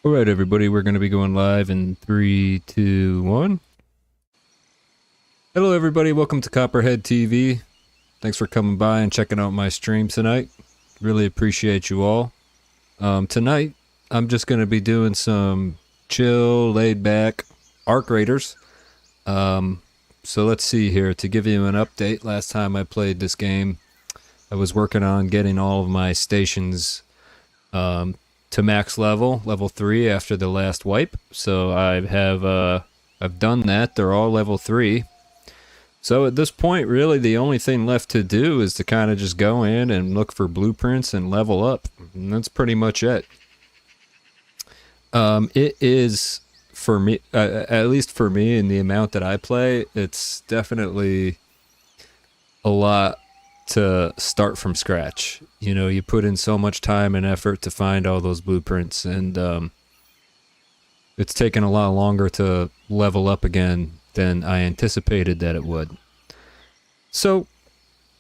Alright everybody, we're going to be going live in 3, 2, 1. Hello everybody, welcome to Copperhead TV. Thanks for coming by and checking out my stream tonight. Really appreciate you all. Tonight, I'm just going to be doing some chill, laid back arcraiders. So let's see here, to give you an update, last time I played this game, I was working on getting all of my stations to max level 3 after the last wipe. So I've done that. They're all level 3. So at this point, really the only thing left to do is to kind of just go in and look for blueprints and level up. And that's pretty much it. It is, for me, at least for me, in the amount that I play, it's definitely a lot to start from scratch. You know, you put in so much time and effort to find all those blueprints, and it's taken a lot longer to level up again than I anticipated that it would. So,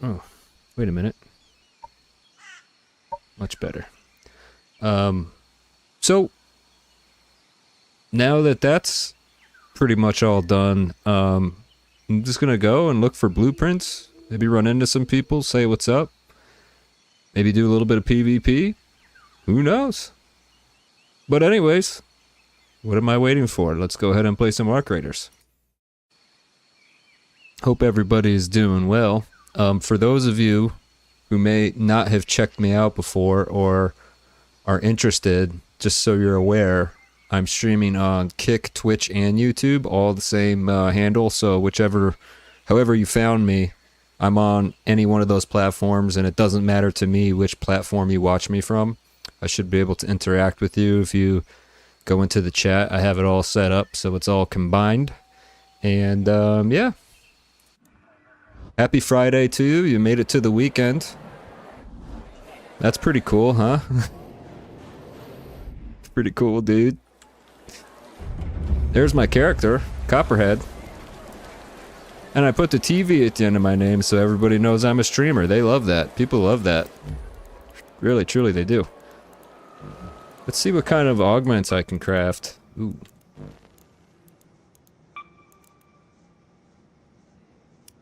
oh, wait a minute. Much better. So, now that that's pretty much all done, I'm just gonna go and look for blueprints. Maybe run into some people, say what's up. Maybe do a little bit of PvP. Who knows? But anyways, what am I waiting for? Let's go ahead and play some arcraiders. Hope everybody is doing well. For those of you who may not have checked me out before or are interested, just so you're aware, I'm streaming on Kick, Twitch, and YouTube, all the same handle. So however you found me, I'm on any one of those platforms, and it doesn't matter to me which platform you watch me from. I should be able to interact with you if you go into the chat. I have it all set up so it's all combined. And yeah. Happy Friday to you. You made it to the weekend. That's pretty cool, huh? Pretty cool, dude. There's my character, Copperhead. And I put the TV at the end of my name so everybody knows I'm a streamer. They love that. People love that. Really, truly, they do. Let's see what kind of augments I can craft. Ooh.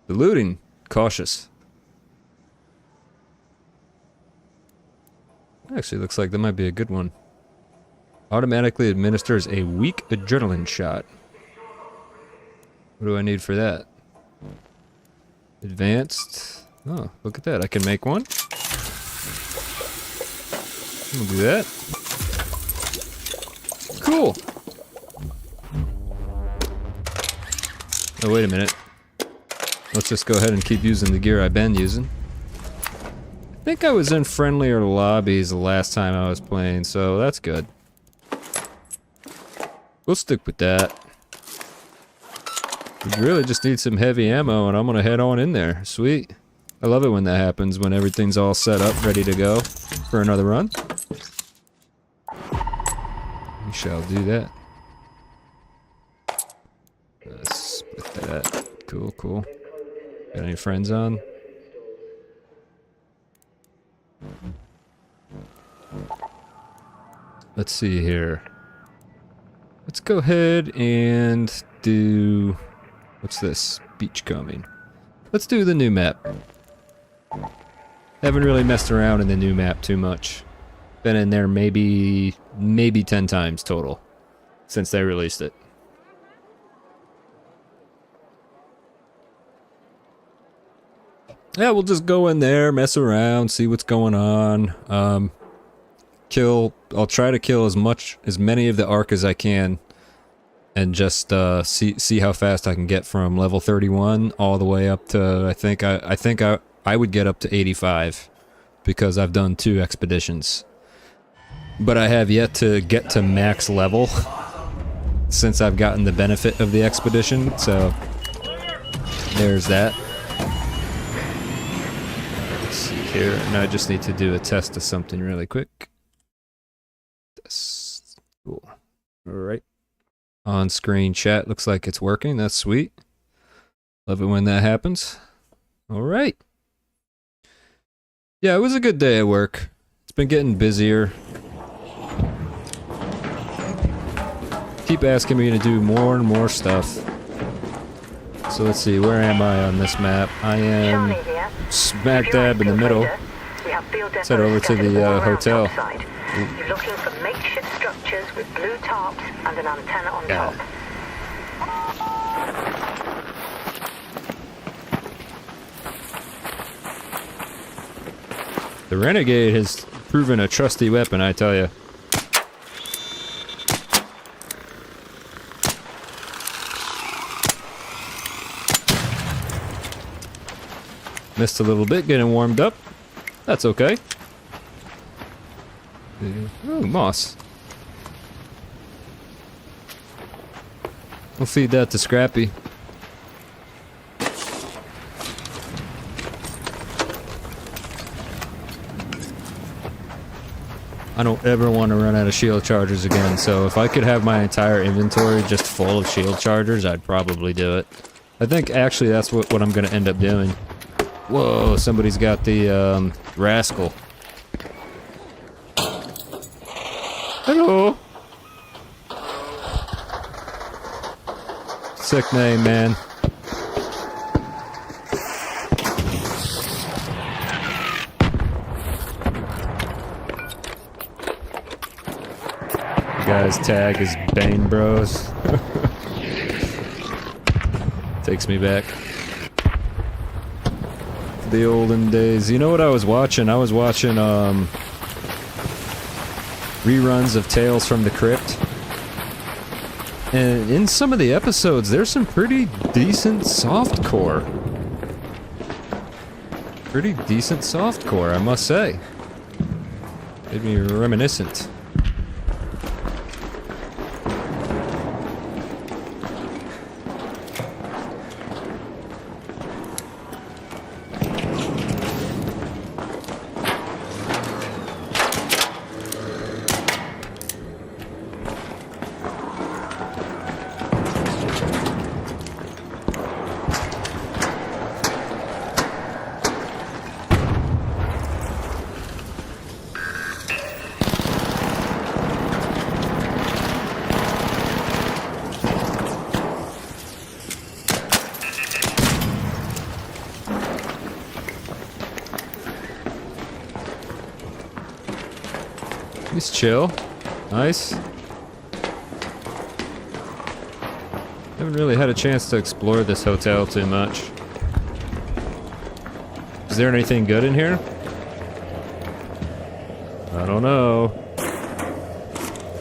The looting. Cautious. Actually, looks like that might be a good one. Automatically administers a weak adrenaline shot. What do I need for that? Advanced. Oh, look at that. I can make one. We'll do that. Cool. Oh, wait a minute. Let's just go ahead and keep using the gear I've been using. I think I was in friendlier lobbies the last time I was playing, so that's good. We'll stick with that. We really just need some heavy ammo, and I'm gonna head on in there. Sweet. I love it when that happens, when everything's all set up, ready to go for another run. We shall do that. Let's split that. Cool, cool. Got any friends on? Let's see here. Let's go ahead and do... What's this? Beachcombing. Let's do the new map. Haven't really messed around in the new map too much. Been in there maybe 10 times total since they released it. Yeah, we'll just go in there, mess around, see what's going on. I'll try to kill as many of the arc as I can. And just see how fast I can get from level 31 all the way up to I think I would get up to 85 because I've done 2 expeditions. But I have yet to get to max level since I've gotten the benefit of the expedition, so there's that. Let's see here, and I just need to do a test of something really quick. Test. Cool. Alright. On-screen chat looks like it's working. That's sweet. Love it when that happens. All right. Yeah, it was a good day at work. It's been getting busier. keep asking me to do more and more stuff. So let's see, where am I on this map? I am smack dab in the middle. Let's head over to the hotel. You're looking for makeshift structures with blue tarps and an antenna on top. The Renegade has proven a trusty weapon, I tell you. Missed a little bit getting warmed up. That's okay. Ooh, moss. We'll feed that to Scrappy. I don't ever want to run out of shield chargers again, so if I could have my entire inventory just full of shield chargers, I'd probably do it. I think actually that's what I'm going to end up doing. Whoa, somebody's got the rascal. Hello. Sick name, man. Guy's tag is Bane Bros. Takes me back to the olden days. You know what I was watching? I was watching reruns of Tales from the Crypt. And in some of the episodes, there's some pretty decent softcore. Pretty decent softcore, I must say. Made me reminiscent. He's chill. Nice. Haven't really had a chance to explore this hotel too much. Is there anything good in here? I don't know.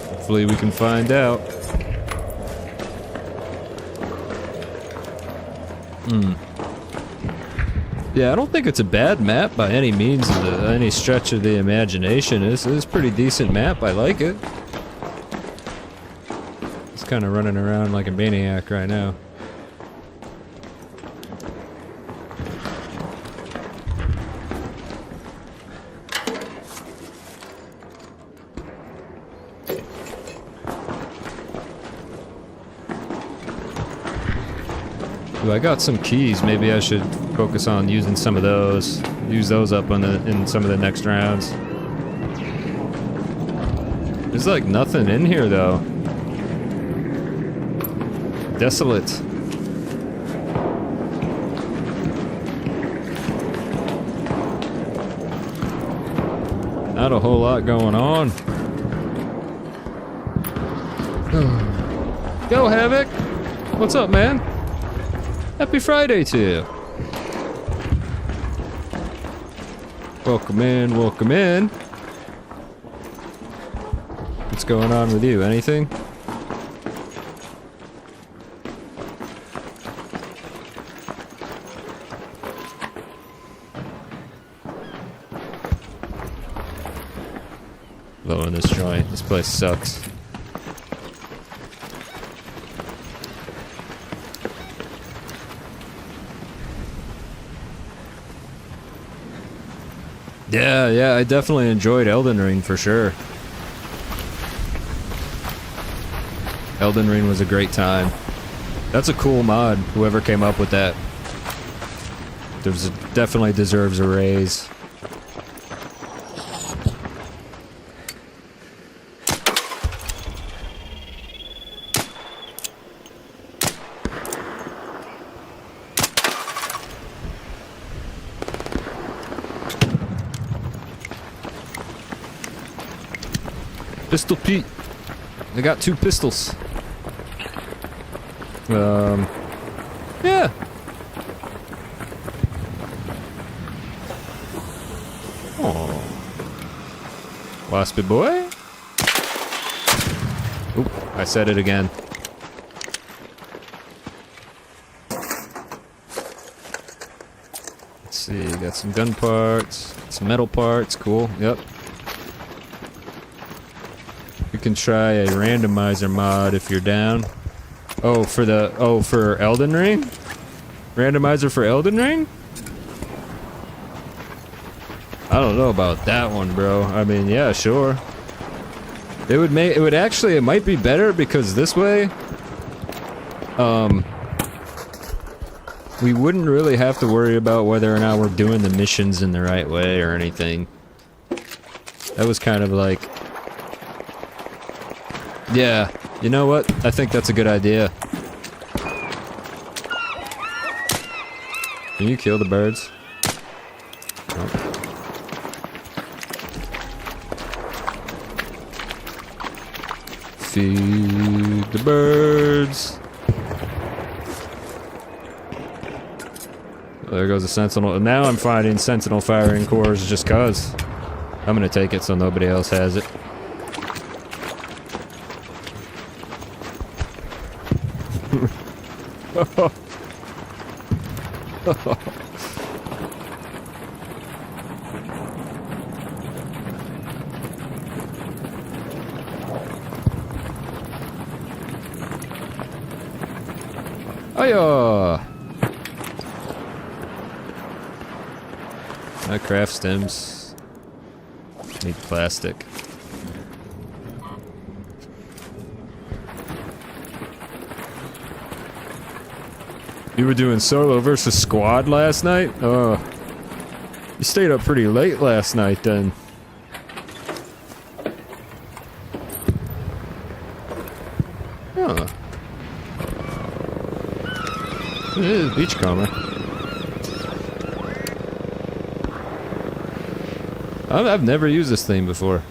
Hopefully we can find out. Yeah, I don't think it's a bad map by any means of any stretch of the imagination. It's a pretty decent map. I like it. It's kind of running around like a maniac right now. Ooh, I got some keys. Maybe I should focus on using some of those. Use those up in some of the next rounds. There's like nothing in here though. Desolate. Not a whole lot going on. Go, Havoc! What's up, man? Happy Friday to you. Welcome in, welcome in. What's going on with you? Anything? Low in this joint. This place sucks. Yeah, I definitely enjoyed Elden Ring for sure. Elden Ring was a great time. That's a cool mod, whoever came up with that. Definitely deserves a raise. Pistol Pete. I got 2 pistols. Yeah. Oh. Waspy boy. Oop, I said it again. Let's see, got some gun parts, some metal parts, cool, yep. You can try a randomizer mod if you're down. Oh, for Elden Ring? Randomizer for Elden Ring? I don't know about that one, bro. I mean, yeah, sure. It might be better because this way, we wouldn't really have to worry about whether or not we're doing the missions in the right way or anything. That was kind of like, yeah, you know what? I think that's a good idea. Can you kill the birds? Nope. Feed the birds. There goes a sentinel. Now I'm finding sentinel firing cores just cause. I'm gonna take it so nobody else has it. Hiya! I craft stems. Need plastic. You were doing solo versus squad last night? Oh. You stayed up pretty late last night then. Huh. It is beachcomber. I've never used this thing before.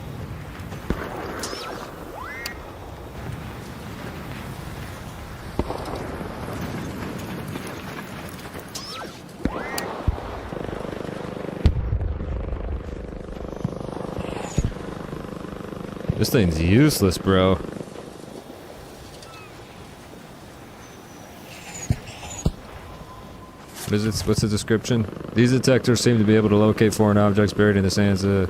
This thing's useless, bro. What is it? What's the description? These detectors seem to be able to locate foreign objects buried in the sands. Do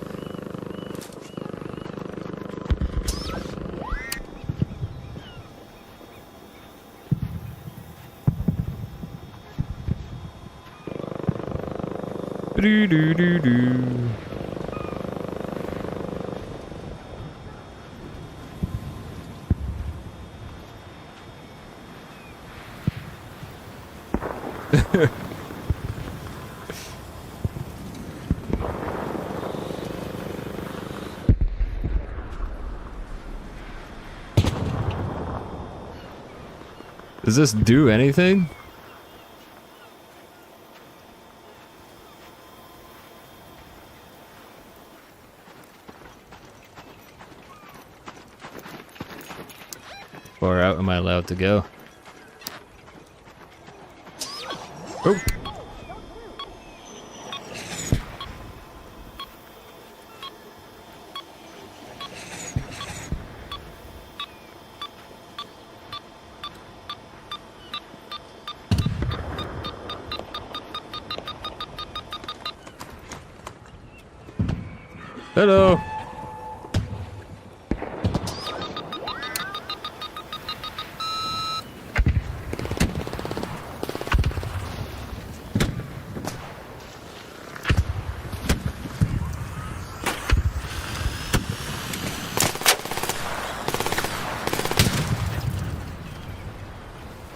do do do. Does this do anything? Far out am I allowed to go? Oh! Hello!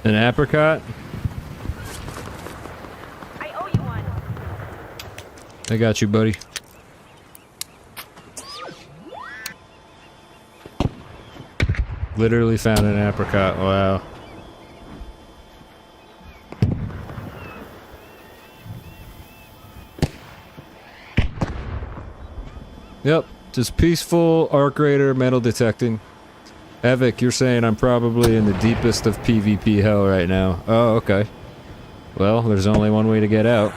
An apricot? I owe you one. I got you, buddy. Literally found an apricot. Wow. Yep, Just peaceful arc raider metal detecting. Havoc, you're saying I'm probably in the deepest of PvP hell right now. Oh, okay. Well, there's only one way to get out.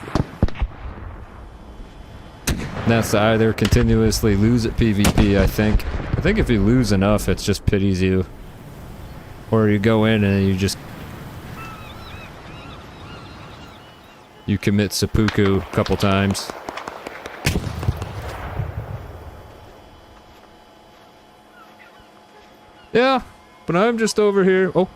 That's to either continuously lose at PvP, I think. I think if you lose enough, it just pities you. Or you go in and you commit seppuku a couple times. Yeah, but I'm just over here. Oh.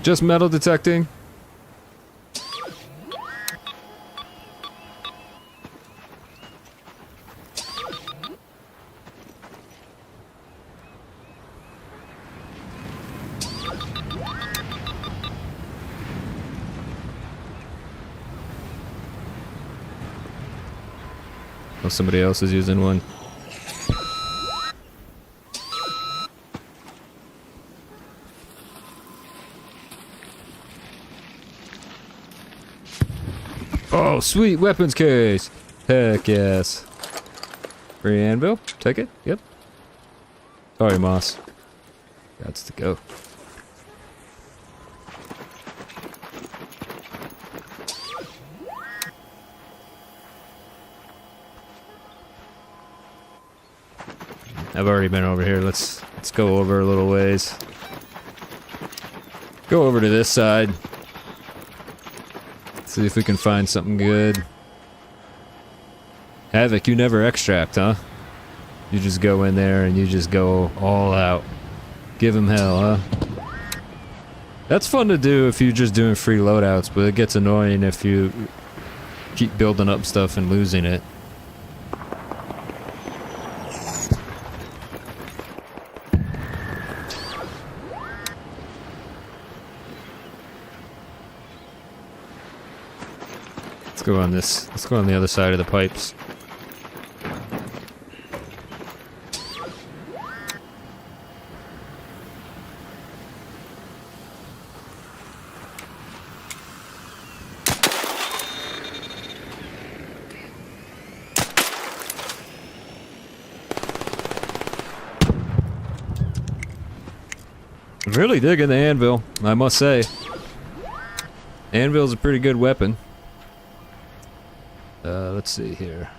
Just metal detecting. Oh, somebody else is using one. Oh, sweet weapons case. Heck yes. Free anvil. Take it. Yep. Sorry, Moss. Gots to go. I've already been over here. Let's go over a little ways. Go over to this side. See if we can find something good. Havoc, you never extract, huh? You just go in there and you just go all out. Give him hell, huh? That's fun to do if you're just doing free loadouts, but it gets annoying if you keep building up stuff and losing it. Go on this. Let's go on the other side of the pipes. Really digging the anvil, I must say. Anvil's a pretty good weapon. Let's see here.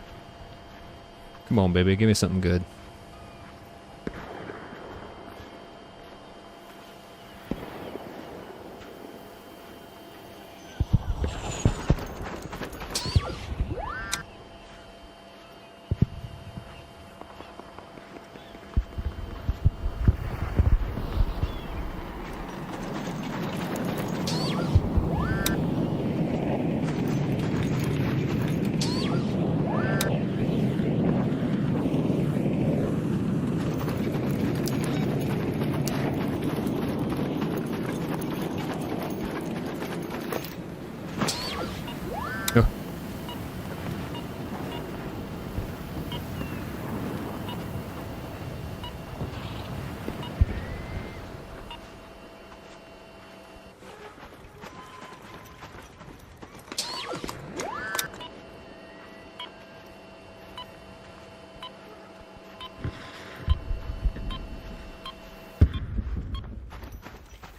Come on, baby, give me something good.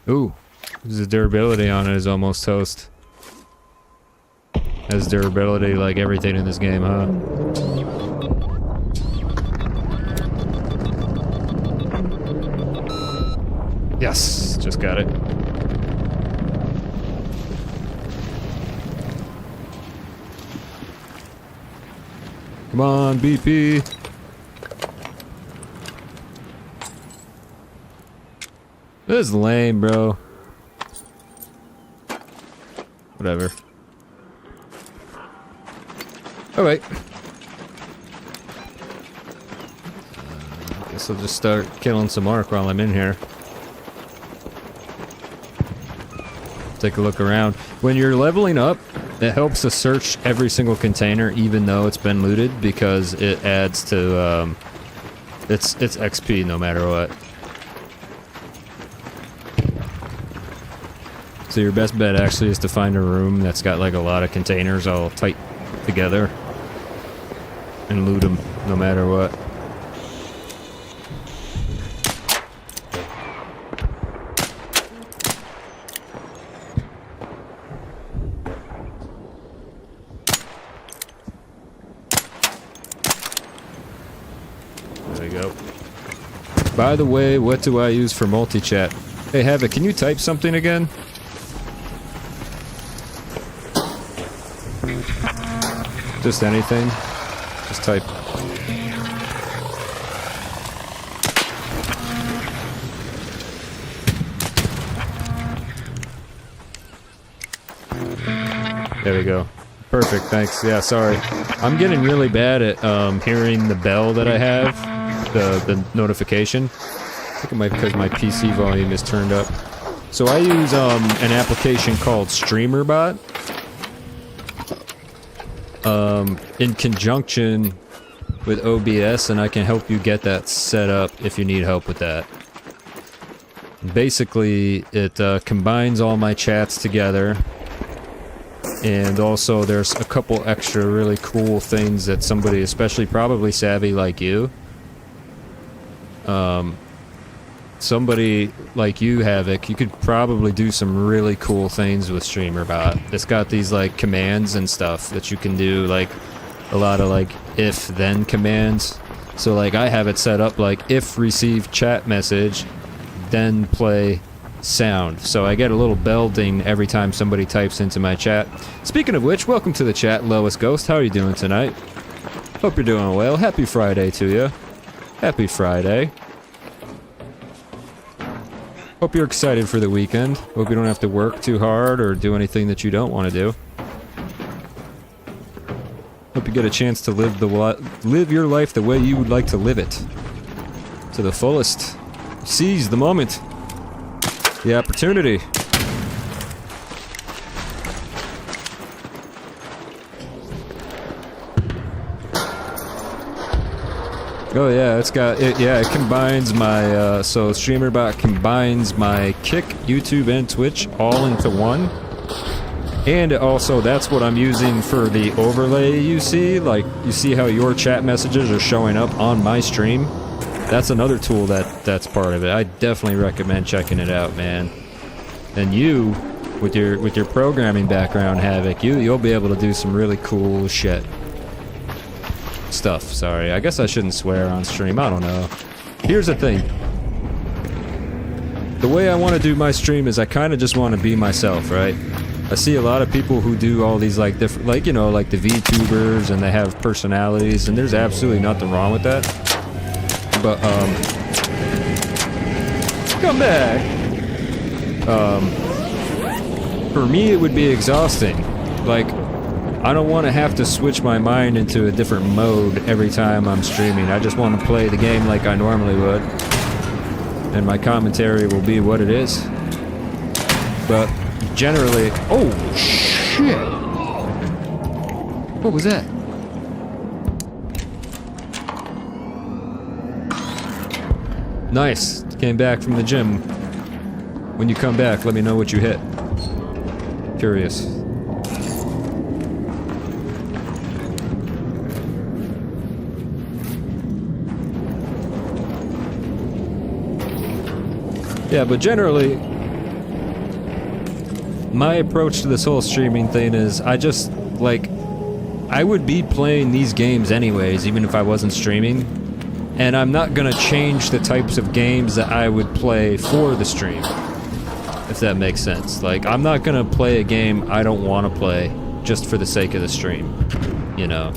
Ooh, the durability on it is almost toast. Has durability like everything in this game, huh? Yes, just got it. Come on, BP. This is lame, bro. Whatever. Alright. Guess I'll just start killing some arc while I'm in here. Take a look around. When you're leveling up, it helps to search every single container even though it's been looted because it adds to it's XP no matter what. So your best bet actually is to find a room that's got like a lot of containers all tight together and loot them no matter what. There we go. By the way, what do I use for multi-chat? Hey Havoc, can you type something again? Just anything. Just type. There we go. Perfect, thanks. Yeah, sorry. I'm getting really bad at hearing the bell that I have, the notification. I think it might be because my PC volume is turned up. So I use an application called StreamerBot. In conjunction with OBS, and I can help you get that set up if you need help with that. Basically, it combines all my chats together, and also there's a couple extra really cool things that somebody, especially probably savvy like you, somebody like you, Havoc, you could probably do some really cool things with StreamerBot. It's got these like commands and stuff that you can do, like a lot of like if-then commands. So like I have it set up like if receive chat message, then play sound. So I get a little bell ding every time somebody types into my chat. Speaking of which, welcome to the chat, Lois Ghost. How are you doing tonight? Hope you're doing well. Happy Friday to you. Happy Friday. Hope you're excited for the weekend. Hope you don't have to work too hard or do anything that you don't want to do. Hope you get a chance to live your life the way you would like to live it. To the fullest. Seize the moment. The opportunity. Oh yeah, it's got it. Yeah, it combines my so StreamerBot combines my Kick, YouTube, and Twitch all into one. And also, that's what I'm using for the overlay. You see, like you see how your chat messages are showing up on my stream. That's another tool that's part of it. I definitely recommend checking it out, man. And you, with your programming background, Havoc, you'll be able to do some really cool shit. Stuff, sorry. I guess I shouldn't swear on stream, I don't know. Here's the thing. The way I want to do my stream is I kind of just want to be myself, right? I see a lot of people who do all these like different, like, you know, like the VTubers, and they have personalities, and there's absolutely nothing wrong with that. But, come back! For me it would be exhausting. Like, I don't want to have to switch my mind into a different mode every time I'm streaming. I just want to play the game like I normally would. And my commentary will be what it is. But generally... Oh, shit! What was that? Nice. Came back from the gym. When you come back, let me know what you hit. Curious. Yeah, but generally, my approach to this whole streaming thing is I just, like, I would be playing these games anyways, even if I wasn't streaming. And I'm not gonna change the types of games that I would play for the stream. If that makes sense. Like, I'm not gonna play a game I don't want to play just for the sake of the stream. You know?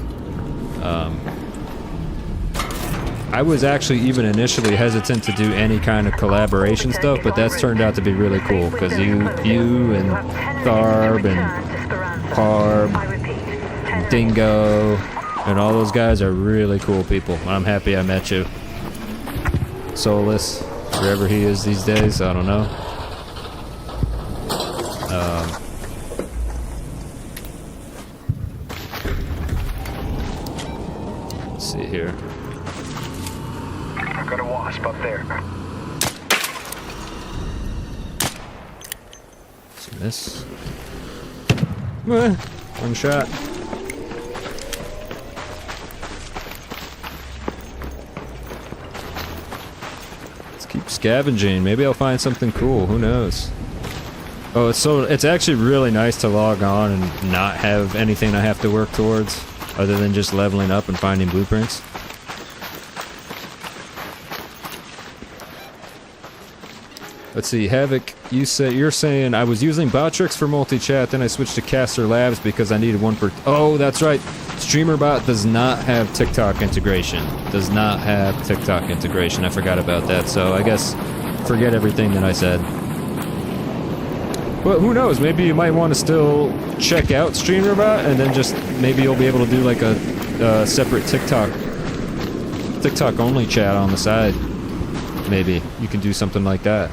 I was actually even initially hesitant to do any kind of collaboration stuff, but that's turned out to be really cool, because you and Tharb and Harb and Dingo and all those guys are really cool people. I'm happy I met you. Solus, wherever he is these days, I don't know. Let's see here. Got a wasp up there. So Miss. One shot. Let's keep scavenging. Maybe I'll find something cool. Who knows? Oh, it's actually really nice to log on and not have anything I have to work towards other than just leveling up and finding blueprints. Let's see, Havoc, you're saying I was using Botrix for multi-chat, then I switched to Caster Labs because I needed one per... Oh, that's right. StreamerBot does not have TikTok integration. Does not have TikTok integration. I forgot about that, so I guess forget everything that I said. But who knows, maybe you might want to still check out StreamerBot, and then just maybe you'll be able to do like a separate TikTok only chat on the side. Maybe you can do something like that.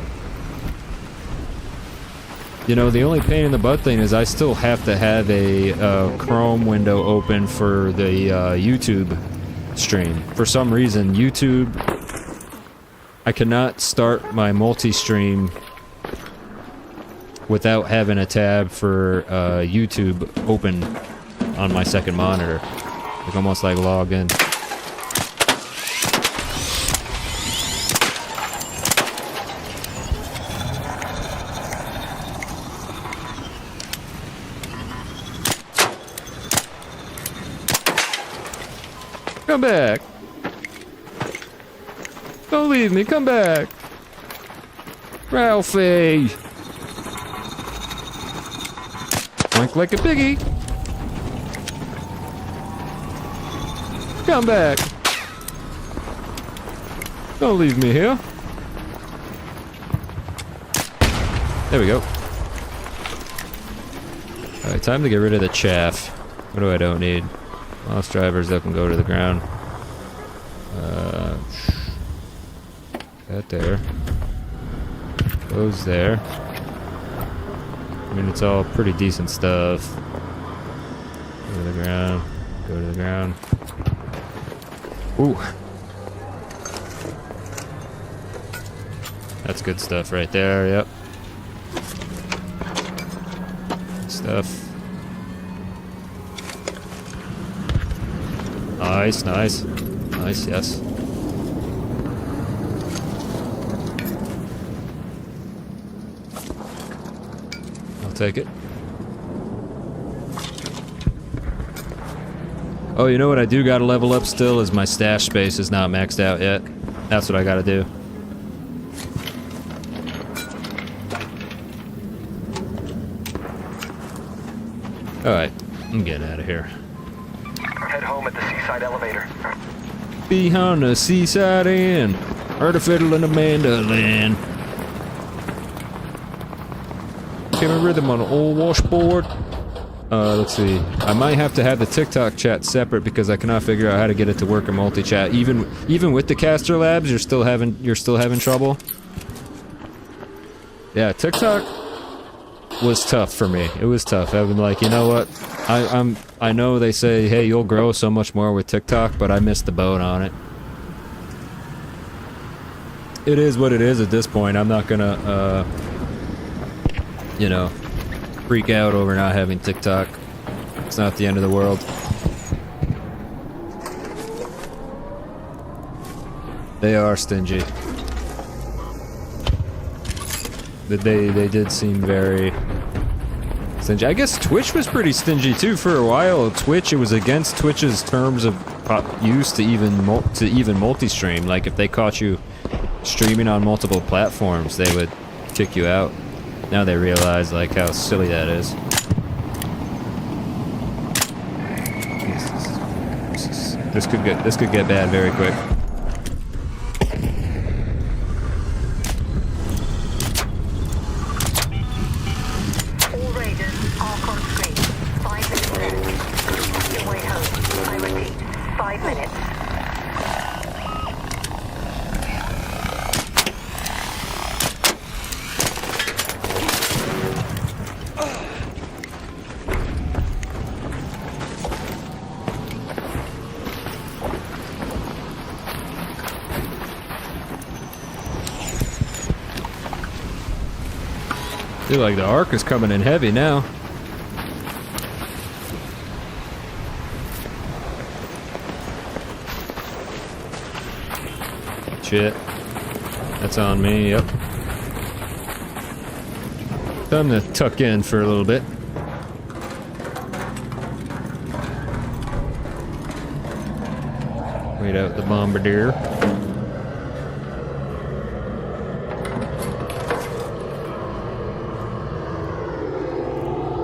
You know, the only pain in the butt thing is I still have to have a Chrome window open for the YouTube stream. For some reason, YouTube, I cannot start my multi-stream without having a tab for YouTube open on my second monitor. Like almost like logged in. Come back! Don't leave me, come back! Ralphie! Blink like a piggy! Come back! Don't leave me here! There we go. Alright, time to get rid of the chaff. What do I don't need? Lost drivers that can go to the ground. That there. Goes there. I mean, it's all pretty decent stuff. Go to the ground. Go to the ground. Ooh. That's good stuff right there, yep. Good stuff. Nice, nice. Nice, yes. I'll take it. Oh, you know what I do gotta level up still is my stash space is not maxed out yet. That's what I gotta do. Alright, I'm getting out of here. Head home at the seaside elevator. Behind the seaside inn, heard a fiddle and a mandolin. Came a rhythm on an old washboard. Let's see. I might have to have the TikTok chat separate because I cannot figure out how to get it to work in multi-chat. Even with the Caster Labs, you're still having trouble. Yeah, TikTok was tough for me. It was tough. I've been like, you know what? I know they say, hey, you'll grow so much more with TikTok, but I missed the boat on it. It is what it is at this point. I'm not gonna, you know, freak out over not having TikTok. It's not the end of the world. They are stingy. They did seem very stingy. I guess Twitch was pretty stingy too for a while. Twitch, it was against Twitch's terms of use to even multi-stream. Like if they caught you streaming on multiple platforms, they would kick you out. Now they realize like how silly that is. This could get bad very quick. All raiders, arc on screen. 5 minutes left. Your way home. I repeat, 5 minutes. Feel like the arc is coming in heavy now. Shit. That's on me, yep. Time to tuck in for a little bit. Wait out the bombardier.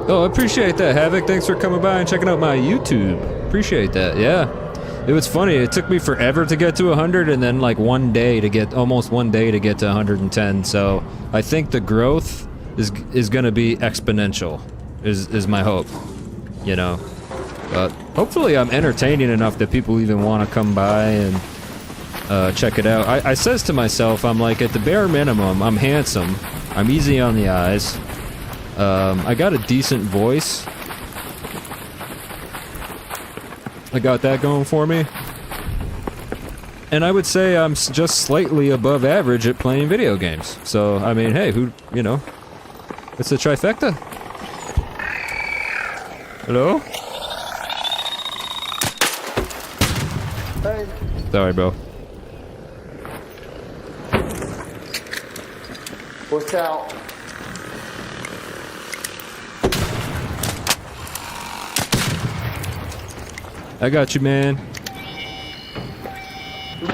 Oh, I appreciate that, Havoc. Thanks for coming by and checking out my YouTube. Appreciate that, yeah. It was funny, it took me forever to get to 100 and then like almost one day to get to 110, so I think the growth is gonna be exponential, is my hope, you know. But hopefully I'm entertaining enough that people even want to come by and check it out. I says to myself, I'm like, at the bare minimum, I'm handsome, I'm easy on the eyes, I got a decent voice. I got that going for me. And I would say I'm just slightly above average at playing video games. So, I mean, hey, you know, it's a trifecta. Hello? Hey. Sorry, bro. Watch out. I got you, man.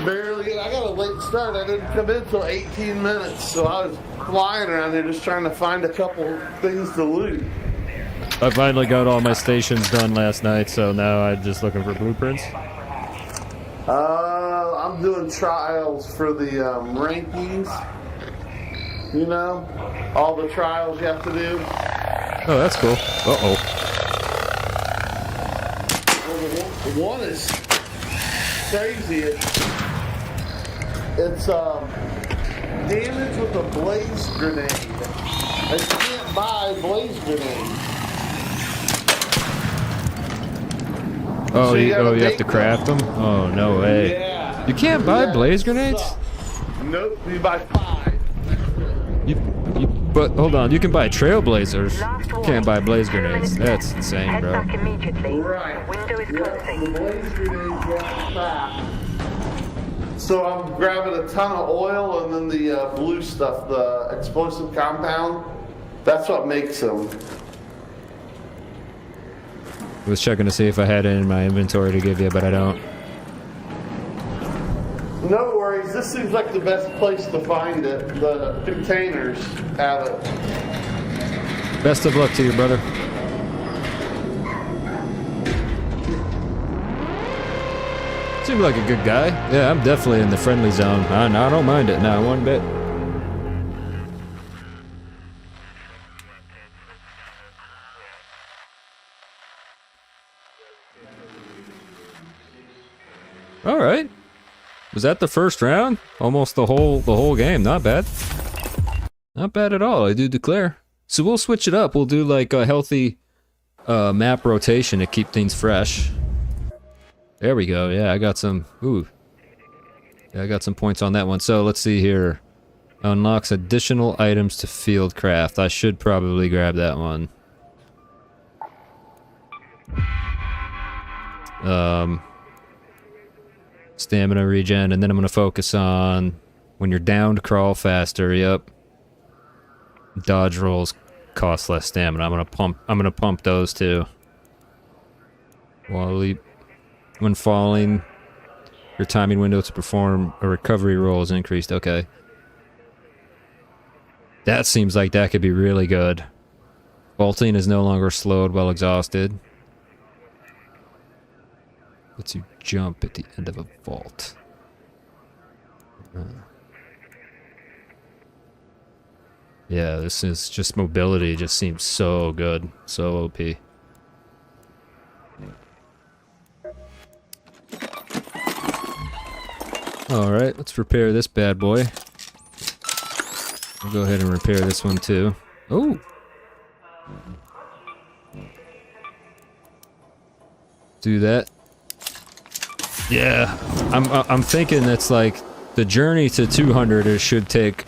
Barely. I got a late start. I didn't come in till 18 minutes, so I was flying around here just trying to find a couple things to loot. I finally got all my stations done last night, so now I'm just looking for blueprints. I'm doing trials for the rankings. You know, all the trials you have to do. Oh, that's cool. Uh-oh. One is crazy. It's damage with a blaze grenade. And you can't buy blaze grenades. Oh, So you have make to craft them? Oh, no way. Yeah. You can't buy blaze grenades? Nope, you buy 5. But hold on, you can buy trailblazers. You can't buy blaze grenades. That's insane, Head bro. back immediately. Right. The window is closing. The blaze grenades you have to craft. So I'm grabbing a ton of oil and then the blue stuff, the explosive compound. That's what makes them. I was checking to see if I had it in my inventory to give you, but I don't. No worries, this seems like the best place to find it. The containers have it. Best of luck to you, brother. Seems like a good guy. Yeah, I'm definitely in the friendly zone. I don't mind it now, one bit. All right. Was that the first round? Almost the whole game. Not bad. Not bad at all, I do declare. So we'll switch it up. We'll do like a healthy map rotation to keep things fresh. There we go. Yeah, I got some. Ooh. Yeah, I got some points on that one. So let's see here. Unlocks additional items to field craft. I should probably grab that one. Stamina regen, and then I'm gonna focus on when you're downed, crawl faster. Yep. Dodge rolls cost less stamina. I'm gonna pump those too. Wall leap. When falling, your timing window to perform a recovery roll is increased. Okay. That seems like that could be really good. Vaulting is no longer slowed while exhausted. Lets you jump at the end of a vault. Yeah, this is just mobility. Just seems so good. So OP. Alright, let's repair this bad boy. I'll go ahead and repair this one too. Oh! Do that. Yeah, I'm thinking that's like the journey to 200 should take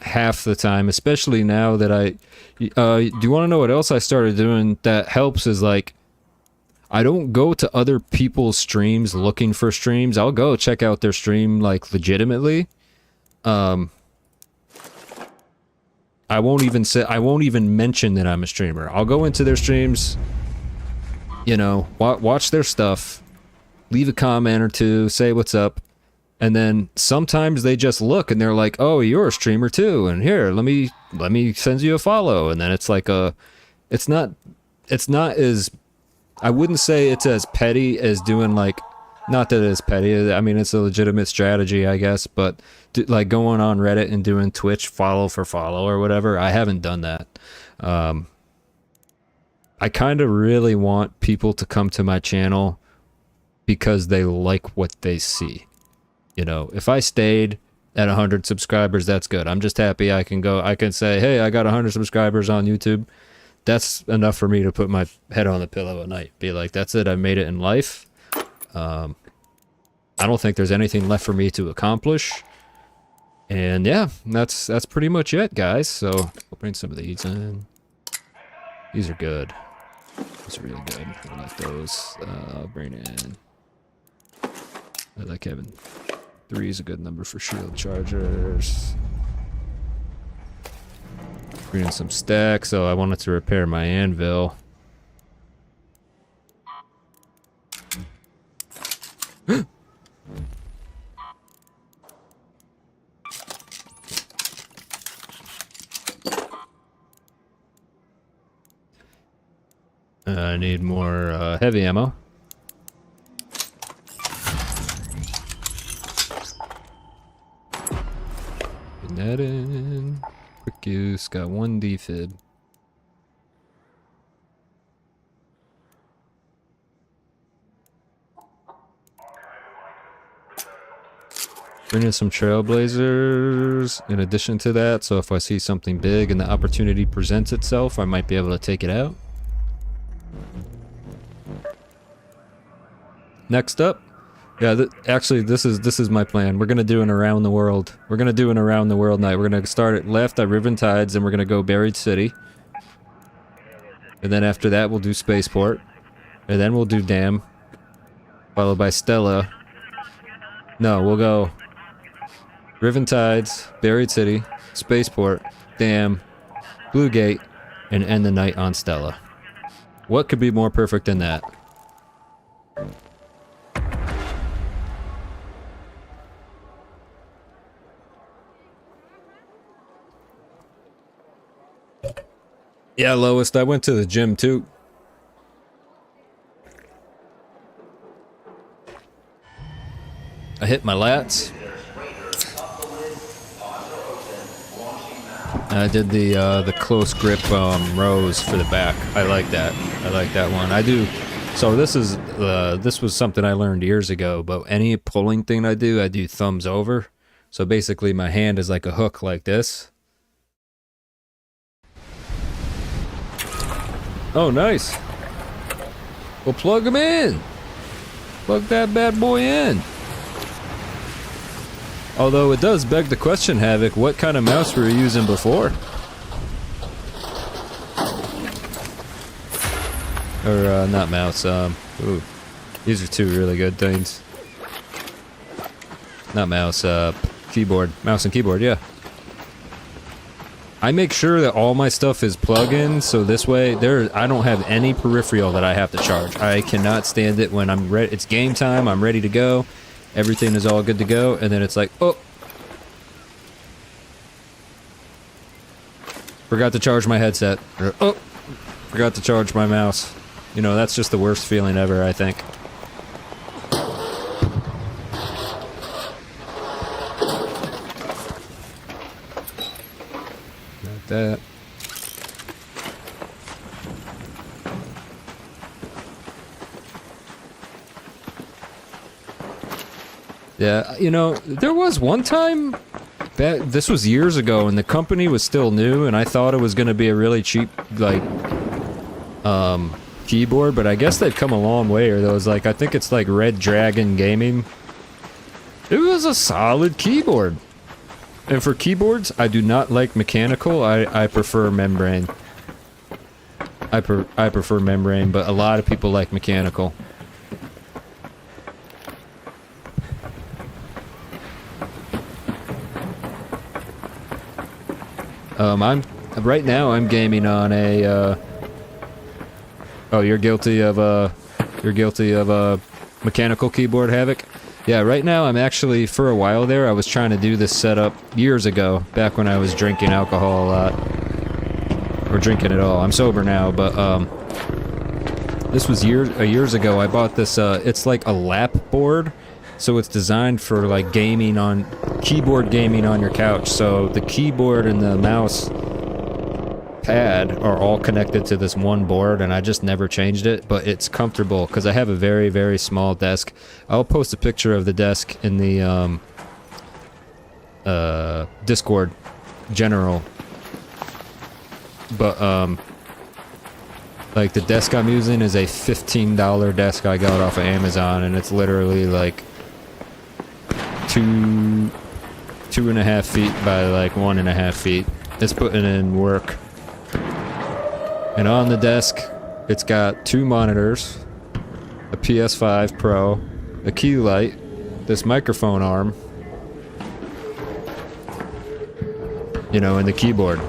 half the time, especially now that do you want to know what else I started doing that helps is like, I don't go to other people's streams looking for streams. I'll go check out their stream like legitimately. I won't even mention that I'm a streamer. I'll go into their streams, you know, watch their stuff, leave a comment or two, say what's up. And then sometimes they just look and they're like, "Oh, you're a streamer too, and here, let me send you a follow." And then it's like it's not as, I wouldn't say it's as petty as doing like, not that it's petty. I mean, it's a legitimate strategy, I guess. But like going on Reddit and doing Twitch follow for follow or whatever, I haven't done that. I kind of really want people to come to my channel because they like what they see. You know, if I stayed at 100 subscribers, that's good. I'm just happy I can say, hey, I got 100 subscribers on YouTube. That's enough for me to put my head on the pillow at night. Be like, that's it, I made it in life. I don't think there's anything left for me to accomplish. And yeah, that's pretty much it, guys. So I'll bring some of these in. These are good. These are really good. I like those. I'll bring in. I like having 3 is a good number for shield chargers. Bring in some stacks. So I wanted to repair my anvil. I need more heavy ammo. Put that in. Quick use. Got 1 defib. Bring in some trailblazers in addition to that, so if I see something big and the opportunity presents itself, I might be able to take it out. Next up, yeah, actually this is my plan. We're gonna do an around the world. We're gonna do an around the world night. We're gonna start at left at Riven Tides, and we're gonna go Buried City, and then after that we'll do Spaceport, and then we'll do Dam, followed by Stella. No, we'll go Riven Tides, Buried City, Spaceport, Dam, Blue Gate, and end the night on Stella. What could be more perfect than that? Yeah, Lowest, I went to the gym too. I hit my lats. I did the close grip rows for the back. I like that. I like that one. I do. So this was something I learned years ago. But any pulling thing I do thumbs over. So basically, my hand is like a hook, like this. Oh, nice. Well, plug them in. Plug that bad boy in. Although it does beg the question, Havoc, what kind of mouse were you using before? Or, not mouse, ooh. These are 2 really good things. Not mouse, keyboard. Mouse and keyboard, yeah. I make sure that all my stuff is plug-in, so this way, I don't have any peripheral that I have to charge. I cannot stand it when I'm ready. It's game time, I'm ready to go. Everything is all good to go, and then it's like, oh. Forgot to charge my headset. Or, oh. Forgot to charge my mouse. You know, that's just the worst feeling ever, I think. Like that. Yeah, you know, there was one time, this was years ago, and the company was still new, and I thought it was going to be a really cheap, like, keyboard, but I guess they've come a long way, or those, like, I think it's like Red Dragon Gaming. It was a solid keyboard. And for keyboards, I do not like mechanical. I prefer membrane. I prefer membrane, but a lot of people like mechanical. Right now I'm gaming on a oh, you're guilty of a mechanical keyboard, Havoc? Yeah, right now I'm actually, for a while there, I was trying to do this setup years ago, back when I was drinking alcohol a lot. Or drinking at all. I'm sober now, but this was years ago. I bought this, it's like a lap board, so it's designed for like keyboard gaming on your couch. So the keyboard and the mouse pad are all connected to this one board, and I just never changed it, but it's comfortable because I have a very, very small desk. I'll post a picture of the desk in the Discord general. But like the desk I'm using is a $15 desk I got off of Amazon, and it's literally like 2.5 feet by like 1.5 feet. It's putting in work. And on the desk, it's got 2 monitors, a PS5 Pro, a key light, this microphone arm, you know, and the keyboard.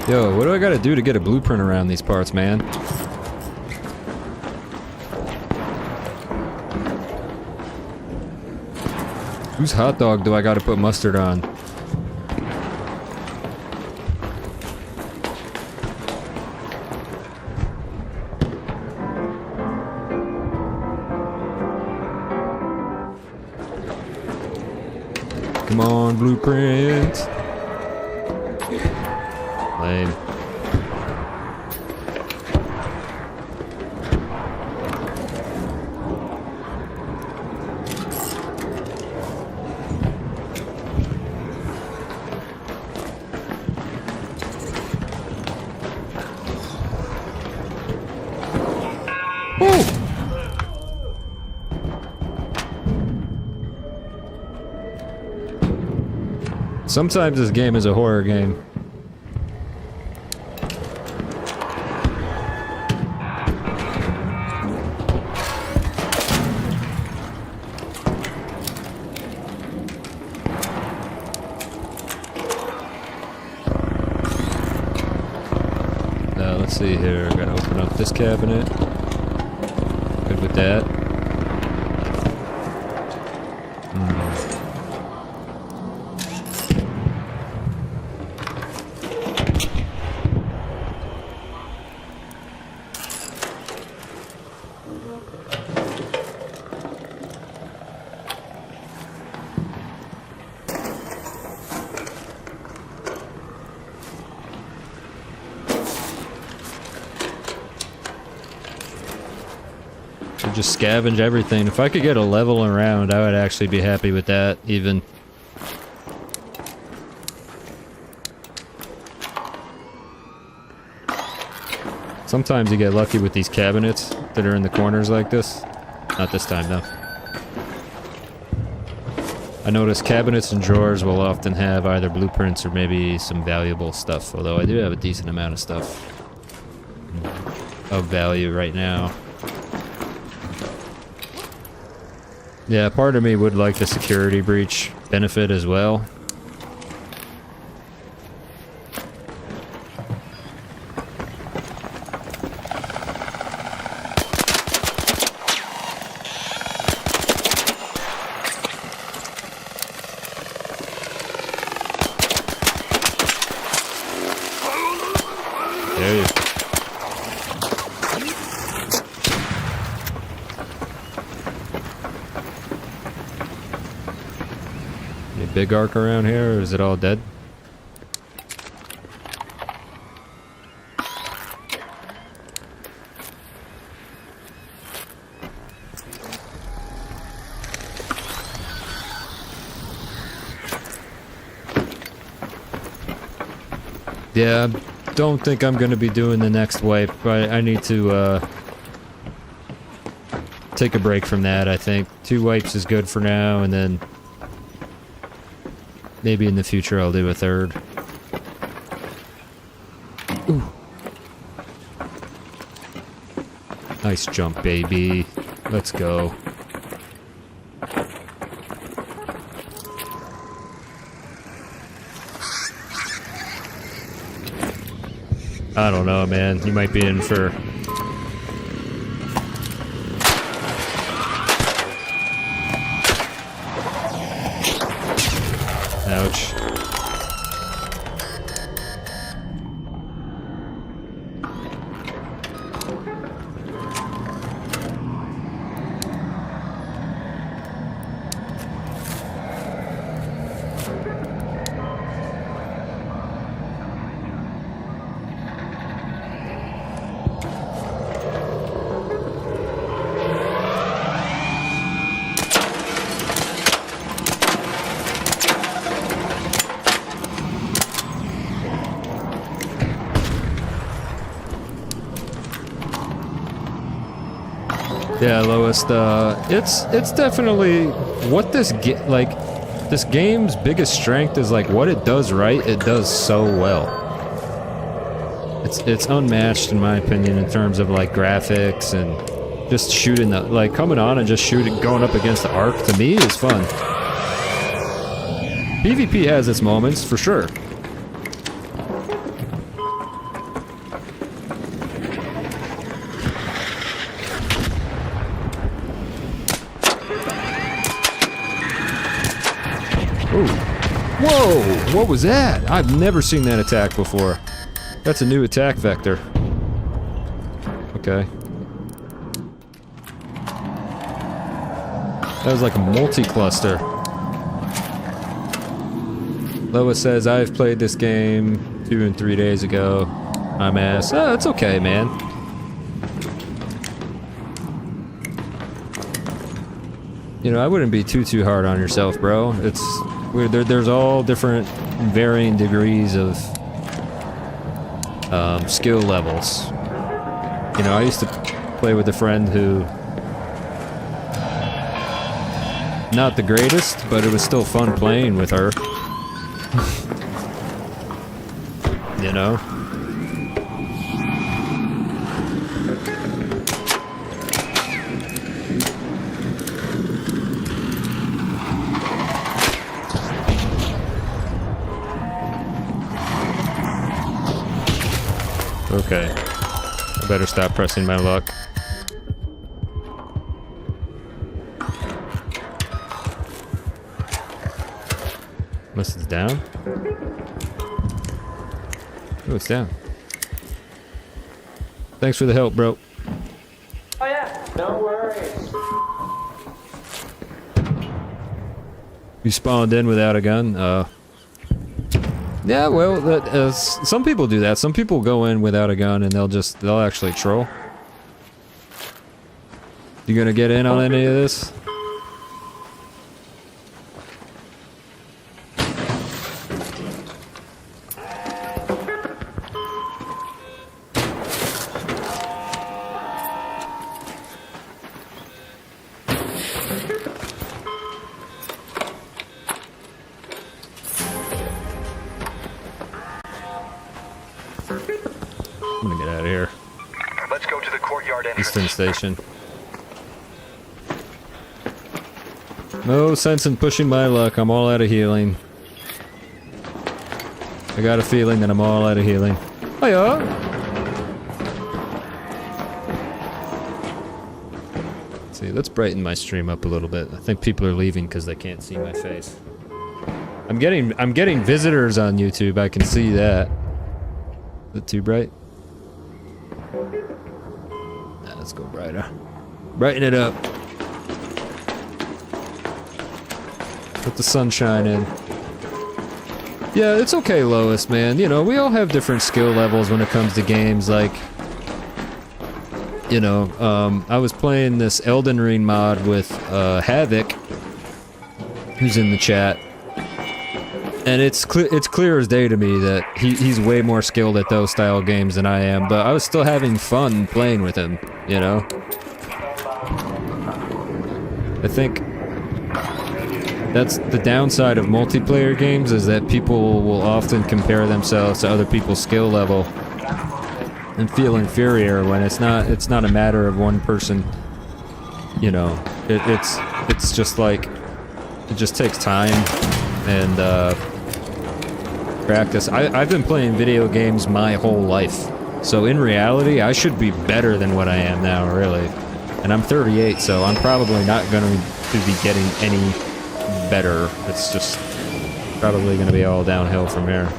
Yo, what do I gotta do to get a blueprint around these parts, man? Whose hot dog do I gotta put mustard on? Come on, blueprint. Lame. Sometimes this game is a horror game. Let's see here. Gotta open up this cabinet. Good with that. Just scavenge everything. If I could get a level around, I would actually be happy with that, even. Sometimes you get lucky with these cabinets that are in the corners like this. Not this time, though. I notice cabinets and drawers will often have either blueprints or maybe some valuable stuff, although I do have a decent amount of stuff of value right now. Yeah, part of me would like the security breach benefit as well. There you go. Big arc around here, or is it all dead? Yeah, don't think I'm gonna be doing the next wipe. I need to take a break from that, I think. 2 wipes is good for now, and then maybe in the future I'll do a 3rd. Ooh. Nice jump, baby. Let's go. I don't know, man. You might be in for... Ouch. Yeah, Lois, it's definitely what this this game's biggest strength is like what it does right, it does so well. It's unmatched in my opinion in terms of like graphics and just shooting like coming on and just shooting going up against the arc to me is fun. PvP has its moments for sure. Whoa! What was that? I've never seen that attack before. That's a new attack vector. Okay. That was like a multi-cluster. Lois says, I've played this game 2 and 3 days ago. I'm ass. Oh, it's okay, man. You know, I wouldn't be too hard on yourself, bro. There's all different varying degrees of skill levels. You know, I used to play with a friend who not the greatest, but it was still fun playing with her. You know? Okay. I better stop pressing my luck. Unless it's down? Oh, it's down. Thanks for the help, bro. Oh yeah, no worries. You spawned in without a gun? Yeah, well, some people do that. Some people go in without a gun and they'll actually troll. You gonna get in on any of this? I'm gonna get out of here. Let's go to the courtyard entrance. Eastern Station. No sense in pushing my luck. I'm all out of healing. I got a feeling that I'm all out of healing. Hiya! See, let's brighten my stream up a little bit. I think people are leaving because they can't see my face. I'm getting visitors on YouTube. I can see that. Is it too bright? Nah, let's go brighter. Brighten it up. Put the sunshine in. Yeah, it's okay, Lois, man. You know, we all have different skill levels when it comes to games. Like, you know, I was playing this Elden Ring mod with Havoc, who's in the chat. And it's clear as day to me that he's way more skilled at those style games than I am, but I was still having fun playing with him, you know? I think that's the downside of multiplayer games, is that people will often compare themselves to other people's skill level and feel inferior when it's not a matter of one person. You know, it's just like, it just takes time and practice. I've been playing video games my whole life, so in reality I should be better than what I am now, really. And I'm 38, so I'm probably not going to be getting any better. It's just probably going to be all downhill from here,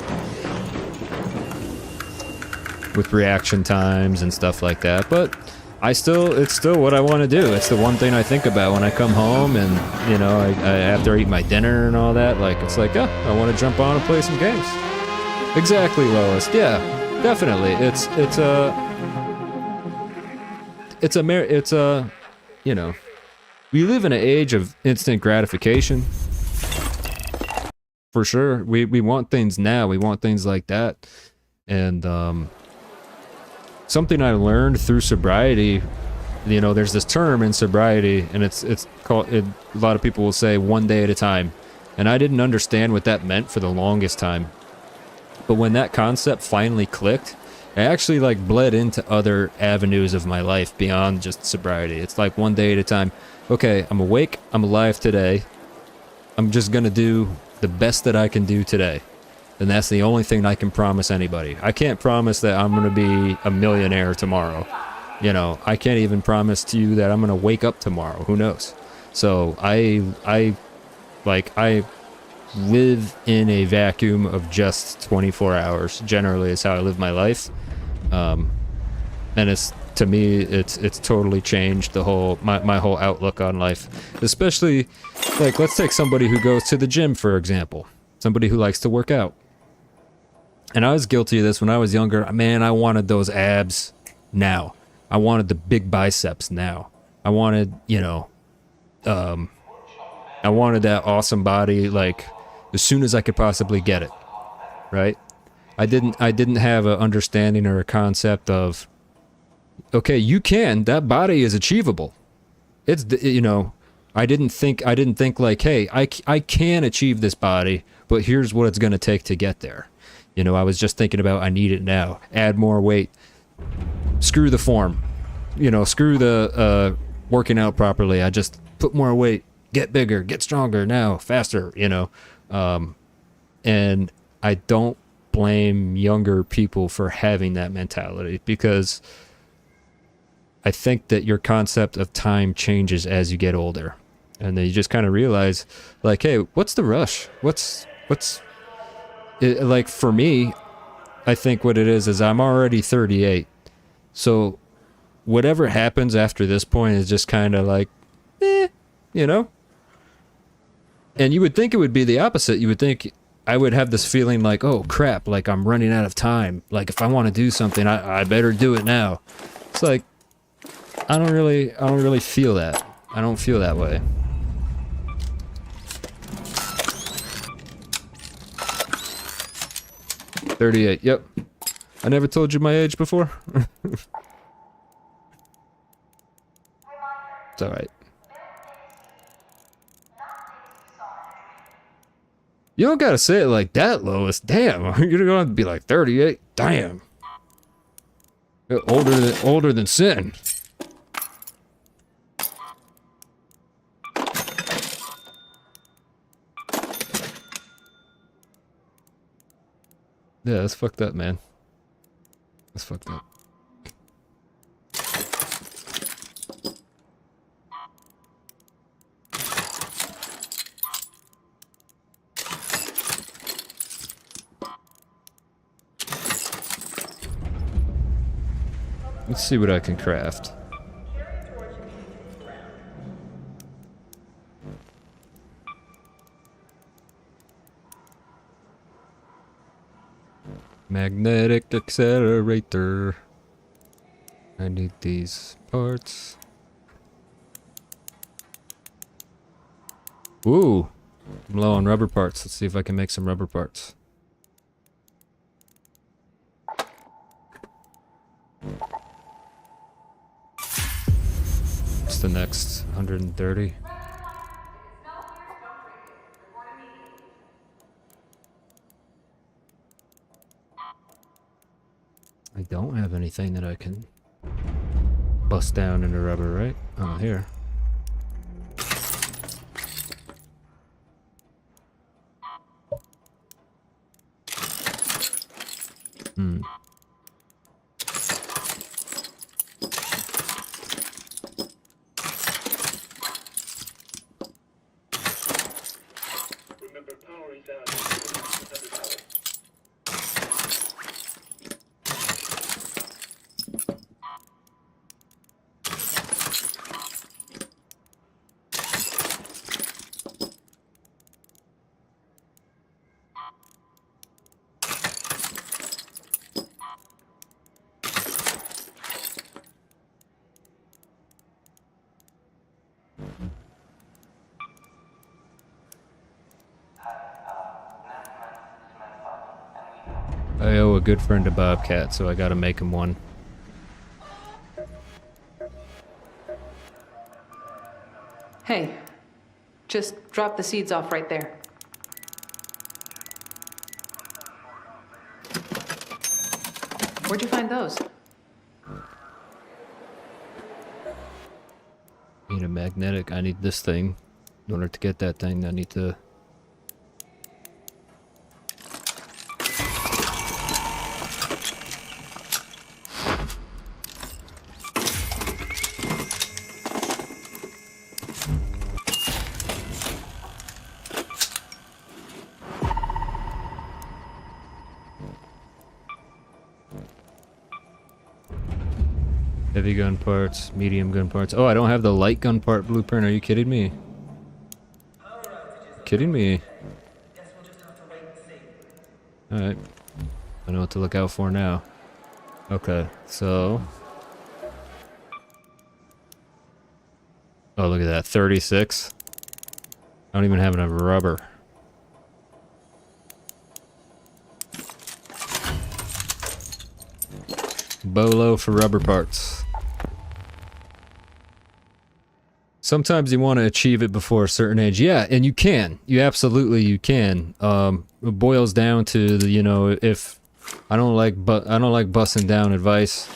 with reaction times and stuff like that. But it's still what I want to do. It's the one thing I think about when I come home, and you know, I after I eat my dinner and all that. Like, it's like, oh, I want to jump on and play some games. Exactly, Lois. Yeah, definitely. It's you know, we live in an age of instant gratification. For sure, we want things now. We want things like that, and something I learned through sobriety, you know, there's this term in sobriety, and it's called, a lot of people will say, one day at a time. And I didn't understand what that meant for the longest time. But when that concept finally clicked, it actually like bled into other avenues of my life beyond just sobriety. It's like one day at a time. Okay, I'm awake, I'm alive today. I'm just gonna do the best that I can do today. And that's the only thing I can promise anybody. I can't promise that I'm gonna be a millionaire tomorrow. You know, I can't even promise to you that I'm gonna wake up tomorrow. Who knows? So I live in a vacuum of just 24 hours. Generally, is how I live my life. And it's, to me, it's totally changed the whole my whole outlook on life. Especially, like, let's take somebody who goes to the gym, for example. Somebody who likes to work out. And I was guilty of this when I was younger. Man, I wanted those abs now. I wanted the big biceps now. I wanted, you know, I wanted that awesome body, like, as soon as I could possibly get it, right? I didn't have an understanding or a concept of, okay, you can, that body is achievable. It's, you know, I didn't think like, hey, I can achieve this body, but here's what it's going to take to get there. You know, I was just thinking about, I need it now. Add more weight. Screw the form. You know, screw the working out properly. I just put more weight, get bigger, get stronger now, faster, you know. And I don't blame younger people for having that mentality, because I think that your concept of time changes as you get older. And then you just kind of realize, like, hey, what's the rush? Like, for me, I think what it is I'm already 38. So whatever happens after this point is just kind of like, you know? And you would think it would be the opposite. You would think I would have this feeling like, oh crap, like I'm running out of time. Like, if I want to do something, I better do it now. It's like, I don't really feel that. I don't feel that way. $38, yep. I never told you my age before. It's alright. You don't gotta say it like that, Lois. Damn, you're gonna be like 38. Damn. You're older than sin. Yeah, that's fucked up, man. That's fucked up. Let's see what I can craft. Magnetic accelerator. I need these parts. Ooh, I'm low on rubber parts. Let's see if I can make some rubber parts. What's the next? 130. I don't have anything that I can bust down into rubber, right? Oh, here. Hmm. I owe a good friend a bobcat, so I gotta make him one. Hey, just drop the seeds off right there. Where'd you find those? Need a magnetic. I need this thing. In order to get that thing, I need to... Heavy gun parts, medium gun parts. Oh, I don't have the light gun part blueprint. Are you kidding me? Kidding me? Alright. I know what to look out for now. Okay, so... Oh, look at that. 36. I don't even have enough rubber. Bolo for rubber parts. Sometimes you want to achieve it before a certain age. Yeah, and you can. You absolutely you can. It boils down to the, you know, if I don't like busting down advice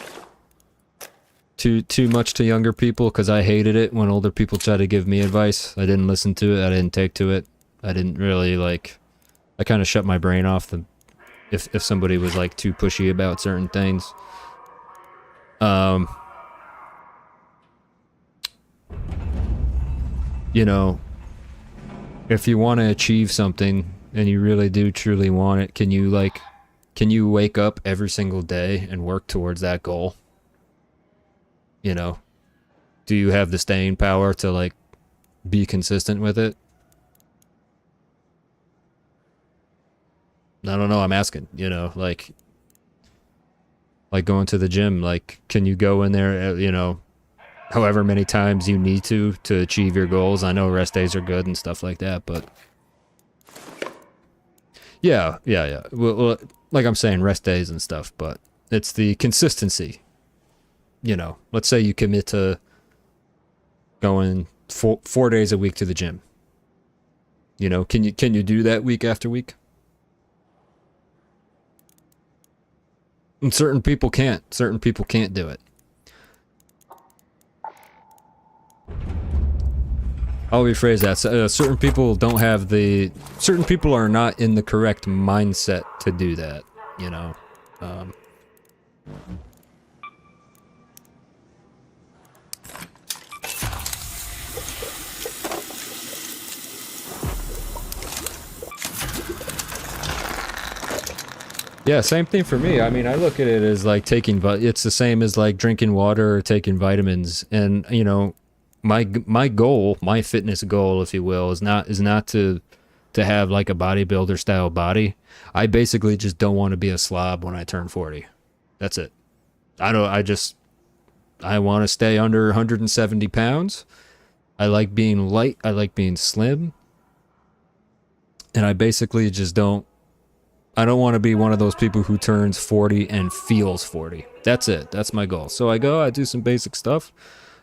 too much to younger people, because I hated it when older people tried to give me advice. I didn't listen to it. I didn't take to it. I didn't really like. I kind of shut my brain off if somebody was like too pushy about certain things. You know, if you want to achieve something and you really do truly want it, can you wake up every single day and work towards that goal? You know, do you have the staying power to like be consistent with it? I don't know, I'm asking, you know, like going to the gym, like, can you go in there, you know, however many times you need to achieve your goals? I know rest days are good and stuff like that, but yeah. Well, like I'm saying, rest days and stuff, but it's the consistency. You know, let's say you commit to going 4 days a week to the gym. You know, can you do that week after week? And certain people can't. Certain people can't do it. I'll rephrase that. Certain people don't have the... Certain people are not in the correct mindset to do that, you know. Yeah, same thing for me. I mean, I look at it as like taking... It's the same as like drinking water or taking vitamins. And, you know... My goal, my fitness goal, if you will, is not to have like a bodybuilder style body. I basically just don't want to be a slob when I turn 40. That's it. I want to stay under 170 pounds. I like being light. I like being slim. And I basically just don't want to be one of those people who turns 40 and feels 40. That's it. That's my goal. So I do some basic stuff.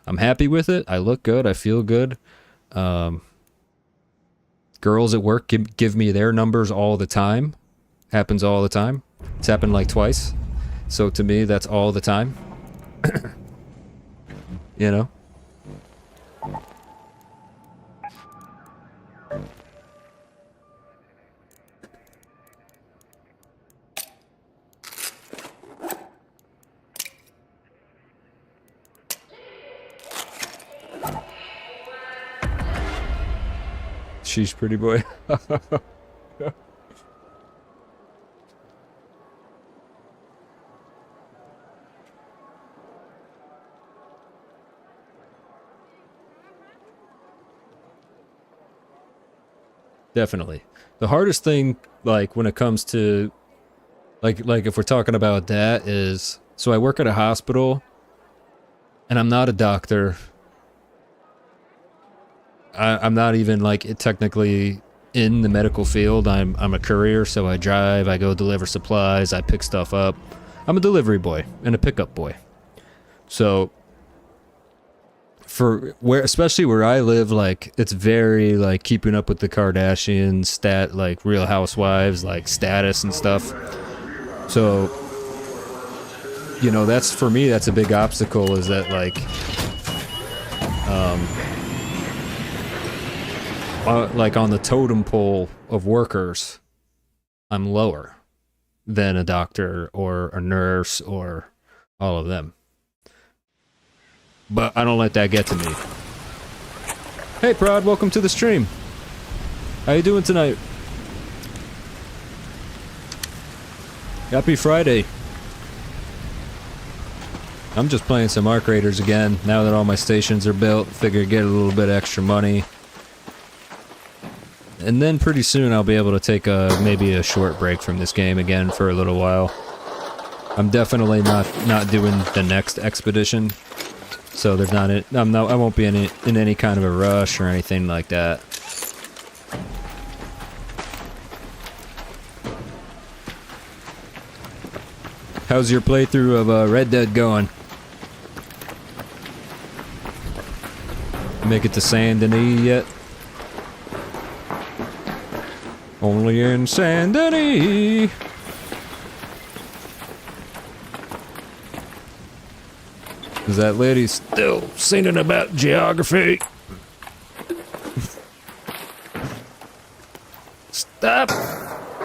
I'm happy with it. I look good. I feel good. Girls at work give me their numbers all the time. Happens all the time. It's happened like twice. So to me, that's all the time. You know? Sheesh, pretty boy. Definitely. The hardest thing, like, when it comes to, like if we're talking about that is, so I work at a hospital, and I'm not a doctor. I'm not even, like, technically in the medical field. I'm a courier, so I drive, I go deliver supplies, I pick stuff up. I'm a delivery boy and a pickup boy. So, especially where I live, like, it's very, like, keeping up with the Kardashians, like, Real Housewives, like, status and stuff. So, you know, that's, for me, that's a big obstacle, is that, like, like, on the totem pole of workers, I'm lower than a doctor or a nurse or all of them. But I don't let that get to me. Hey Prod, welcome to the stream. How you doing tonight? Happy Friday. I'm just playing some arcraiders again, now that all my stations are built. Figure get a little bit extra money. And then pretty soon I'll be able to take maybe a short break from this game again for a little while. I'm definitely not doing the next expedition, so there's not I won't be in any kind of a rush or anything like that. How's your playthrough of Red Dead going? Make it to Saint Denis yet? Only in Saint Denis. Is that lady still singing about geography? Stop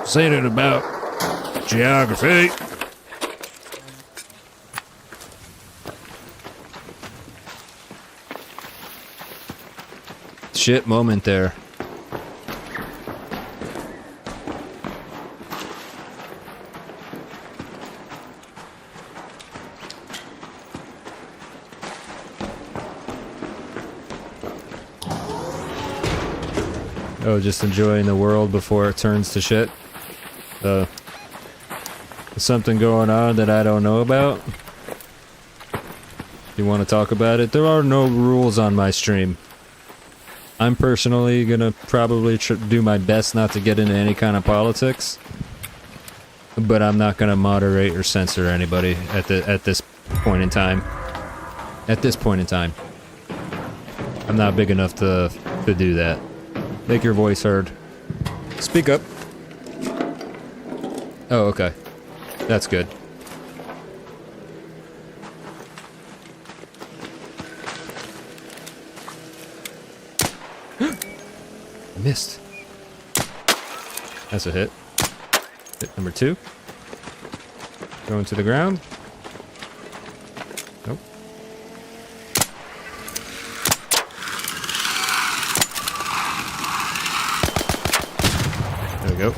singing about geography. Shit moment there. Oh, just enjoying the world before it turns to shit. Is something going on that I don't know about? You want to talk about it? There are no rules on my stream. I'm personally gonna probably do my best not to get into any kind of politics, but I'm not gonna moderate or censor anybody at this point in time. At this point in time, I'm not big enough to do that. Make your voice heard. Speak up. Oh, okay. That's good. I missed. That's a hit. Hit number 2. Going to the ground. Nope. There we go.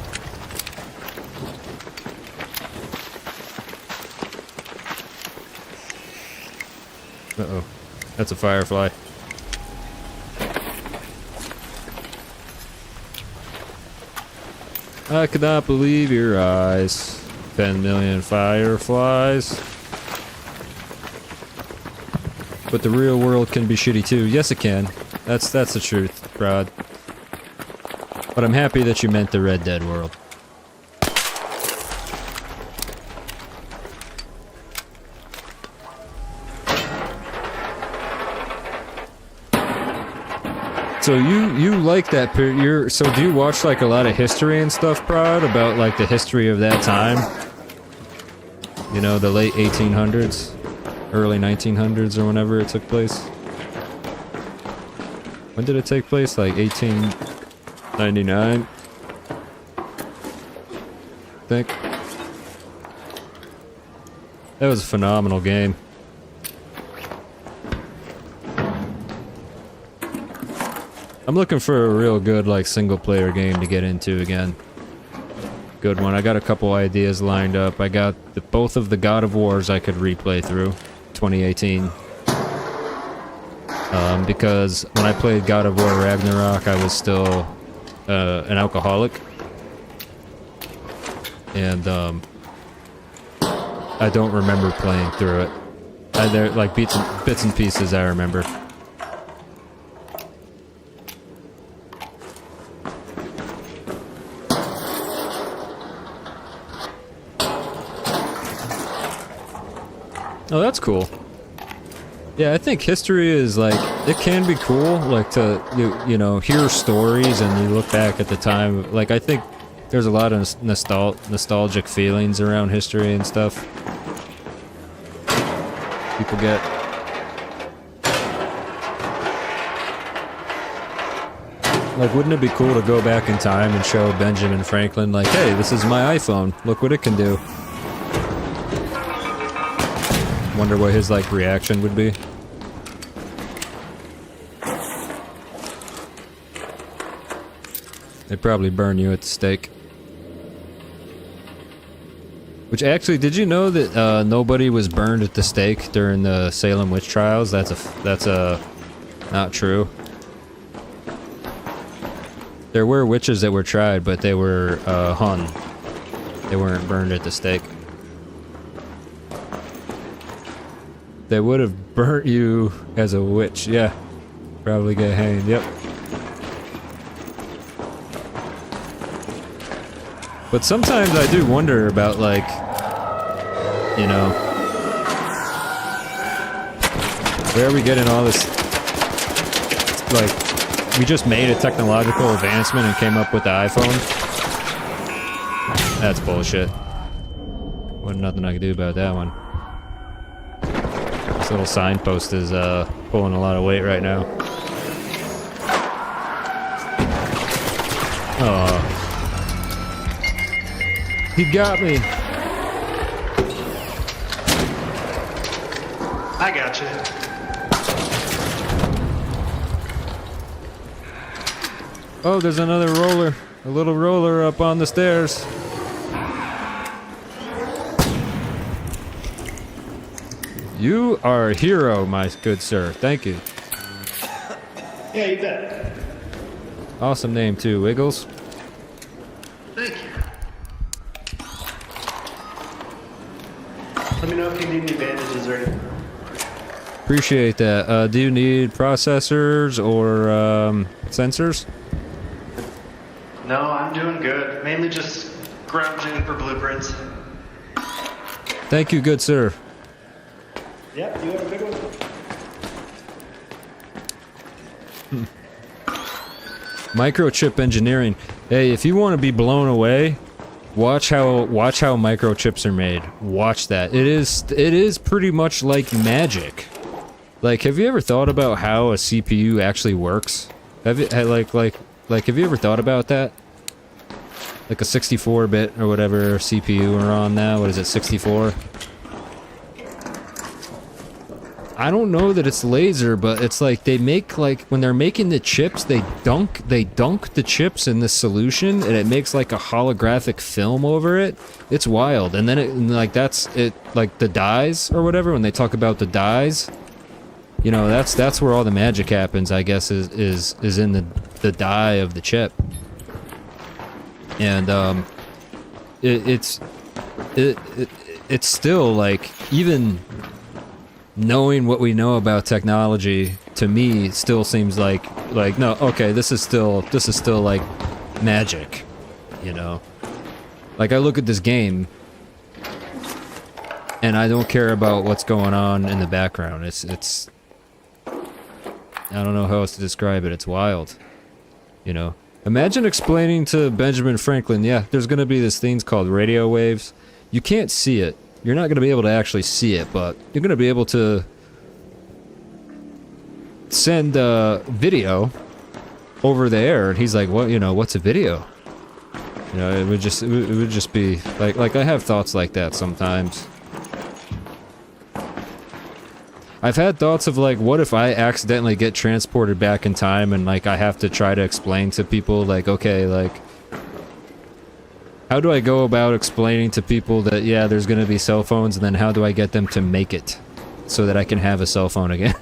Uh-oh. That's a firefly. I could not believe your eyes. 10 million fireflies. But the real world can be shitty too. Yes, it can. That's the truth, Rod. But I'm happy that you meant the Red Dead world. So you like that period? So do you watch like a lot of history and stuff, Prod, about like the history of that time? You know, the late 1800s, early 1900s, or whenever it took place. When did it take place? Like 1899? I think. That was a phenomenal game. I'm looking for a real good, like, single-player game to get into again. Good one. I got a couple ideas lined up. I got both of the God of Wars I could replay through. 2018. Because when I played God of War Ragnarok, I was still an alcoholic. And I don't remember playing through it. There, like, bits and pieces I remember. Oh, that's cool. Yeah, I think history is, like, it can be cool, like, to, you know, hear stories and you look back at the time. Like, I think there's a lot of nostalgic feelings around history and stuff. People get. Like, wouldn't it be cool to go back in time and show Benjamin Franklin, like, hey, this is my iPhone, look what it can do. Wonder what his, like, reaction would be. They'd probably burn you at the stake. Which, actually, did you know that nobody was burned at the stake during the Salem witch trials? That's not true. There were witches that were tried, but they were hung. They weren't burned at the stake. They would have burnt you as a witch, yeah. Probably get hanged, yep. But sometimes I do wonder about, like, you know, where are we getting all this? Like, we just made a technological advancement and came up with the iPhone? That's bullshit. Wasn't nothing I could do about that one. This little signpost is pulling a lot of weight right now. Oh. He got me. I got you. Oh, there's another roller. A little roller up on the stairs. You are a hero, my good sir. Thank you. Yeah, you bet. Awesome name, too, Wiggles. Thank you. Let me know if you need any bandages or anything. Appreciate that. Do you need processors or sensors? No, I'm doing good. Mainly just scrounging for blueprints. Thank you, good sir. Yep, you have a big one. Microchip engineering. Hey, if you want to be blown away, watch how microchips are made. Watch that. It is pretty much like magic. Like, have you ever thought about how a CPU actually works? Have you have you ever thought about that? Like a 64-bit or whatever CPU we're on now. What is it, 64? I don't know that it's laser, but it's like they make, like, when they're making the chips, they dunk the chips in this solution, and it makes like a holographic film over it. It's wild. And then that's like the dyes or whatever. When they talk about the dyes, you know, that's where all the magic happens. I guess is in the dye of the chip. And it's still, like, even knowing what we know about technology, to me, still seems like no, okay, this is still like magic, you know. Like, I look at this game and I don't care about what's going on in the background. It's I don't know how else to describe it. It's wild, you know. Imagine explaining to Benjamin Franklin, yeah, there's gonna be this thing called radio waves. You can't see it. you're not going to be able to actually see it, but you're going to be able to send a video over the air. And he's like, what, you know, what's a video? You know, it would just be like I have thoughts like that sometimes. I've had thoughts of like, what if I accidentally get transported back in time and like I have to try to explain to people like, okay, like, how do I go about explaining to people that, yeah, there's going to be cell phones, and then how do I get them to make it so that I can have a cell phone again?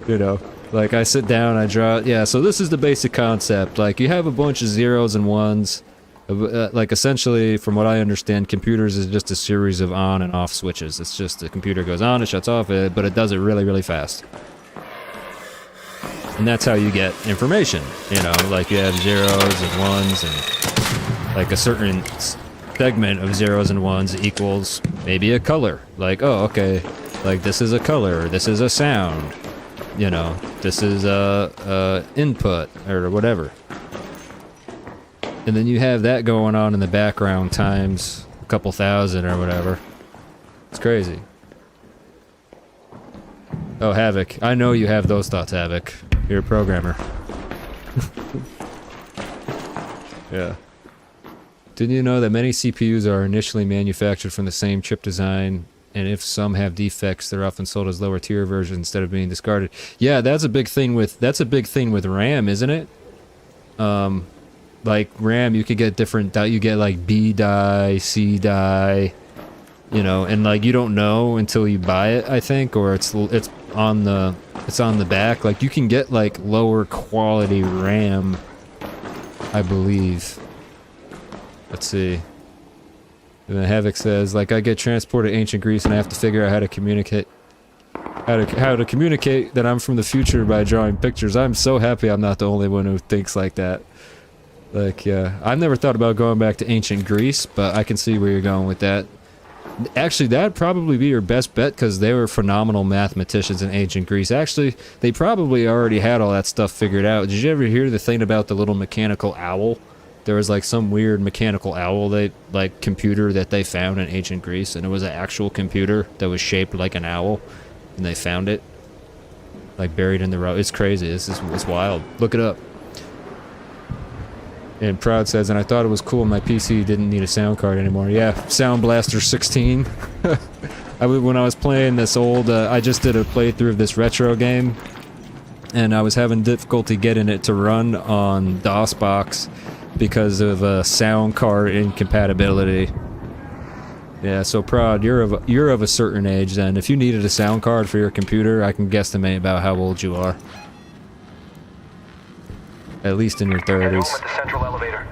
You know, like I sit down, I draw, yeah, so this is the basic concept. Like you have a bunch of zeros and ones. Like essentially, from what I understand, computers is just a series of on and off switches. It's just the computer goes on, it shuts off, but it does it really, really fast. And that's how you get information, you know, like you have zeros and ones, and like a certain segment of zeros and ones equals maybe a color. Like, oh, okay, like this is a color, this is a sound, you know, this is a input or whatever. And then you have that going on in the background times a couple thousand or whatever. It's crazy. Oh, Havoc. I know you have those thoughts, Havoc. You're a programmer. Yeah. Didn't you know that many CPUs are initially manufactured from the same chip design, and if some have defects, they're often sold as lower tier versions instead of being discarded? Yeah, that's a big thing with RAM, isn't it? Like RAM, you could get different, you get like B die, C die, you know, and like you don't know until you buy it, I think, or it's on the back. Like you can get like lower quality RAM, I believe. Let's see. And then Havoc says, like, I get transported to ancient Greece and I have to figure out how to communicate that I'm from the future by drawing pictures. I'm so happy I'm not the only one who thinks like that. Like, yeah, I've never thought about going back to ancient Greece, but I can see where you're going with that. Actually, that'd probably be your best bet, because they were phenomenal mathematicians in ancient Greece. Actually, they probably already had all that stuff figured out. Did you ever hear the thing about the little mechanical owl? There was like some weird mechanical owl, computer that they found in ancient Greece, and it was an actual computer that was shaped like an owl, and they found it like buried in the road. It's crazy. It's wild. Look it up. And Proud says, and I thought it was cool my PC didn't need a sound card anymore. Yeah, Sound Blaster 16. When I was playing this old, I just did a playthrough of this retro game, and I was having difficulty getting it to run on DOSBox because of sound card incompatibility. Yeah, so Proud, you're of a certain age then. If you needed a sound card for your computer, I can guesstimate about how old you are. At least in your 30s. Head home with the central elevator.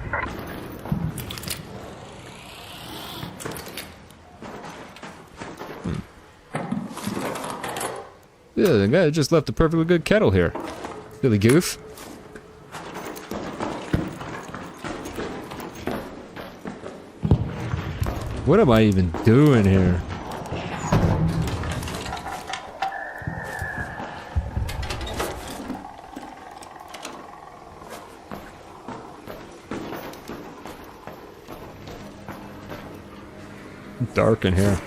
Yeah, the guy just left a perfectly good kettle here. Billy Goof. What am I even doing here? Dark in here.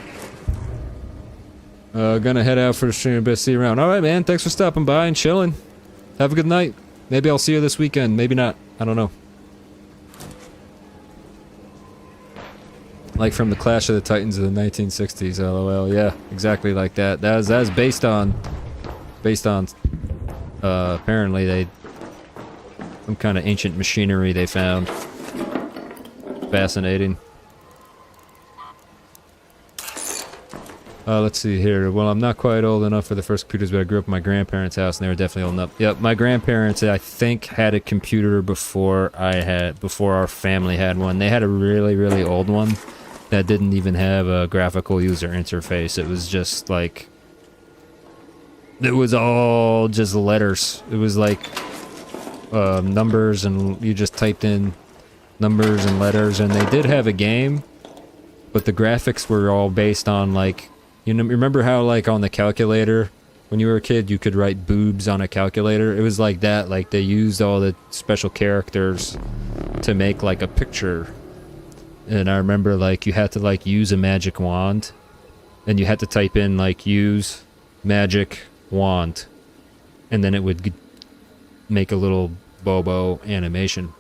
Gonna head out for the stream. Best see you around. Alright, man. Thanks for stopping by and chilling. Have a good night. Maybe I'll see you this weekend. Maybe not. I don't know. Like from the Clash of the Titans of the 1960s. LOL. Yeah, exactly like that. That was based on apparently some kind of ancient machinery they found. Fascinating. Let's see here. Well, I'm not quite old enough for the first computers, but I grew up in my grandparents' house, and they were definitely old enough. Yep, my grandparents, I think, had a computer before our family had one. They had a really, really old one that didn't even have a graphical user interface. It was just like, it was all just letters. It was like numbers, and you just typed in numbers and letters, and they did have a game, but the graphics were all based on like, you know, remember how like on the calculator when you were a kid you could write boobs on a calculator? It was like that. Like they used all the special characters to make like a picture And I remember, like, you had to, like, use a magic wand. And you had to type in, like, use magic wand. And then it would make a little Bobo animation.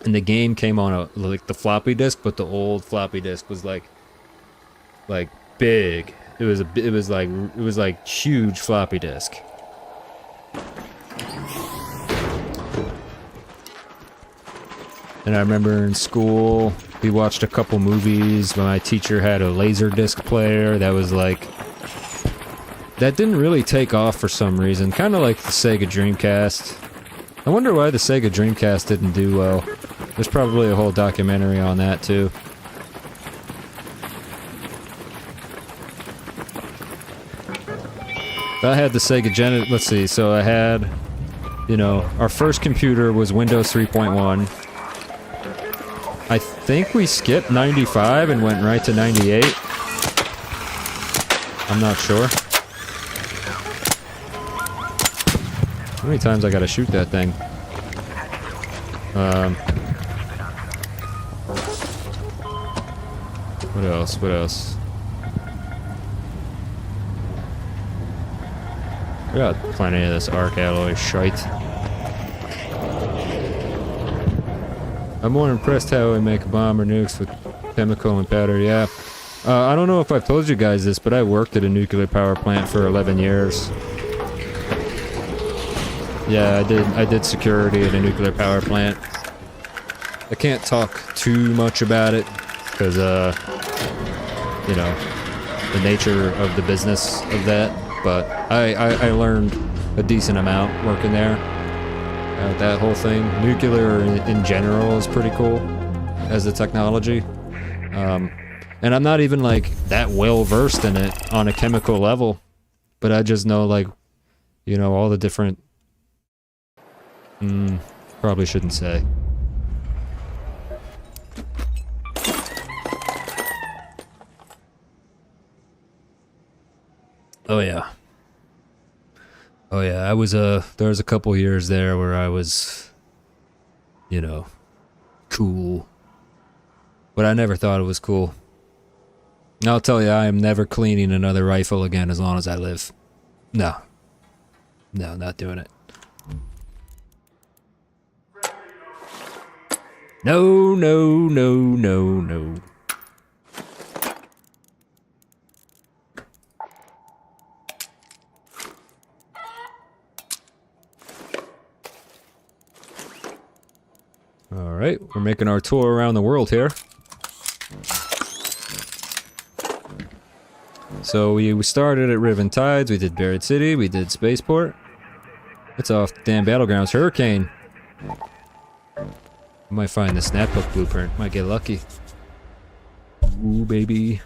And the game came on a, like, the floppy disk, but the old floppy disk was, like big. It was like huge floppy disk. And I remember in school, we watched a couple movies. My teacher had a laser disc player that was like... That didn't really take off for some reason. Kind of like the Sega Dreamcast. I wonder why the Sega Dreamcast didn't do well. There's probably a whole documentary on that, too. I had the Sega Genesis... Let's see, so I had... You know, our first computer was Windows 3.1. I think we skipped 95 and went right to 98. I'm not sure. How many times I gotta shoot that thing? What else? What else? We got plenty of this arc alloy shite. I'm more impressed how we make bomb or nukes with chemical and powder, yeah. I don't know if I've told you guys this, but I worked at a nuclear power plant for 11 years. Yeah, I did security at a nuclear power plant. I can't talk too much about it, because, you know, the nature of the business of that, but I learned a decent amount working there. That whole thing. Nuclear in general is pretty cool as a technology. And I'm not even like that well versed in it on a chemical level, but I just know, like, you know, all the different... probably shouldn't say. Oh yeah. Oh yeah, I was there was a couple years there where I was, you know, cool. But I never thought it was cool. I'll tell you, I am never cleaning another rifle again as long as I live. No. No, not doing it. No, no, no, no, no. Alright, we're making our tour around the world here. So we started at Riven Tides, we did Buried City, we did Spaceport. It's off the damn Battlegrounds. Hurricane! I might find the snapbook blueprint, might get lucky. Ooh, baby.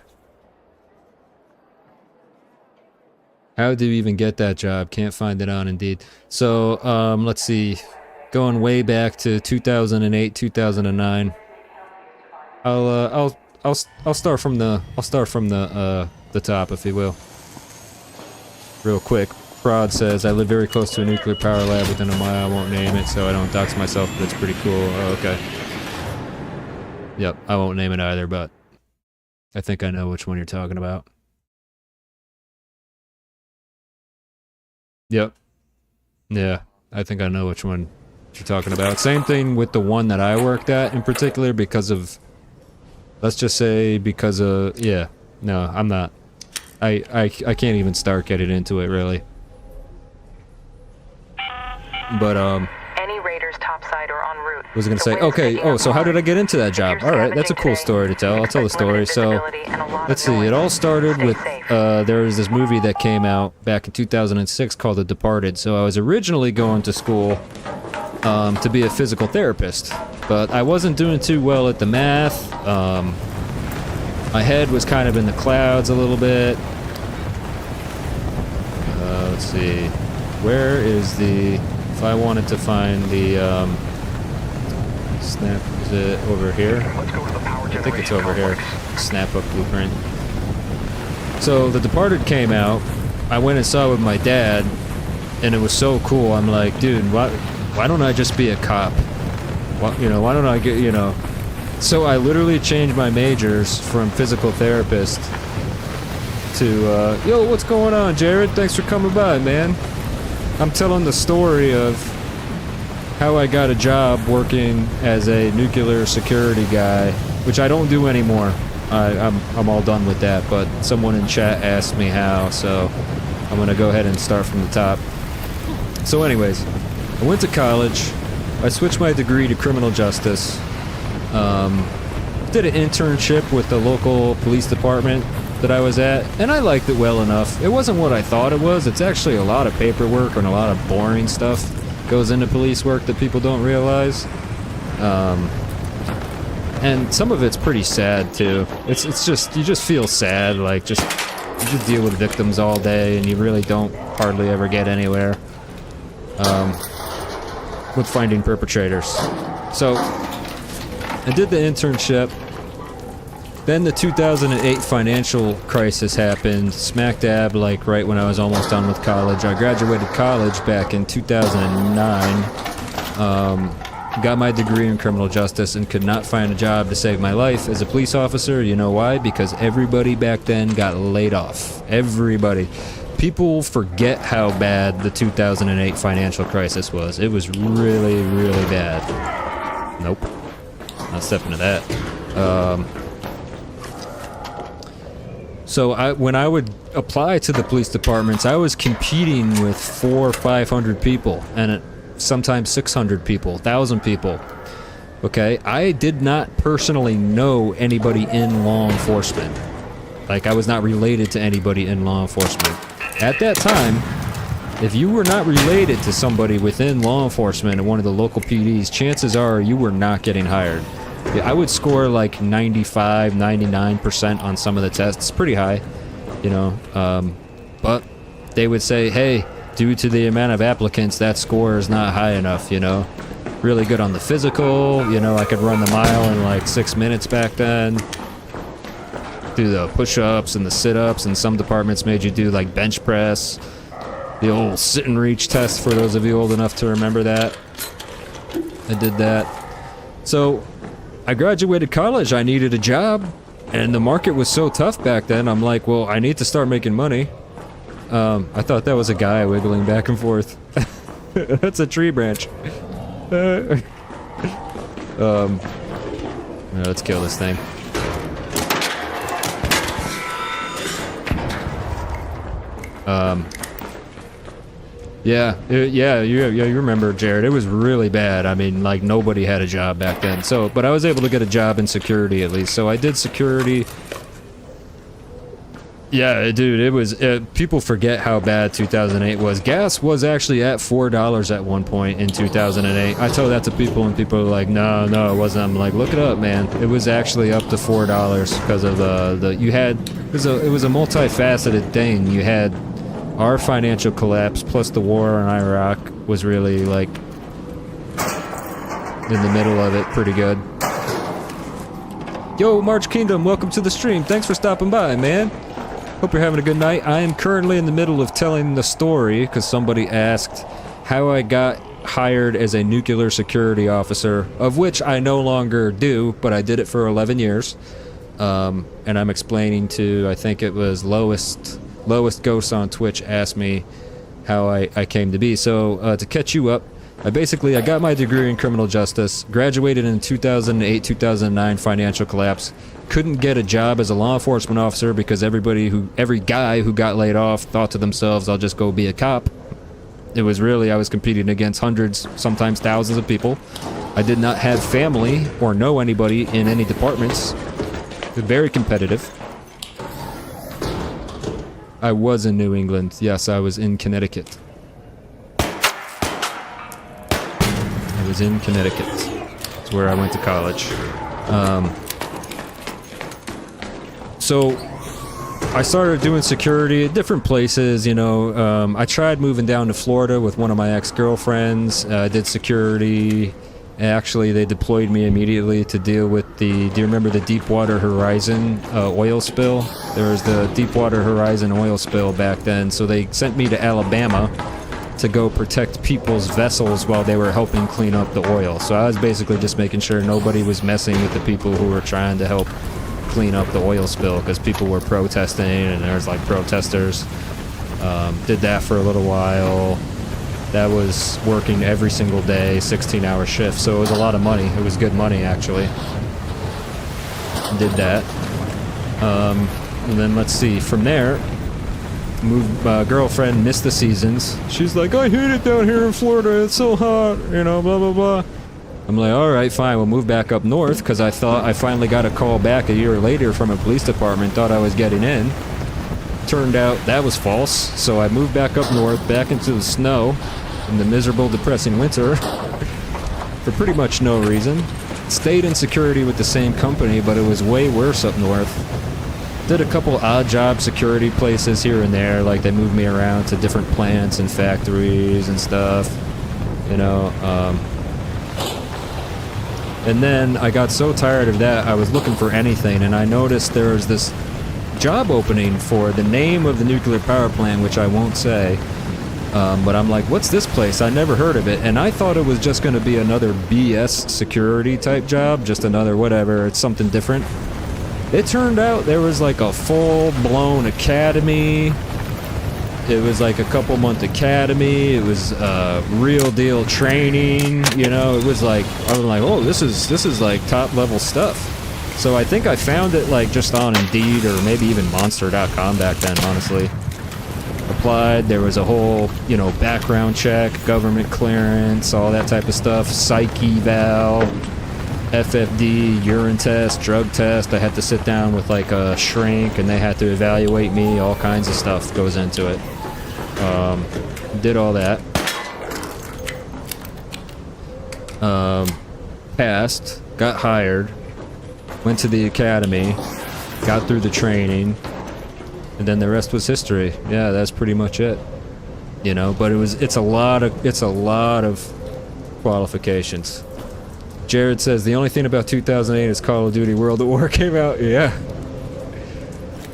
How do you even get that job? Can't find it on Indeed. So, let's see. Going way back to 2008, 2009. I'll start from the top, if you will. Real quick. Prod says, I live very close to a nuclear power lab within a mile. I won't name it, so I don't dox myself, but it's pretty cool. Oh, okay. Yep, I won't name it either, but I think I know which one you're talking about. Yep. Yeah, I think I know which one you're talking about. Same thing with the one that I worked at in particular because of, let's just say because of, yeah, no, I'm not. I can't even start getting into it, really. But, Any raiders topside or en route. was I gonna say, okay, oh, so how did I get into that job? Alright, that's a cool story to tell. I'll tell the story. So, let's see, it all started with, there was this movie that came out back in 2006 called The Departed. So I was originally going to school to be a physical therapist, but I wasn't doing too well at the math. My head was kind of in the clouds a little bit. Let's see, where is the... If I wanted to find the, snap, is it over here? I think it's over here. Snap-up blueprint. So, The Departed came out. I went and saw it with my dad, and it was so cool. I'm like, dude, why don't I just be a cop? Why don't I get, you know... So I literally changed my majors from physical therapist to, yo, what's going on, Jared? Thanks for coming by, man. I'm telling the story of how I got a job working as a nuclear security guy, which I don't do anymore. I'm all done with that, but someone in chat asked me how, so I'm gonna go ahead and start from the top. So anyways, I went to college. I switched my degree to criminal justice. Did an internship with the local police department that I was at, and I liked it well enough. It wasn't what I thought it was. It's actually a lot of paperwork and a lot of boring stuff goes into police work that people don't realize. And some of it's pretty sad too. It's just, you just feel sad, like you just deal with victims all day and you really don't hardly ever get anywhere with finding perpetrators. So I did the internship. Then the 2008 financial crisis happened, smack dab, like right when I was almost done with college. I graduated college back in 2009, got my degree in criminal justice, and could not find a job to save my life as a police officer. You know why? Because everybody back then got laid off. Everybody. People forget how bad the 2008 financial crisis was. It was really, really bad. Nope. Not stepping to that. So when I would apply to the police departments, I was competing with 400 or 500 people, and sometimes 600 people, 1,000 people. Okay, I did not personally know anybody in law enforcement. Like, I was not related to anybody in law enforcement. At that time, if you were not related to somebody within law enforcement at one of the local PDs, chances are you were not getting hired. Yeah, I would score like 95, 99% on some of the tests. Pretty high, you know. But they would say, hey, due to the amount of applicants, that score is not high enough, you know. Really good on the physical, you know, I could run the mile in like 6 minutes back then. Do the push-ups and the sit-ups, and some departments made you do like bench press. The old sit and reach test, for those of you old enough to remember that. I did that. So I graduated college, I needed a job, and the market was so tough back then, I'm like, well, I need to start making money. I thought that was a guy wiggling back and forth. That's a tree branch. Let's kill this thing. You remember, Jared. It was really bad. I mean, like, nobody had a job back then. So, but I was able to get a job in security at least. So I did security. Yeah, dude, it was, people forget how bad 2008 was. Gas was actually at $4 at one point in 2008. I tell that to people and people are like, no, it wasn't. I'm like, look it up, man. It was actually up to $4 because of it was a multifaceted thing. You had our financial collapse plus the war in Iraq was really like in the middle of it pretty good. Yo, March Kingdom, welcome to the stream. Thanks for stopping by, man. Hope you're having a good night. I am currently in the middle of telling the story because somebody asked how I got hired as a nuclear security officer, of which I no longer do, but I did it for 11 years. And I'm explaining to, I think it was Lowest Ghost on Twitch asked me how I came to be. So to catch you up, I got my degree in criminal justice, graduated in 2008-2009 financial collapse, couldn't get a job as a law enforcement officer because every guy who got laid off thought to themselves, I'll just go be a cop. It was really, I was competing against hundreds, sometimes thousands of people. I did not have family or know anybody in any departments. Very competitive. I was in New England. Yes, I was in Connecticut. I was in Connecticut. It's where I went to college. So I started doing security at different places, you know. I tried moving down to Florida with one of my ex-girlfriends. I did security. Actually, they deployed me immediately to deal with do you remember the Deepwater Horizon oil spill? There was the Deepwater Horizon oil spill back then, so they sent me to Alabama to go protect people's vessels while they were helping clean up the oil. So I was basically just making sure nobody was messing with the people who were trying to help clean up the oil spill, because people were protesting and there was like protesters. Did that for a little while. That was working every single day, 16-hour shift, so it was a lot of money. It was good money, actually. Did that. And then let's see, from there, girlfriend missed the seasons. She's like, I hate it down here in Florida, it's so hot, you know, blah, blah, blah. I'm like, all right, fine, we'll move back up north, because I thought I finally got a call back a year later from a police department, thought I was getting in. Turned out that was false, so I moved back up north, back into the snow, in the miserable, depressing winter, for pretty much no reason. Stayed in security with the same company, but it was way worse up north. Did a couple odd job security places here and there, like they moved me around to different plants and factories and stuff, you know. And then I got so tired of that, I was looking for anything, and I noticed there was this job opening for the name of the nuclear power plant, which I won't say. But I'm like, what's this place? I never heard of it. And I thought it was just going to be another BS security type job, just another whatever, it's something different. It turned out there was like a full-blown academy. It was like a couple-month academy. It was real deal training. You know, it was like, I was like, oh, this is like top-level stuff. So I think I found it like just on Indeed or maybe even Monster.com back then, honestly. Applied, there was a whole, you know, background check, government clearance, all that type of stuff, psych eval, FFD, urine test, drug test. I had to sit down with like a shrink and they had to evaluate me, all kinds of stuff goes into it. Did all that. Passed, got hired, went to the academy, got through the training, and then the rest was history. Yeah, that's pretty much it. You know, but it's a lot of qualifications. Jared says the only thing about 2008 is Call of Duty World at War came out. Yeah.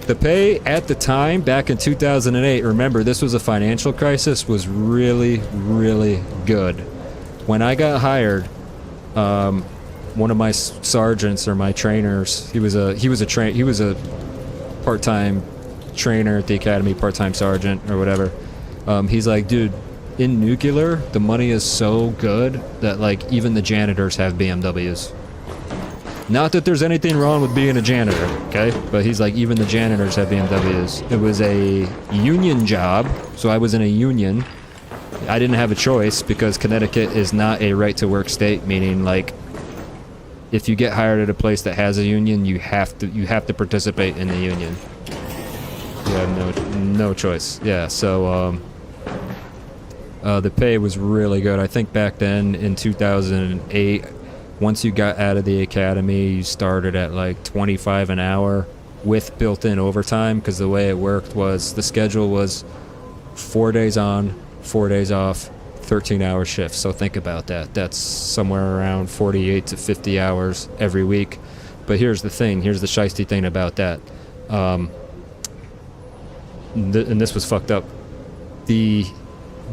The pay at the time back in 2008, remember this was a financial crisis, was really, really good. When I got hired, one of my sergeants or my trainers, he was a part-time trainer at the academy, part-time sergeant or whatever. He's like, dude, in nuclear the money is so good that like even the janitors have BMWs. Not that there's anything wrong with being a janitor, okay, but he's like, even the janitors have BMWs. It was a union job, so I was in a union. I didn't have a choice because Connecticut is not a right to work state, meaning like if you get hired at a place that has a union, you have to participate in the union. You have no choice. Yeah, so the pay was really good. I think back then in 2008, once you got out of the academy, you started at like 25 an hour with built-in overtime, because the way it worked was the schedule was 4 days on, 4 days off, 13-hour shifts. So think about that. That's somewhere around 48 to 50 hours every week. But here's the thing. Here's the shiesty thing about that. And this was fucked up.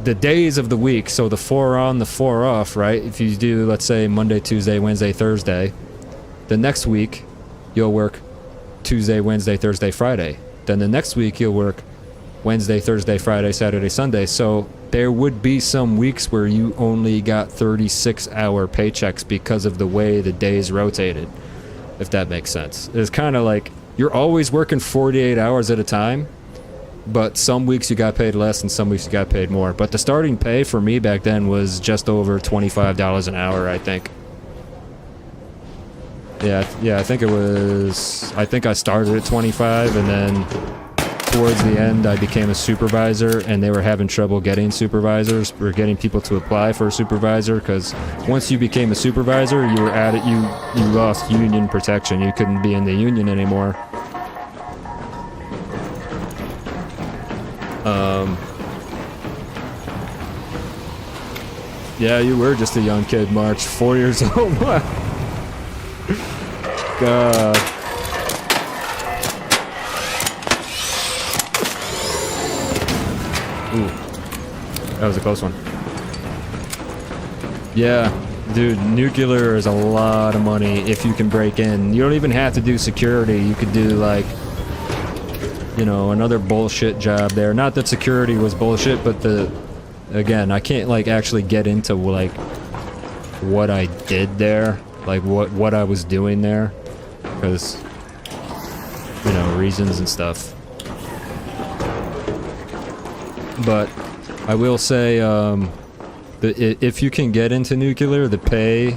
The days of the week, so the 4 on, the 4 off, right? If you do, let's say, Monday, Tuesday, Wednesday, Thursday, the next week you'll work Tuesday, Wednesday, Thursday, Friday. Then the next week you'll work Wednesday, Thursday, Friday, Saturday, Sunday. So there would be some weeks where you only got 36-hour paychecks because of the way the days rotated, if that makes sense. It's kind of like you're always working 48 hours at a time, but some weeks you got paid less and some weeks you got paid more. But the starting pay for me back then was just over $25 an hour, I think. Yeah, I think it was, I think I started at 25 and then towards the end I became a supervisor, and they were having trouble getting supervisors or getting people to apply for a supervisor, because once you became a supervisor, you were at it, you lost union protection. You couldn't be in the union anymore. Yeah, you were just a young kid, March. 4 years old. God. Ooh. That was a close one. Yeah, dude, nuclear is a lot of money if you can break in. You don't even have to do security. You could do, like, you know, another bullshit job there. Not that security was bullshit, but again, I can't, like, actually get into, like, what I did there. Like, what I was doing there. Because, you know, reasons and stuff. But I will say, if you can get into nuclear, the pay,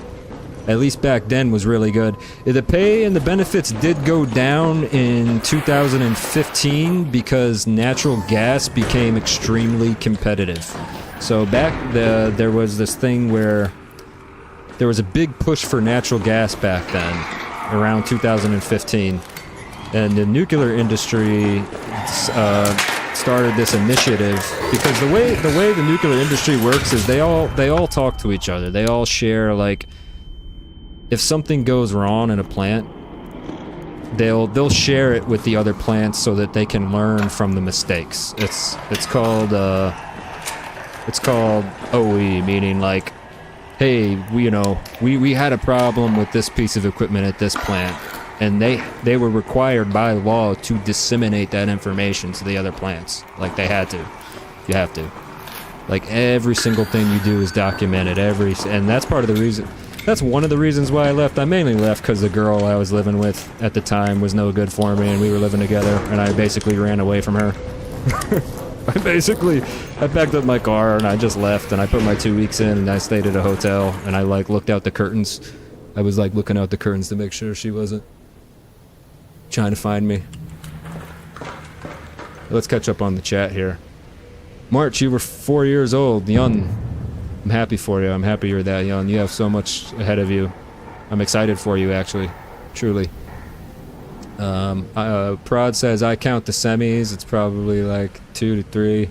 at least back then, was really good. The pay and the benefits did go down in 2015 because natural gas became extremely competitive. So there was this thing where there was a big push for natural gas back then, around 2015, and the nuclear industry started this initiative because the way the nuclear industry works is they all talk to each other. They all share, like, if something goes wrong in a plant, they'll share it with the other plants so that they can learn from the mistakes. It's called OE, meaning, like, hey, we had a problem with this piece of equipment at this plant, and they were required by law to disseminate that information to the other plants. Like, they had to. You have to. Like, every single thing you do is documented. And that's part of the reason. That's one of the reasons why I left. I mainly left because the girl I was living with at the time was no good for me, and we were living together, and I basically ran away from her. I packed up my car and I just left, and I put my 2 weeks in, and I stayed at a hotel, and I, like, looked out the curtains. I was, like, looking out the curtains to make sure she wasn't trying to find me. Let's catch up on the chat here. March, you were 4 years old, young. I'm happy for you. I'm happy you're that young. You have so much ahead of you. I'm excited for you, actually. Truly. Prod says, I count the semis. It's probably like 2 to 3.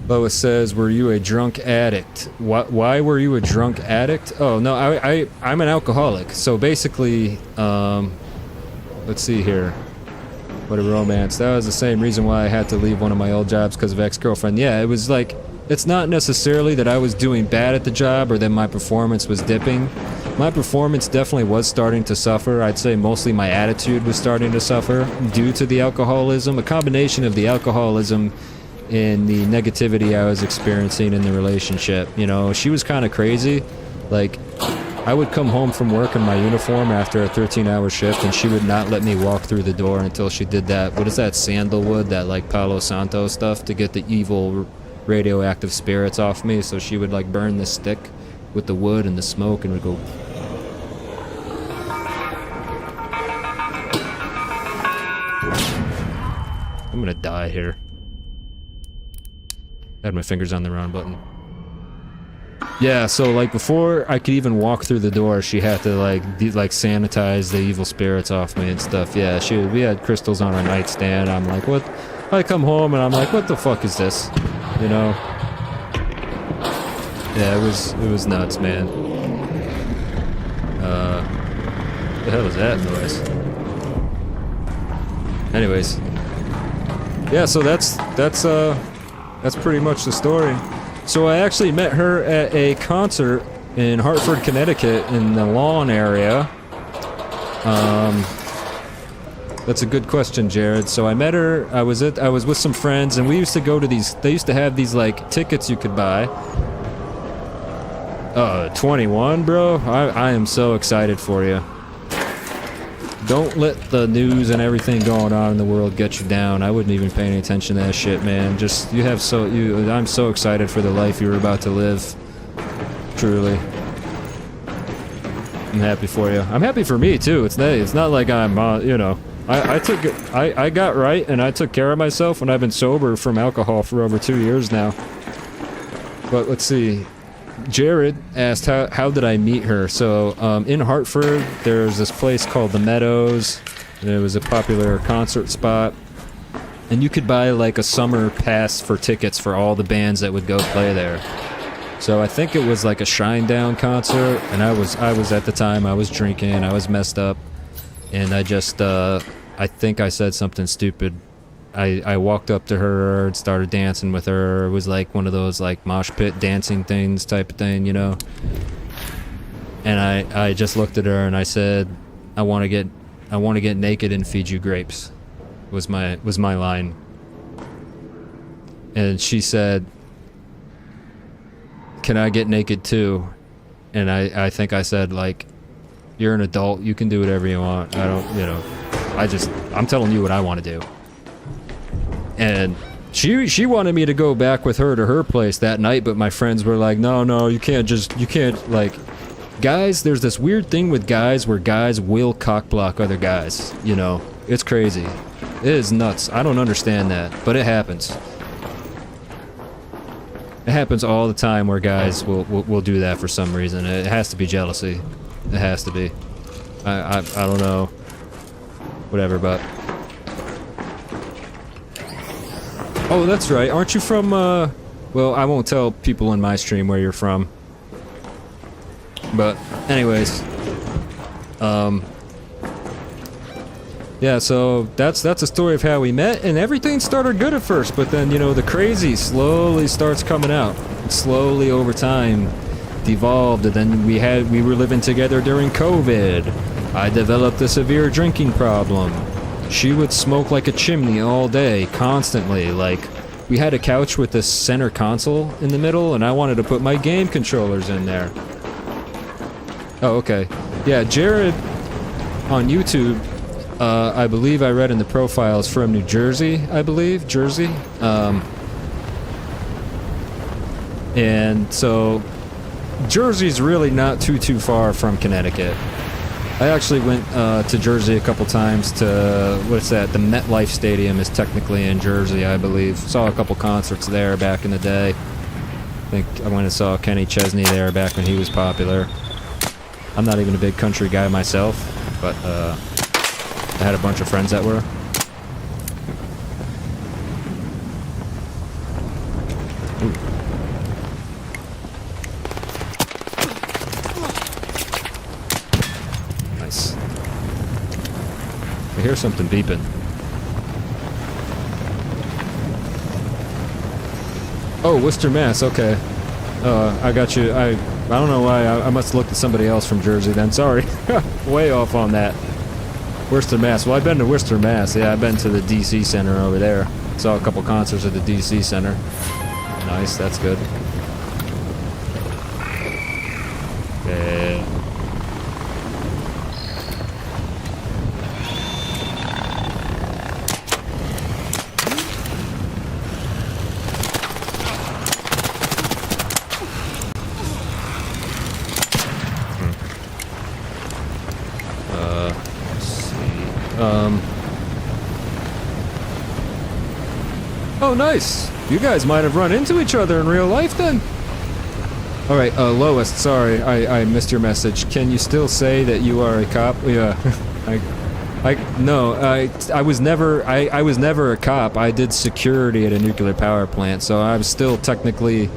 Lois says, were you a drunk addict? Why were you a drunk addict? Oh, no, I'm an alcoholic. So basically, let's see here. What a romance. That was the same reason why I had to leave one of my old jobs, because of ex-girlfriend. Yeah, it was like, it's not necessarily that I was doing bad at the job or that my performance was dipping. My performance definitely was starting to suffer. I'd say mostly my attitude was starting to suffer due to the alcoholism. A combination of the alcoholism and the negativity I was experiencing in the relationship. You know, she was kind of crazy. Like, I would come home from work in my uniform after a 13-hour shift, and she would not let me walk through the door until she did that. What is that, sandalwood, that, like, Palo Santo stuff to get the evil radioactive spirits off me? So she would, like, burn the stick with the wood and the smoke and would go... I'm gonna die here. I had my fingers on the wrong button. Yeah, so, like, before I could even walk through the door, she had to, like, sanitize the evil spirits off me and stuff. Yeah, we had crystals on our nightstand. I'm like, what? I come home and I'm like, what the fuck is this? You know? Yeah, it was nuts, man. What the hell is that noise? Anyways. Yeah, so that's pretty much the story. So I actually met her at a concert in Hartford, Connecticut, in the lawn area. That's a good question, Jared. So I met her. I was with some friends, and we used to go to these. They used to have these, like, tickets you could buy. 21, bro. I am so excited for you. Don't let the news and everything going on in the world get you down. I wouldn't even pay any attention to that shit, man. Just, I'm so excited for the life you're about to live. Truly. I'm happy for you. I'm happy for me, too. It's not like I'm, you know, I got right and I took care of myself when I've been sober from alcohol for over 2 years now. But let's see. Jared asked, how did I meet her? So, in Hartford, there's this place called The Meadows, and it was a popular concert spot, and you could buy, like, a summer pass for tickets for all the bands that would go play there. So I think it was like a Shinedown concert, and I was at the time, I was drinking, I was messed up, and I just, I think I said something stupid. I walked up to her and started dancing with her. It was like one of those like mosh pit dancing things type of thing, you know. And I just looked at her and I said, I want to get naked and feed you grapes. Was my line. And she said, can I get naked too? And I think I said, like, you're an adult, you can do whatever you want. I don't, you know, I'm telling you what I want to do. And she wanted me to go back with her to her place that night, but my friends were like, no, you can't, like, guys, there's this weird thing with guys where guys will cock block other guys, you know. It's crazy. It is nuts. I don't understand that, but it happens. It happens all the time where guys will do that for some reason. It has to be jealousy. It has to be. I don't know. Whatever, but... Oh, that's right. Aren't you from, well, I won't tell people in my stream where you're from. But, anyways. Yeah, so that's a story of how we met, and everything started good at first, but then, you know, the crazy slowly starts coming out. And slowly over time devolved, and then we were living together during COVID. I developed a severe drinking problem. She would smoke like a chimney all day, constantly. Like, we had a couch with this center console in the middle, and I wanted to put my game controllers in there. Oh, okay. Yeah, Jared on YouTube, I believe I read in the profiles from New Jersey, I believe, Jersey. And so Jersey's really not too far from Connecticut. I actually went to Jersey a couple times to, what's that, the MetLife Stadium is technically in Jersey, I believe. Saw a couple concerts there back in the day. I think I went and saw Kenny Chesney there back when he was popular. I'm not even a big country guy myself, but I had a bunch of friends that were. Nice. I hear something beeping. Oh, Worcester, Mass. Okay. I got you. I don't know why. I must have looked at somebody else from Jersey then. Sorry. Way off on that. Worcester, Mass. Well, I've been to Worcester, Mass. Yeah, I've been to the DC Center over there. Saw a couple concerts at the DC Center. Nice. That's good. Yeah. Oh, nice. You guys might have run into each other in real life then. All right, Lois, sorry, I missed your message. Can you still say that you are a cop? Yeah, I was never a cop. I did security at a nuclear power plant, so I was still technically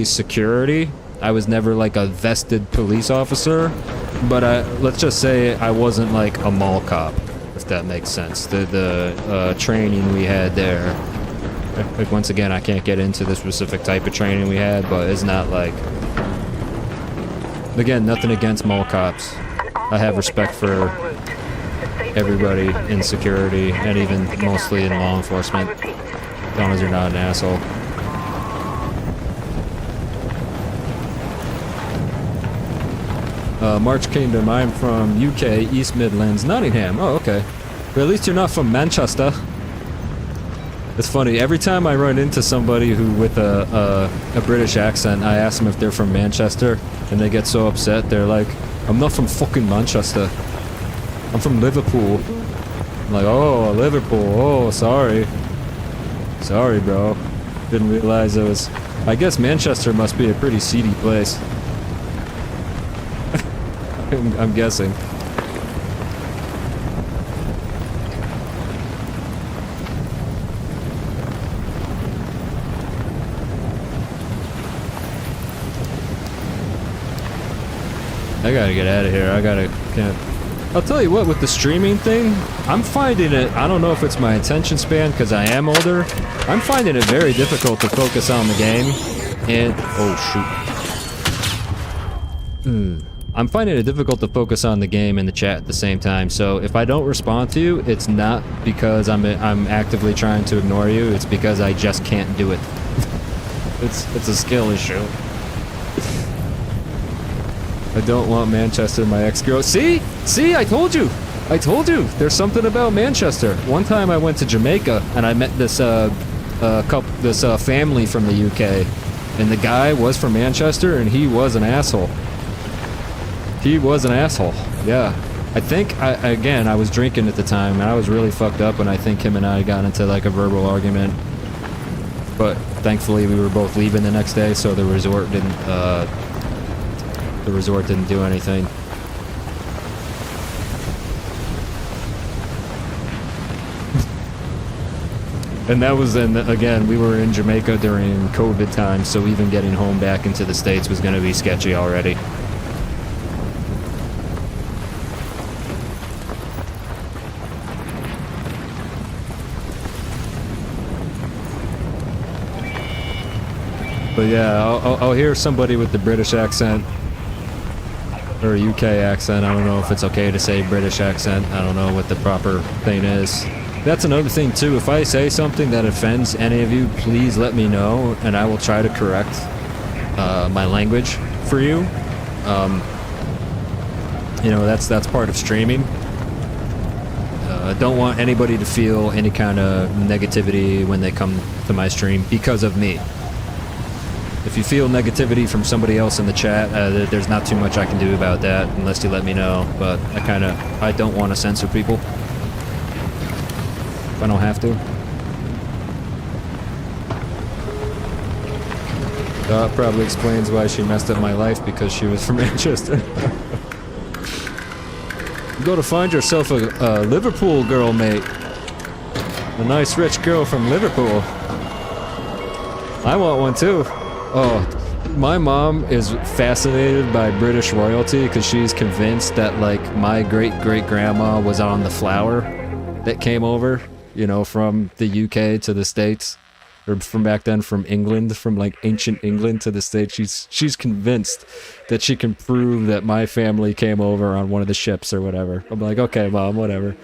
security. I was never like a vested police officer, but let's just say I wasn't like a mall cop, if that makes sense. The training we had there, like, once again, I can't get into the specific type of training we had, but it's not like, again, nothing against mall cops. I have respect for everybody in security and even mostly in law enforcement, as long as you're not an asshole. March Kingdom, I'm from UK, East Midlands, Nottingham. Oh, okay. But at least you're not from Manchester. It's funny, every time I run into somebody who with a British accent, I ask them if they're from Manchester, and they get so upset. They're like, I'm not from fucking Manchester. I'm from Liverpool. I'm like, oh, Liverpool. Oh, sorry. Sorry, bro. Didn't realize it was... I guess Manchester must be a pretty seedy place. I'm guessing. I gotta get out of here. Can't I'll tell you what, with the streaming thing, I'm finding it, I don't know if it's my attention span because I am older, I'm finding it very difficult to focus on the game, and, oh shoot. I'm finding it difficult to focus on the game and the chat at the same time, so if I don't respond to you, it's not because I'm actively trying to ignore you, it's because I just can't do it. It's a skill issue. I don't want Manchester, my ex-girl. See? See, I told you. I told you. There's something about Manchester. One time I went to Jamaica and I met this family from the UK, and the guy was from Manchester and he was an asshole. He was an asshole. Yeah. I think I was drinking at the time and I was really fucked up, and I think him and I got into like a verbal argument. But thankfully we were both leaving the next day, so the resort didn't do anything. And that was again, we were in Jamaica during COVID time, so even getting home back into the States was going to be sketchy already. But yeah, I'll hear somebody with the British accent or a UK accent. I don't know if it's okay to say British accent. I don't know what the proper thing is. That's another thing too. If I say something that offends any of you, please let me know, and I will try to correct my language for you. You know, that's part of streaming. I don't want anybody to feel any kind of negativity when they come to my stream because of me. If you feel negativity from somebody else in the chat, there's not too much I can do about that unless you let me know. But I don't want to censor people if I don't have to. That probably explains why she messed up my life, because she was from Manchester. You go to find yourself a Liverpool girl, mate. A nice rich girl from Liverpool. I want one too. Oh, my mom is fascinated by British royalty because she's convinced that, like, my great-great-grandma was on the flower that came over, you know, from the UK to the States, or from back then from England, from, like, ancient England to the States. She's convinced that she can prove that my family came over on one of the ships or whatever. I'm like, okay, Mom, whatever.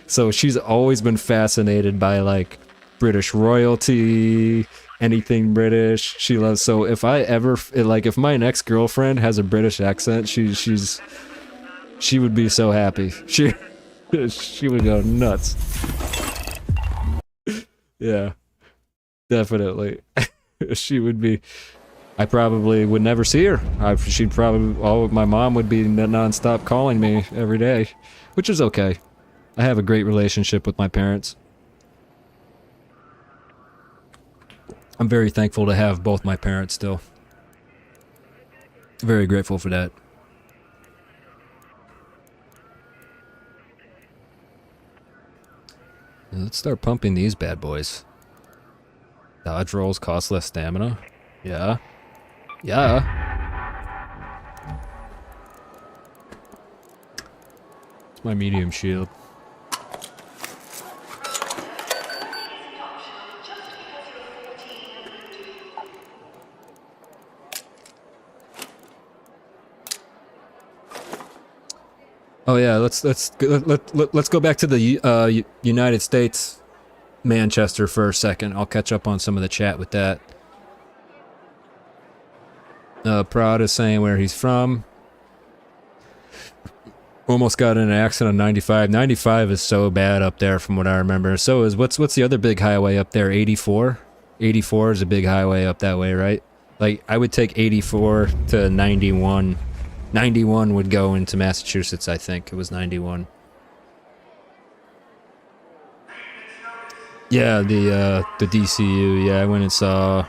So she's always been fascinated by, like, British royalty, anything British. She loves. So if I ever, like, if my next girlfriend has a British accent, she would be so happy. She would go nuts. Yeah, definitely. She would be. I probably would never see her. She'd probably. My mom would be nonstop calling me every day, which is okay. I have a great relationship with my parents. I'm very thankful to have both my parents still. Very grateful for that. Let's start pumping these bad boys. Dodge rolls cost less stamina. Yeah. Yeah. It's my medium shield. Oh yeah, let's go back to the United States, Manchester for a second. I'll catch up on some of the chat with that. Prod is saying where he's from. Almost got in an accident on 95. 95 is so bad up there from what I remember. So is what's the other big highway up there? 84. 84 is a big highway up that way, right? Like I would take 84 to 91. 91 would go into Massachusetts, I think. It was 91. Yeah, the DCU. Yeah, I went and saw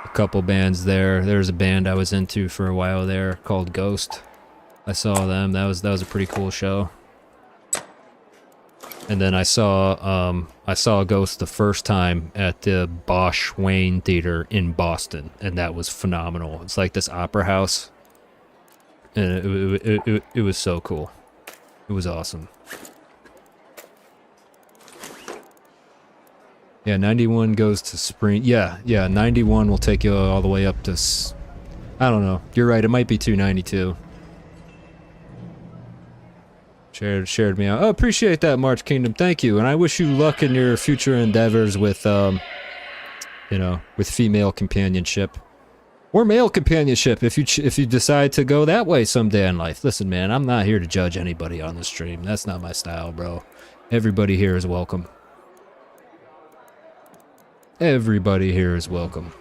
a couple bands there. There was a band I was into for a while there called Ghost. I saw them. That was a pretty cool show. And then I saw Ghost the first time at the Bosch Wayne Theater in Boston, and that was phenomenal. It's like this opera house. And it was so cool. It was awesome. Yeah, 91 goes to spring. Yeah, 91 will take you all the way up to... I don't know. You're right, it might be 292. Shared me out. Oh, appreciate that, March Kingdom. Thank you. And I wish you luck in your future endeavors with, you know, with female companionship. Or male companionship if you decide to go that way someday in life. Listen, man, I'm not here to judge anybody on the stream. That's not my style, bro. Everybody here is welcome. Everybody here is welcome.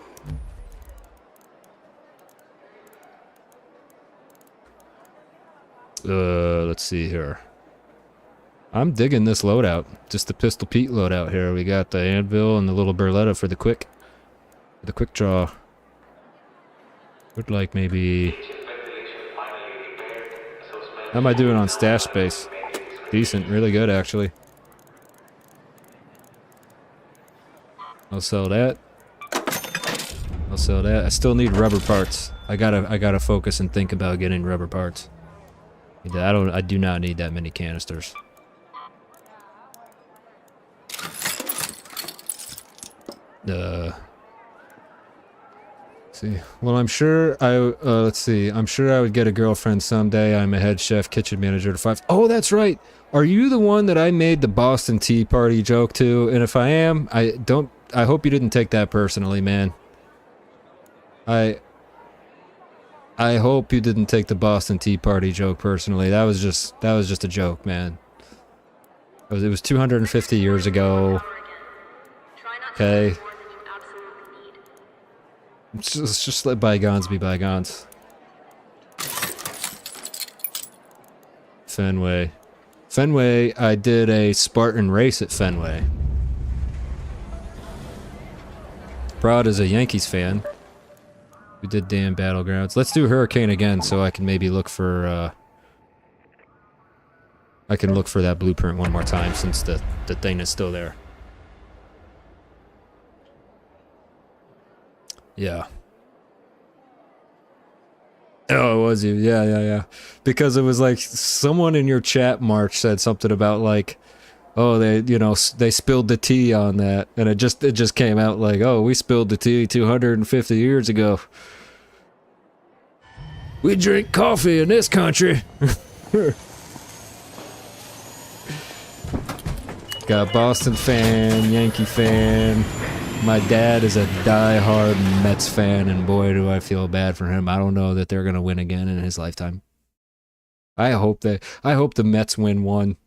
Let's see here. I'm digging this loadout. Just the Pistol Pete loadout here. We got the anvil and the little Berletta for the quick draw. Would like maybe... How am I doing on stash space? Decent, really good actually. I'll sell that. I'll sell that. I still need rubber parts. I gotta focus and think about getting rubber parts. I do not need that many canisters. See. Well, I'm sure let's see. I'm sure I would get a girlfriend someday. I'm a head chef, kitchen manager to 5. Oh, that's right. Are you the one that I made the Boston Tea Party joke to? And if I am, I hope you didn't take that personally, man. I hope you didn't take the Boston Tea Party joke personally. That was just a joke, man. It was 250 years ago. Okay. Just let bygones be bygones. Fenway. Fenway, I did a Spartan race at Fenway. Prod is a Yankees fan. We did damn Battlegrounds. Let's do Hurricane again so I can maybe look for, I can look for that blueprint one more time since the thing is still there. Yeah. Oh, it was you. Yeah. Because it was like someone in your chat, March, said something about like, oh, they spilled the tea on that, and it just came out like, oh, we spilled the tea 250 years ago. We drink coffee in this country. Got Boston fan, Yankee fan. My dad is a die-hard Mets fan, and boy, do I feel bad for him. I don't know that they're gonna win again in his lifetime. I hope the Mets win one.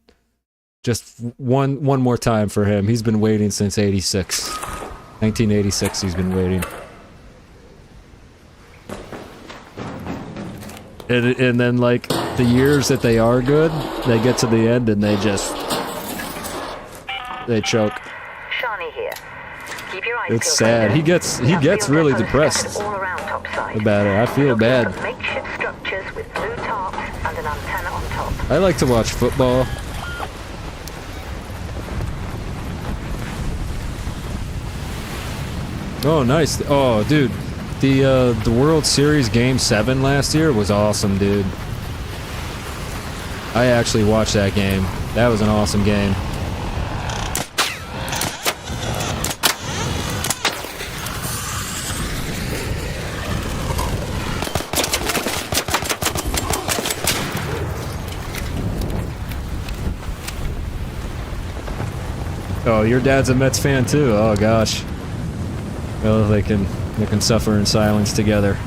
Just one more time for him. He's been waiting since 86. 1986 he's been waiting. And then like the years that they are good, they get to the end and they choke. Shani here. Keep your eyes It's sad. He gets really depressed about it. I feel bad. Makeshift structures with blue tarps and an antenna on top. I like to watch football. Oh, nice. Oh, dude. The World Series Game 7 last year was awesome, dude. I actually watched that game. That was an awesome game. Oh, your dad's a Mets fan too? Oh gosh. Well, they can suffer in silence together.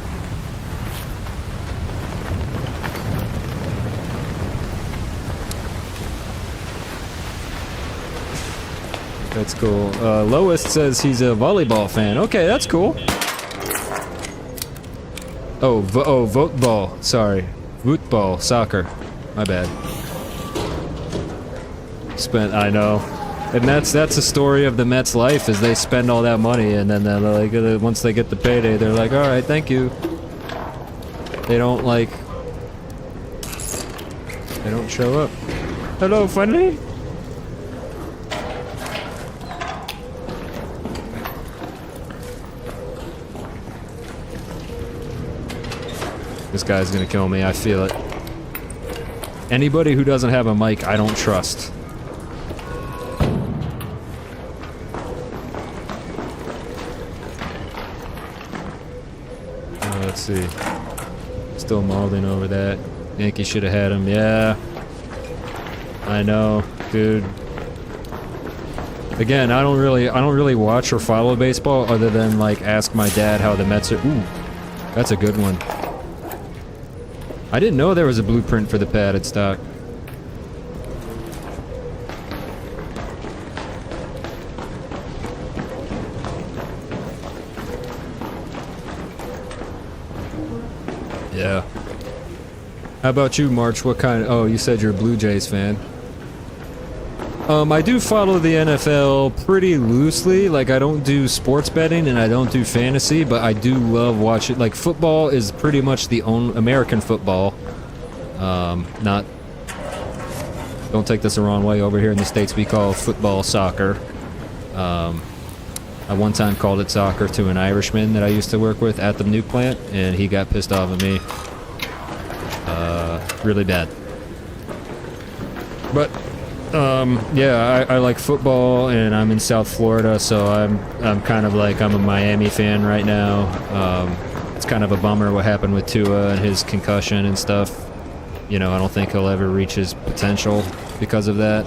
That's cool. Lois says he's a volleyball fan. Okay, that's cool. Oh, voetbal. Sorry. Voetbal. Soccer. My bad. I know. And that's the story of the Mets' life, is they spend all that money and then they're like, once they get the payday, they're like, all right, thank you. They don't show up. Hello, friendly. This guy's gonna kill me, I feel it. Anybody who doesn't have a mic, I don't trust. Let's see. Still mauling over that. Yankee should have had him. Yeah. I know, dude. Again, I don't really watch or follow baseball other than like ask my dad how the Mets are. Ooh, that's a good one. I didn't know there was a blueprint for the padded stock. Yeah. How about you, March? What kind of... Oh, you said you're a Blue Jays fan. I do follow the NFL pretty loosely. Like, I don't do sports betting and I don't do fantasy, but I do love watching... Like, football is pretty much the only... American football. Not... Don't take this the wrong way. Over here in the States, we call football soccer. I one time called it soccer to an Irishman that I used to work with at the nuke plant, and he got pissed off at me. Really bad. But, yeah, I like football, and I'm in South Florida, so I'm kind of like, I'm a Miami fan right now. It's kind of a bummer what happened with Tua and his concussion and stuff. You know, I don't think he'll ever reach his potential because of that.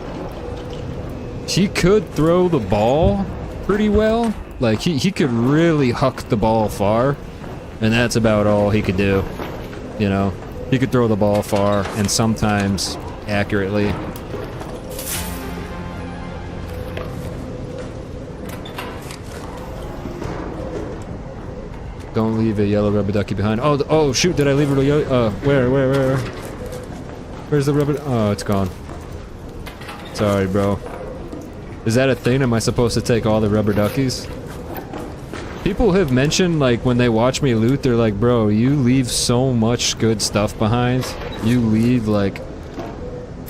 He could throw the ball pretty well. Like, he could really huck the ball far, and that's about all he could do, you know? He could throw the ball far, and sometimes accurately. Don't leave a yellow rubber ducky behind. Oh, shoot, did I leave it a yellow? Where? Where's the rubber? Oh, it's gone. Sorry, bro. Is that a thing? Am I supposed to take all the rubber duckies? People have mentioned, like, when they watch me loot, they're like, bro, you leave so much good stuff behind. You leave, like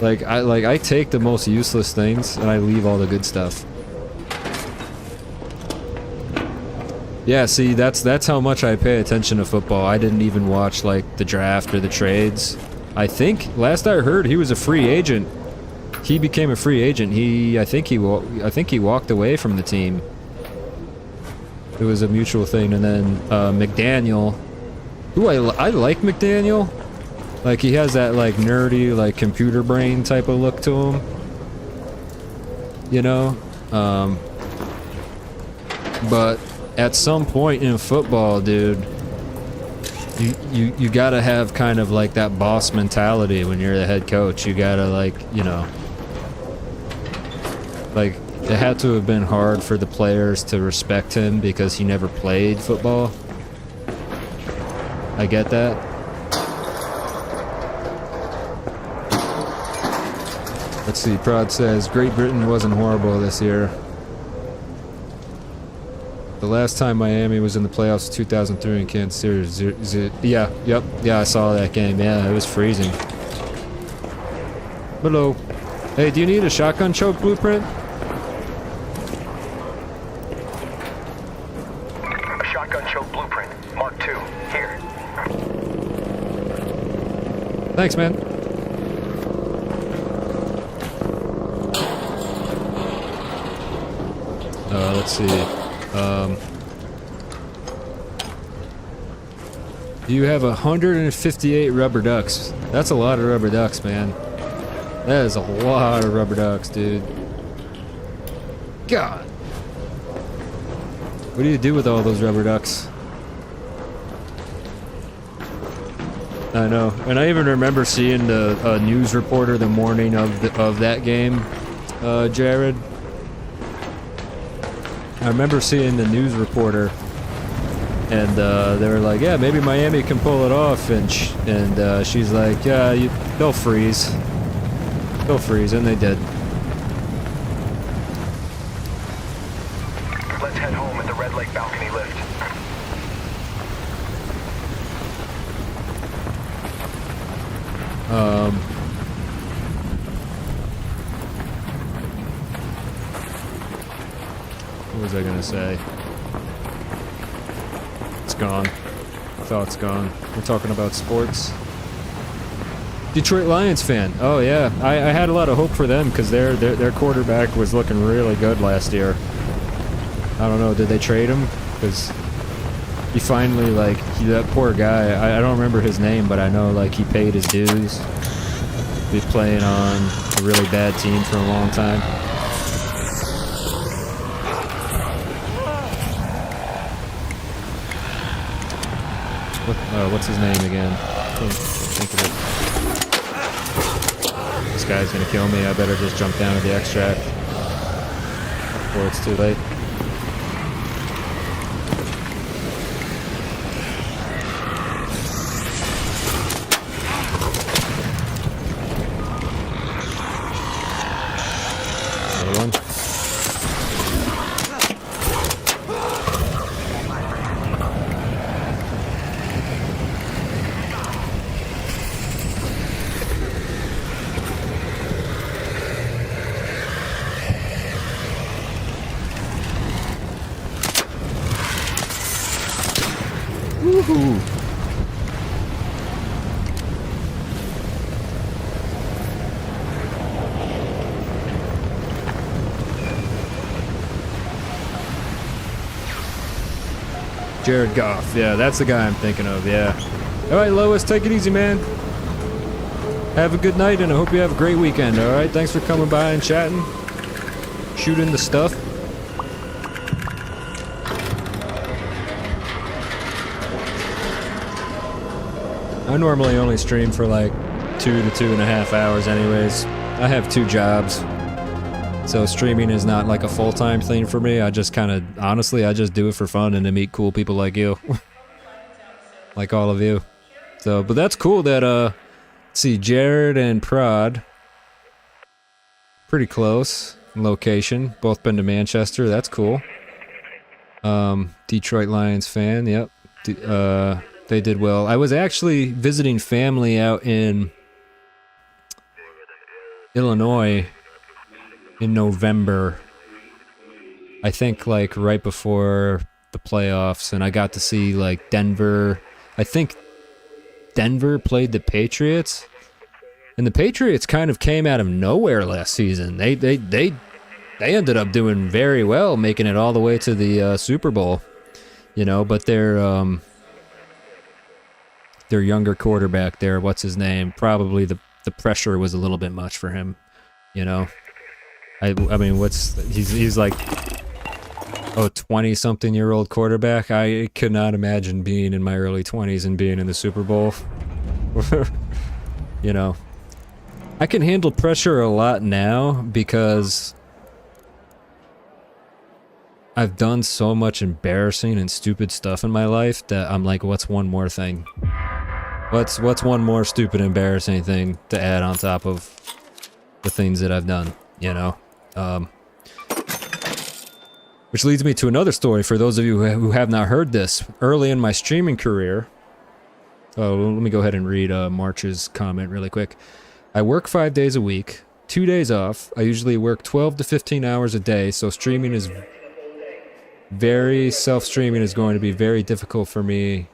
I take the most useless things, and I leave all the good stuff. Yeah, see, that's how much I pay attention to football. I didn't even watch, like, the draft or the trades. I think, last I heard, he was a free agent. He became a free agent. I think he walked away from the team. It was a mutual thing. And then McDaniel, who I like McDaniel. Like, he has that, like, nerdy, like, computer brain type of look to him. You know? But at some point in football, dude, you gotta have kind of like that boss mentality when you're the head coach. You gotta, like, you know, like, it had to have been hard for the players to respect him because he never played football. I get that. Let's see, Prod says, Great Britain wasn't horrible this year. The last time Miami was in the playoffs was 2003 in Kansas City. Yeah, I saw that game. Yeah, it was freezing. Hello. Hey, do you need a shotgun choke blueprint? A shotgun choke blueprint, Mark II, here. Thanks, man. Let's see. You have 158 rubber ducks. That's a lot of rubber ducks, man. That is a lot of rubber ducks, dude. God. What do you do with all those rubber ducks? I know. And I even remember seeing the news reporter the morning of that game, Jared. I remember seeing the news reporter, and they were like, "Yeah, maybe Miami can pull it off," and she's like, "Yeah, they'll freeze, and they did." Let's head home at the Red Lake balcony lift. What was I gonna say? It's gone. I thought it's gone. We're talking about sports. Detroit Lions fan. Oh yeah, I had a lot of hope for them because their quarterback was looking really good last year. I don't know, did they trade him? Because he finally, like, that poor guy, I don't remember his name, but I know, like, he paid his dues. Be playing on a really bad team for a long time. What's his name again? Can't think of it. This guy's gonna kill me. I better just jump down to the extract before it's too late. Another one. Woohoo! Jared Goff. Yeah, that's the guy I'm thinking of, yeah. Alright, Lois, take it easy, man. Have a good night, and I hope you have a great weekend, alright? Thanks for coming by and chatting. Shooting the stuff. I normally only stream for like 2 to 2.5 hours anyways. I have 2 jobs. So streaming is not like a full-time thing for me. I just kind of, honestly, I just do it for fun and to meet cool people like you. Like all of you. So, but that's cool that, let's see, Jared and Prod. Pretty close in location. Both been to Manchester. That's cool. Detroit Lions fan, yep. They did well. I was actually visiting family out in Illinois in November. I think like right before the playoffs, and I got to see like Denver. I think Denver played the Patriots, and the Patriots kind of came out of nowhere last season. They ended up doing very well, making it all the way to the Super Bowl. You know, but their younger quarterback there, what's his name? Probably the pressure was a little bit much for him, you know. I mean, he's like 20-something-year-old quarterback. I could not imagine being in my early 20s and being in the Super Bowl. You know, I can handle pressure a lot now because I've done so much embarrassing and stupid stuff in my life that I'm like, what's one more thing? What's one more stupid, embarrassing thing to add on top of the things that I've done, you know? Which leads me to another story for those of you who have not heard this. Early in my streaming career, let me go ahead and read March's comment really quick. I work 5 days a week, 2 days off. I usually work 12 to 15 hours a day, so self-streaming is going to be very difficult for me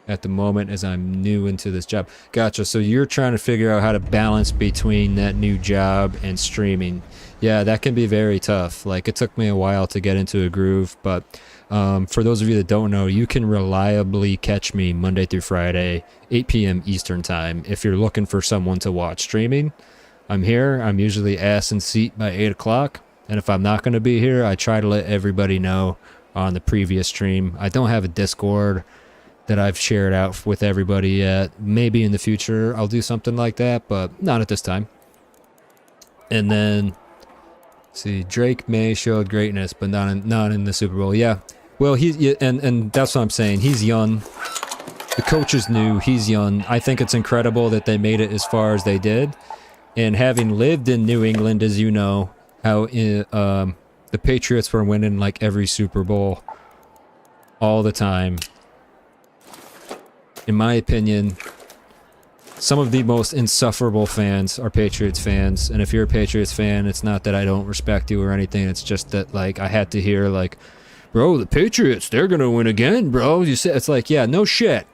at the moment as I'm new into this job. Gotcha. So you're trying to figure out how to balance between that new job and streaming. Yeah, that can be very tough. Like, it took me a while to get into a groove, but for those of you that don't know, you can reliably catch me Monday through Friday, 8 p.m. Eastern time. If you're looking for someone to watch streaming, I'm here. I'm usually ass in seat by 8 o'clock. And if I'm not going to be here, I try to let everybody know on the previous stream. I don't have a Discord that I've shared out with everybody yet. Maybe in the future I'll do something like that, but not at this time. And then, see, Drake May showed greatness, but not in the Super Bowl. Yeah, well, and that's what I'm saying. He's young. The coach is new. He's young. I think it's incredible that they made it as far as they did. And having lived in New England, as you know, how the Patriots were winning like every Super Bowl all the time. In my opinion, some of the most insufferable fans are Patriots fans. And if you're a Patriots fan, it's not that I don't respect you or anything. It's just that, like, I had to hear, like, bro, the Patriots, they're going to win again, bro. You said, it's like, yeah, no shit.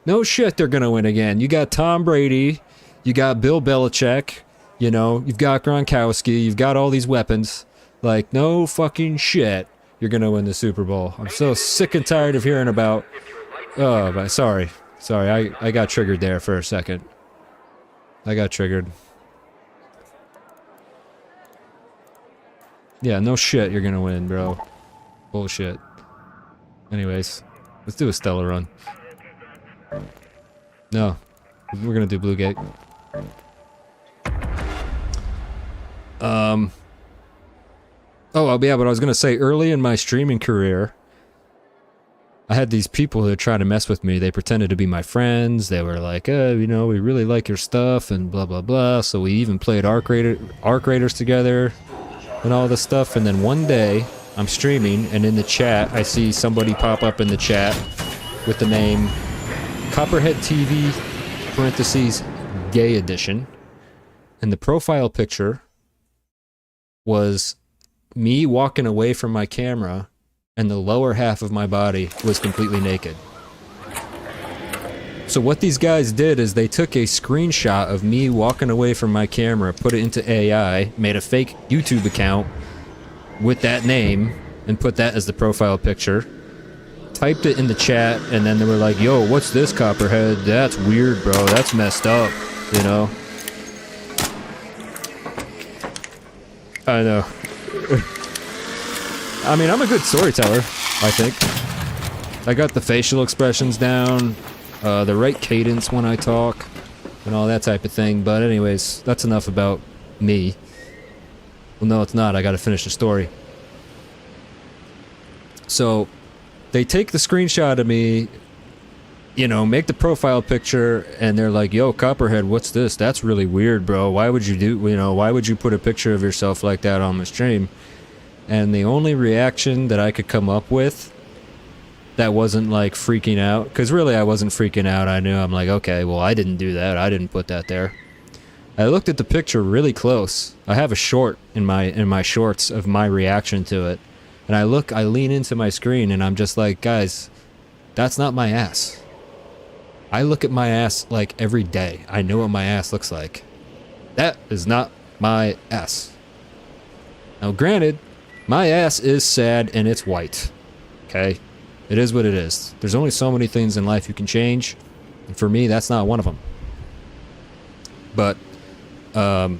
No shit they're going to win again. You got Tom Brady You got Bill Belichick, you know, you've got Gronkowski, you've got all these weapons. Like, no fucking shit, you're gonna win the Super Bowl. I'm so sick and tired of hearing about... Oh, but sorry, I got triggered there for a second. I got triggered. Yeah, no shit, you're gonna win, bro. Bullshit. Anyways, let's do a Stella run. No, we're gonna do Blue Gate. Oh, yeah, but I was gonna say, early in my streaming career, I had these people that tried to mess with me. They pretended to be my friends. They were like, you know, we really like your stuff and blah, blah, blah. So we even played arcraiders together and all this stuff. And then one day, I'm streaming, and in the chat, I see somebody pop up in the chat with the name Copperhead TV, parentheses, Gay Edition. And the profile picture was me walking away from my camera, and the lower half of my body was completely naked. So what these guys did is they took a screenshot of me walking away from my camera, put it into AI, made a fake YouTube account with that name, and put that as the profile picture, typed it in the chat, and then they were like, yo, what's this, Copperhead? That's weird, bro. That's messed up, you know? I know. I mean, I'm a good storyteller, I think. I got the facial expressions down, the right cadence when I talk, and all that type of thing. But anyways, that's enough about me. Well, no, it's not. I gotta finish the story. So, they take the screenshot of me, you know, make the profile picture, and they're like, yo, Copperhead, what's this? That's really weird, bro. Why would you do, you know, why would you put a picture of yourself like that on the stream? And the only reaction that I could come up with that wasn't like freaking out, because really I wasn't freaking out. I knew, I'm like, okay, well, I didn't do that. I didn't put that there. I looked at the picture really close. I have a short in my shorts of my reaction to it. And I lean into my screen, and I'm just like, guys, that's not my ass. I look at my ass like every day. I know what my ass looks like. That is not my ass. Now granted, my ass is sad and it's white. Okay? It is what it is. There's only so many things in life you can change. And for me, that's not one of them. But, they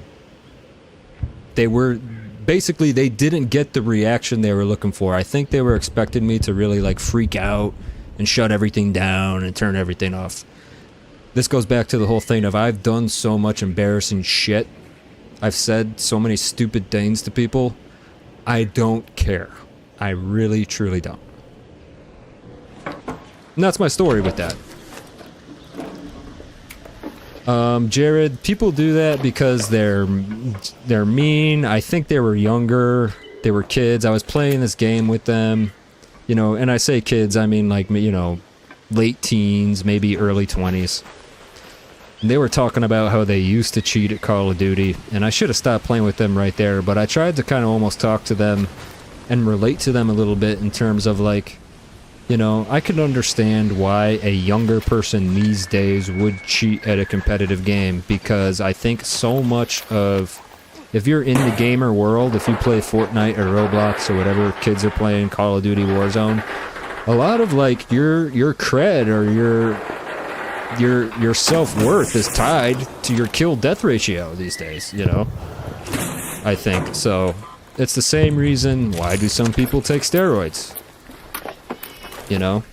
didn't get the reaction they were looking for. I think they were expecting me to really like freak out and shut everything down and turn everything off. This goes back to the whole thing of I've done so much embarrassing shit. I've said so many stupid things to people. I don't care. I really, truly don't. And that's my story with that. Jared, people do that because they're mean. I think they were younger. They were kids. I was playing this game with them. You know, and I say kids, I mean like, you know, late teens, maybe early 20s. And they were talking about how they used to cheat at Call of Duty, and I should have stopped playing with them right there, but I tried to kind of almost talk to them and relate to them a little bit in terms of like, you know, I could understand why a younger person these days would cheat at a competitive game, because I think so much of, if you're in the gamer world, if you play Fortnite or Roblox or whatever kids are playing, Call of Duty Warzone, a lot of like your cred or your self-worth is tied to your kill-death ratio these days, you know? I think. So, it's the same reason why do some people take steroids? You know?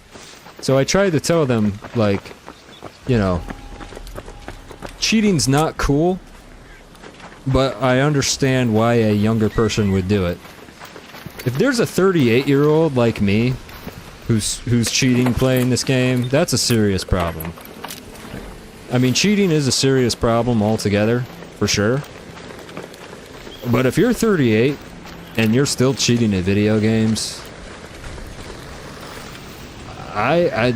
So I tried to tell them, like, you know, cheating's not cool, but I understand why a younger person would do it. If there's a 38-year-old like me who's cheating playing this game, that's a serious problem. I mean, cheating is a serious problem altogether, for sure. But if you're 38 and you're still cheating at video games,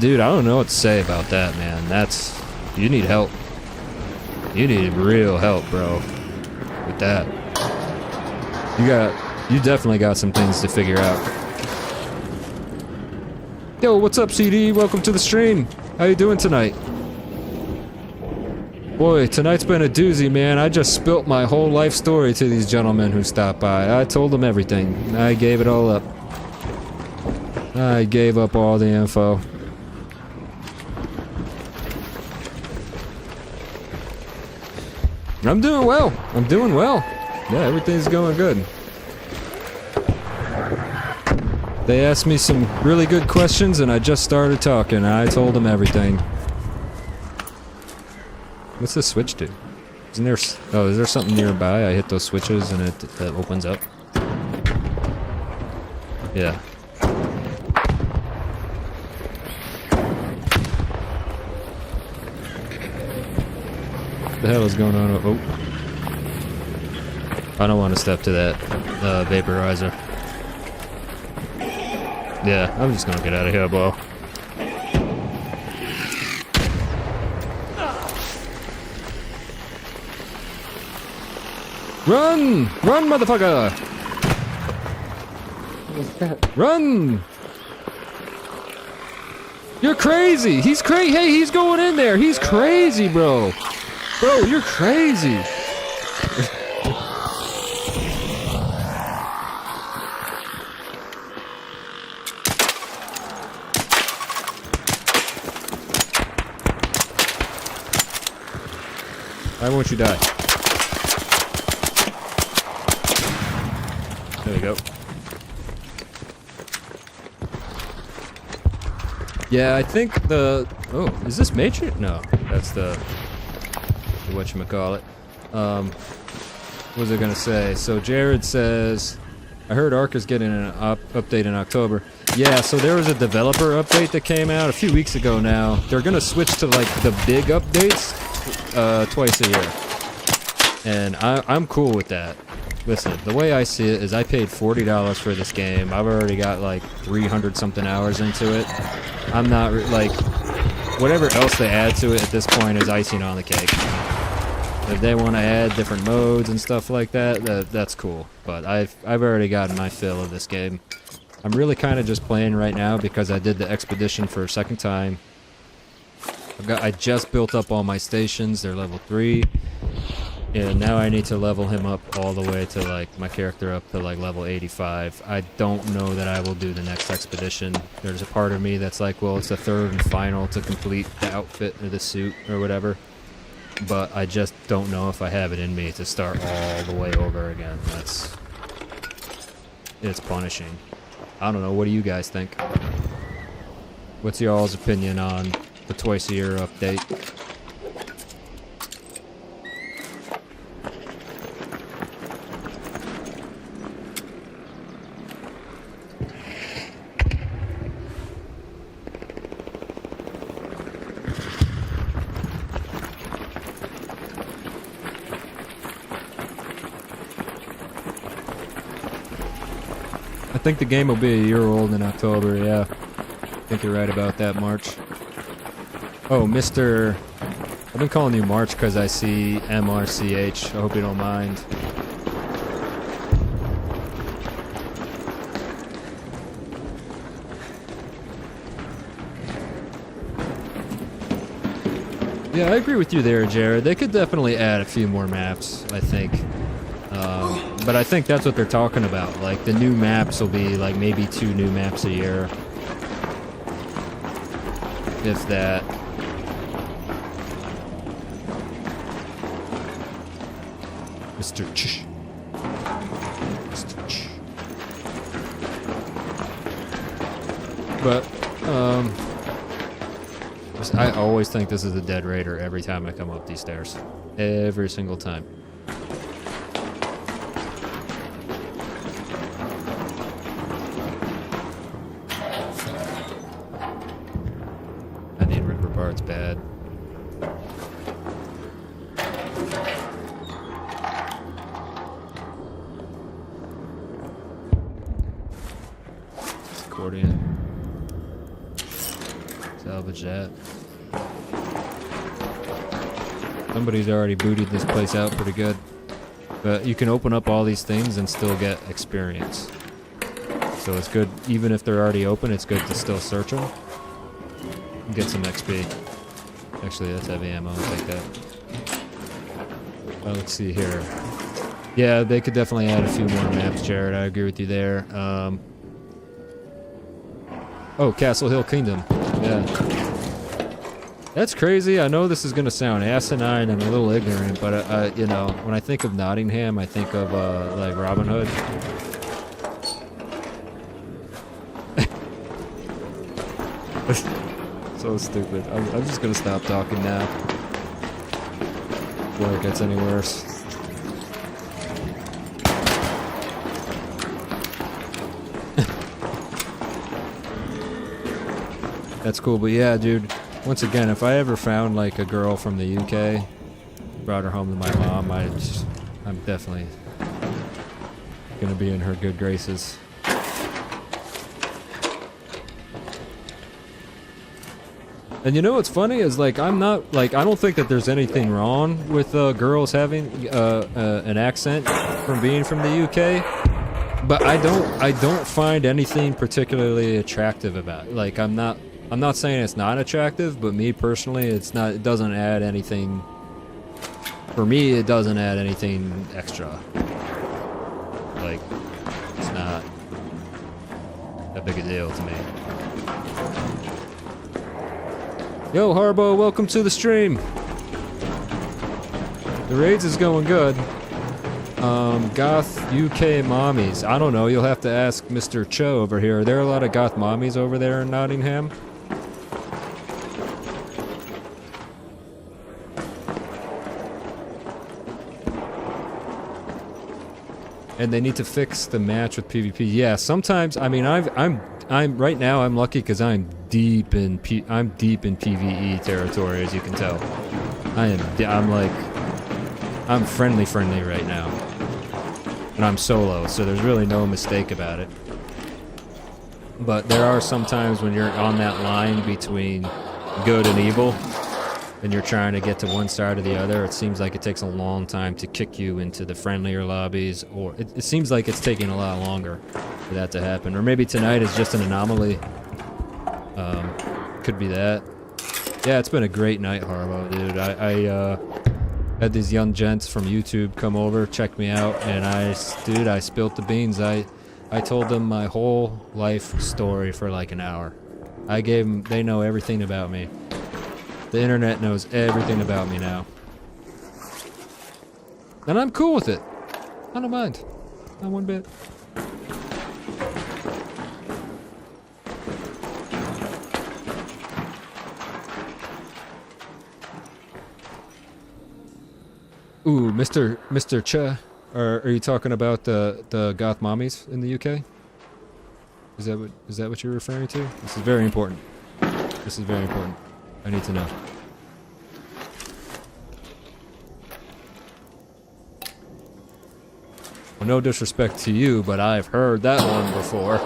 dude, I don't know what to say about that, man. You need help. You need real help, bro, with that. You definitely got some things to figure out. Yo, what's up, CD? Welcome to the stream. How you doing tonight? Boy, tonight's been a doozy, man. I just spilt my whole life story to these gentlemen who stopped by. I told them everything. I gave it all up. I gave up all the info. I'm doing well. I'm doing well. Yeah, everything's going good. They asked me some really good questions and I just started talking and I told them everything. What's this switch do? Isn't there... Oh, is there something nearby? I hit those switches and it opens up. Yeah. What the hell is going on? Oh. I don't want to step to that vaporizer. Yeah, I'm just gonna get out of here, bro. Run! Run, motherfucker! Run! You're crazy! He's crazy! Hey, he's going in there! He's crazy, bro! Bro, you're crazy! Why won't you die? There we go. Yeah, I think the... Oh, is this Matrix? No, that's the whatchamacallit. What was I gonna say? So Jared says... I heard Ark is getting an update in October. Yeah, so there was a developer update that came out a few weeks ago now. They're gonna switch to like the big updates twice a year. And I'm cool with that. Listen, the way I see it is I paid $40 for this game. I've already got like 300 something hours into it. I'm not like, whatever else they add to it at this point is icing on the cake. If they want to add different modes and stuff like that, that's cool. But I've already gotten my fill of this game. I'm really kind of just playing right now because I did the expedition for a second time. I just built up all my stations. They're level 3. And now I need to level him up all the way to like my character up to like level 85. I don't know that I will do the next expedition. There's a part of me that's like, well, it's the third and final to complete the outfit or the suit or whatever. But I just don't know if I have it in me to start all the way over again. It's punishing. I don't know, what do you guys think? What's y'all's opinion on the twice a year update? I think the game will be a year old in October, yeah. I think you're right about that, March. Oh, Mr... I've been calling you March because I see MRCH. I hope you don't mind. Yeah, I agree with you there, Jared. They could definitely add a few more maps, I think. But I think that's what they're talking about. Like, the new maps will be, like, maybe 2 new maps a year. If that. Mr. Ch. Mr. Ch. But, I always think this is a dead raider every time I come up these stairs. Every single time. I need ripper parts bad. Accordion. Salvage that. Somebody's already booted this place out pretty good. But you can open up all these things and still get experience. So it's good, even if they're already open, it's good to still search them. And get some XP. Actually, that's heavy ammo, I'll take that. Let's see here. Yeah, they could definitely add a few more maps, Jared. I agree with you there. Oh, Castle Hill Kingdom. Yeah. That's crazy. I know this is going to sound asinine and a little ignorant, but, you know, when I think of Nottingham, I think of, like, Robin Hood. So stupid. I'm just going to stop talking now. Before it gets any worse. That's cool, but yeah, dude. Once again, if I ever found like a girl from the UK, brought her home to my mom, I'm definitely gonna be in her good graces. And you know what's funny is like I don't think that there's anything wrong with girls having an accent from being from the UK, but I don't find anything particularly attractive about it. Like I'm not saying it's not attractive, but me personally, it doesn't add anything. For me, it doesn't add anything extra. Like, it's not that big a deal to me. Yo, Harbo, welcome to the stream. The raids is going good. Goth UK mommies. I don't know, you'll have to ask Mr. Cho over here. Are there a lot of goth mommies over there in Nottingham? And they need to fix the match with PvP. Yeah, sometimes. I mean, I'm right now. I'm lucky because I'm deep in PvE territory, as you can tell. I'm friendly right now, and I'm solo, so there's really no mistake about it. But there are some times when you're on that line between good and evil, and you're trying to get to one side or the other. It seems like it takes a long time to kick you into the friendlier lobbies, or it seems like it's taking a lot longer for that to happen. Or maybe tonight is just an anomaly. Could be that. Yeah, it's been a great night, Harbo, dude. I had these young gents from YouTube come over, check me out, and I spilled the beans. I told them my whole life story for like an hour. They know everything about me. The internet knows everything about me now. And I'm cool with it. I don't mind. Not one bit. Ooh, Mr. Cha, are you talking about the goth mommies in the UK? Is that what you're referring to? This is very important. This is very important. I need to know. Well, no disrespect to you, but I've heard that one before.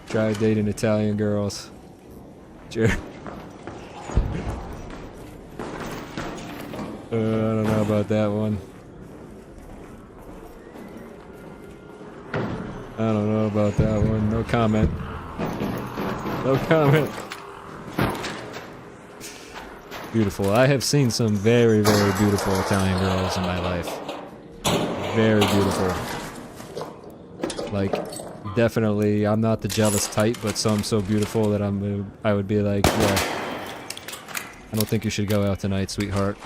Try dating Italian girls. I don't know about that one. I don't know about that one. No comment. No comment. Beautiful. I have seen some very, very beautiful Italian girls in my life. Very beautiful. Like, definitely, I'm not the jealous type, but some so beautiful that I would be like, yeah, I don't think you should go out tonight, sweetheart.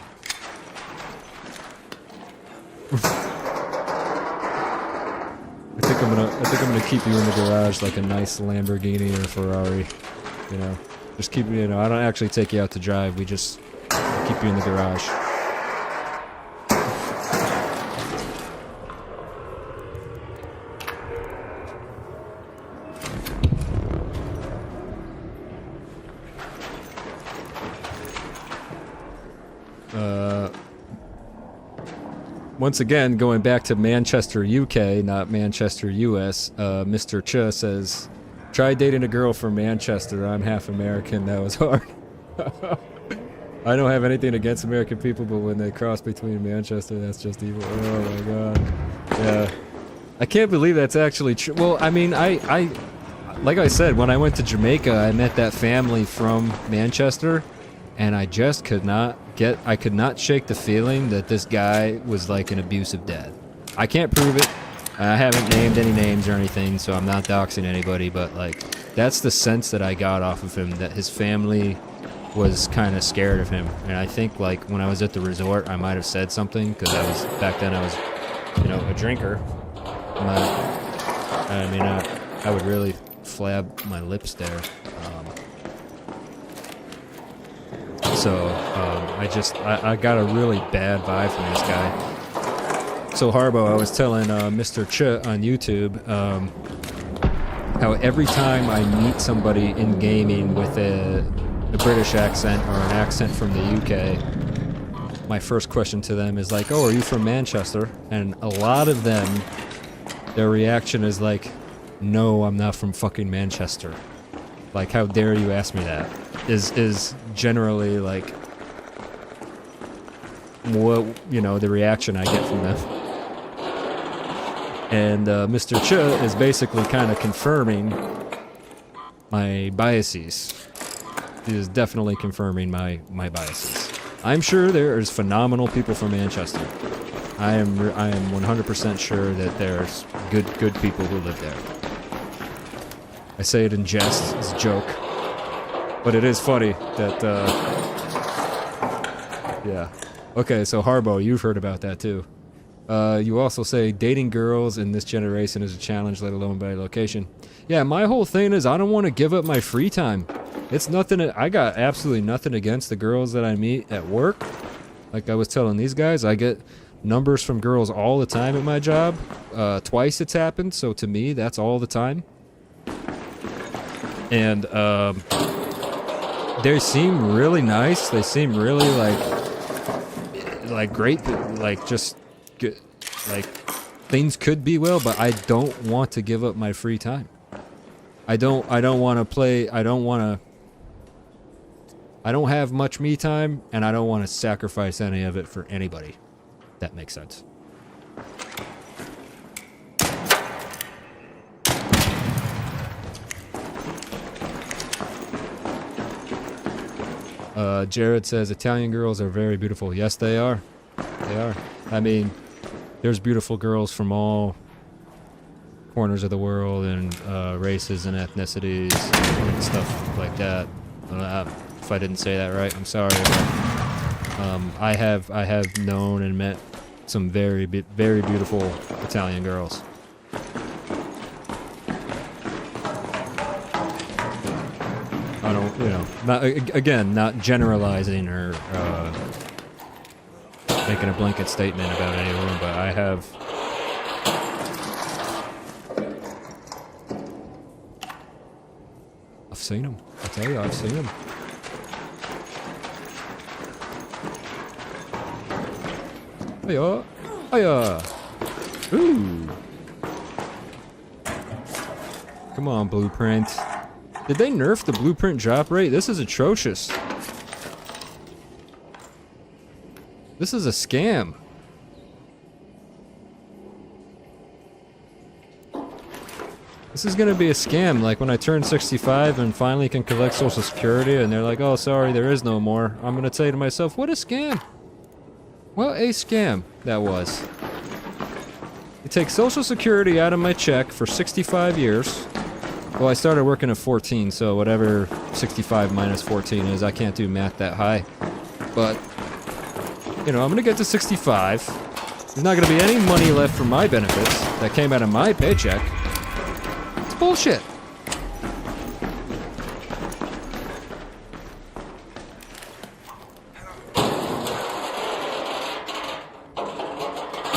I think I'm gonna keep you in the garage like a nice Lamborghini or Ferrari, you know. Just keep I don't actually take you out to drive. We just keep you in the garage. Once again, going back to Manchester, UK, not Manchester, US, Mr. Cha says, try dating a girl from Manchester. I'm half American. That was hard. I don't have anything against American people, but when they cross between Manchester, that's just evil. Oh my god. Yeah. I can't believe that's actually true. Well, I mean, like I said, when I went to Jamaica, I met that family from Manchester, and I just could not shake the feeling that this guy was like an abusive dad. I can't prove it. I haven't named any names or anything, so I'm not doxing anybody, but like, that's the sense that I got off of him, that his family was kind of scared of him. And I think like when I was at the resort, I might have said something, because back then I was, you know, a drinker. I would really flab my lips there. I got a really bad vibe from this guy. So Harbo, I was telling Mr. Ch on YouTube how every time I meet somebody in gaming with a British accent or an accent from the UK, my first question to them is like, "Oh, are you from Manchester?" And a lot of them, their reaction is like, "No, I'm not from fucking Manchester. Like, how dare you ask me that?" Is generally like what, you know, the reaction I get from them. And Mr. Ch is basically kind of confirming my biases. He is definitely confirming my biases. I'm sure there's phenomenal people from Manchester. I am 100% sure that there's good people who live there. I say it in jest, as a joke, but it is funny that yeah. Okay, so Harbo, you've heard about that too. You also say dating girls in this generation is a challenge, let alone by location. Yeah, my whole thing is I don't want to give up my free time. It's nothing. I got absolutely nothing against the girls that I meet at work. Like I was telling these guys, I get numbers from girls all the time at my job. Twice it's happened, so to me, that's all the time. And they seem really nice. They seem really like great. Like just good. Like things could be well, but I don't want to give up my free time. I don't want to play. I don't have much me time, and I don't want to sacrifice any of it for anybody. That makes sense. Jared says Italian girls are very beautiful. Yes, they are. They are. I mean, there's beautiful girls from all corners of the world and races and ethnicities and stuff like that. If I didn't say that right, I'm sorry. But, I have known and met some very beautiful Italian girls. I don't, you know, not generalizing or making a blanket statement about anyone, but I have. I've seen them. I tell you, I've seen them. Hiya! Hiya! Ooh! Come on, Blueprint. Did they nerf the Blueprint drop rate? This is atrocious. This is a scam. This is gonna be a scam, like when I turn 65 and finally can collect Social Security and they're like, oh sorry, there is no more. I'm gonna say to myself, what a scam. What a scam that was. You take Social Security out of my check for 65 years. Well, I started working at 14, so whatever 65 minus 14 is, I can't do math that high. But, you know, I'm gonna get to 65. There's not gonna be any money left for my benefits that came out of my paycheck. It's bullshit.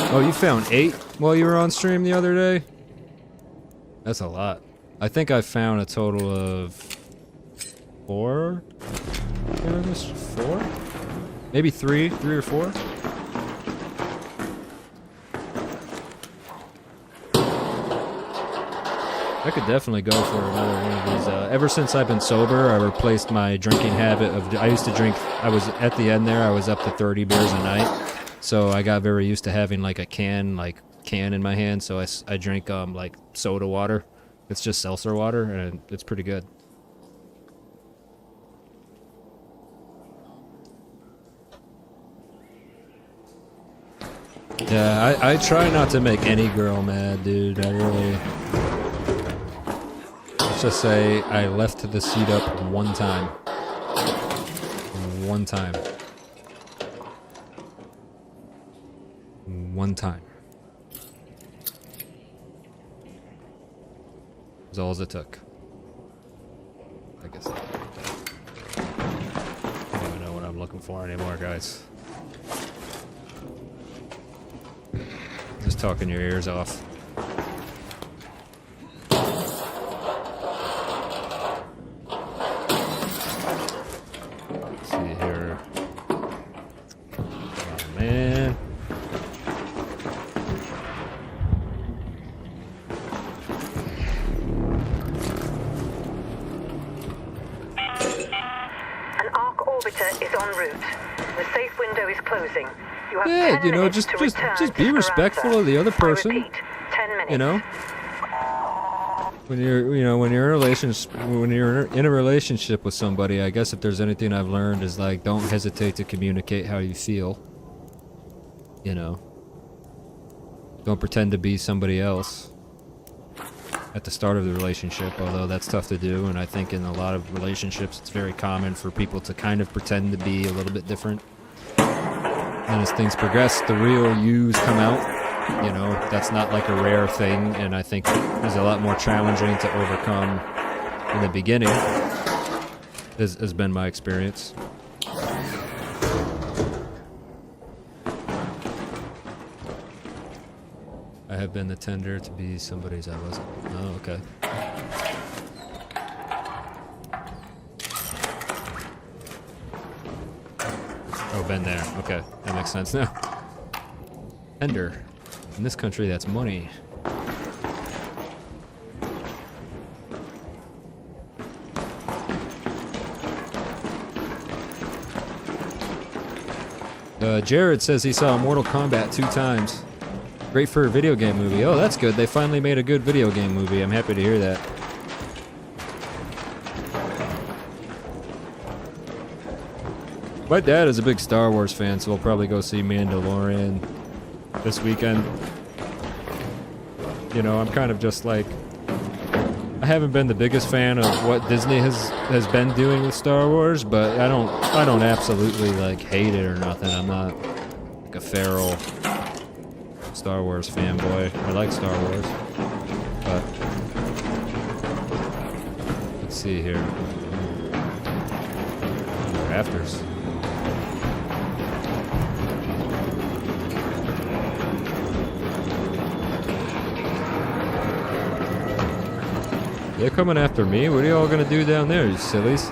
Oh, you found 8 while you were on stream the other day? That's a lot. I think I found a total of 4? 4? Maybe 3 or 4? I could definitely go for another one of these. Ever since I've been sober, I replaced my drinking habit of, I used to drink, I was at the end there, I was up to 30 beers a night. So I got very used to having like a can in my hand, so I drink like soda water It's just seltzer water, and it's pretty good. Yeah, I try not to make any girl mad, dude. I really... Let's just say I left the seat up one time. One time. One time. That's all it took. I guess. I don't even know what I'm looking for anymore, guys. Just talking your ears off. Let's see here. Oh, man. An arc orbiter is en route. The safe window is closing. You have Yeah, 10 you know, minutes just to return be to respectful Esperanza. of the other person. I repeat, 10 minutes. You know, when you're in a relationship with somebody, I guess if there's anything I've learned is like, don't hesitate to communicate how you feel. You know, don't pretend to be somebody else at the start of the relationship, although that's tough to do, and I think in a lot of relationships it's very common for people to kind of pretend to be a little bit different. And as things progress, the real yous come out. You know, that's not like a rare thing, and I think is a lot more challenging to overcome in the beginning, has been my experience. I have been the tender to be somebody's I wasn't. Oh, okay. Oh, been there. Okay, that makes sense now. Tender. In this country, that's money. Jared says he saw Mortal Kombat 2 times. Great for a video game movie. Oh, that's good. They finally made a good video game movie. I'm happy to hear that. My dad is a big Star Wars fan, so we'll probably go see Mandalorian this weekend. You know, I'm kind of just like, I haven't been the biggest fan of what Disney has been doing with Star Wars, but I don't absolutely like hate it or nothing. I'm not like a feral Star Wars fanboy. I like Star Wars, but let's see here. Rafters. They're coming after me? What are y'all gonna do down there, you sillies?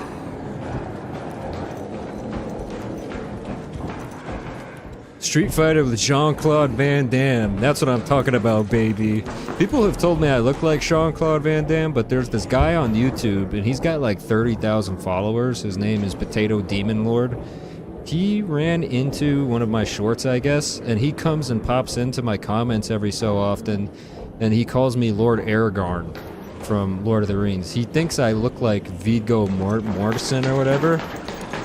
Street Fighter with Jean-Claude Van Damme. That's what I'm talking about, baby. People have told me I look like Jean-Claude Van Damme, but there's this guy on YouTube, and he's got like 30,000 followers. His name is Potato Demon Lord. He ran into one of my shorts, I guess, and he comes and pops into my comments every so often, and he calls me Lord Aragorn from Lord of the Rings. He thinks I look like Viggo Mortensen or whatever,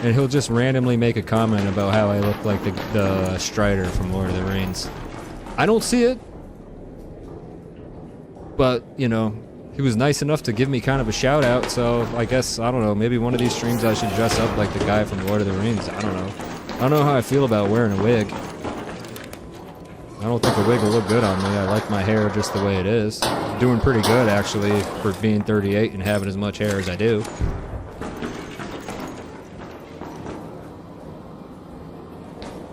and he'll just randomly make a comment about how I look like the Strider from Lord of the Rings. I don't see it, but, you know, he was nice enough to give me kind of a shout out, so I guess, I don't know, maybe one of these streams I should dress up like the guy from Lord of the Rings. I don't know. I don't know how I feel about wearing a wig. I don't think a wig will look good on me. I like my hair just the way it is. Doing pretty good, actually, for being 38 and having as much hair as I do.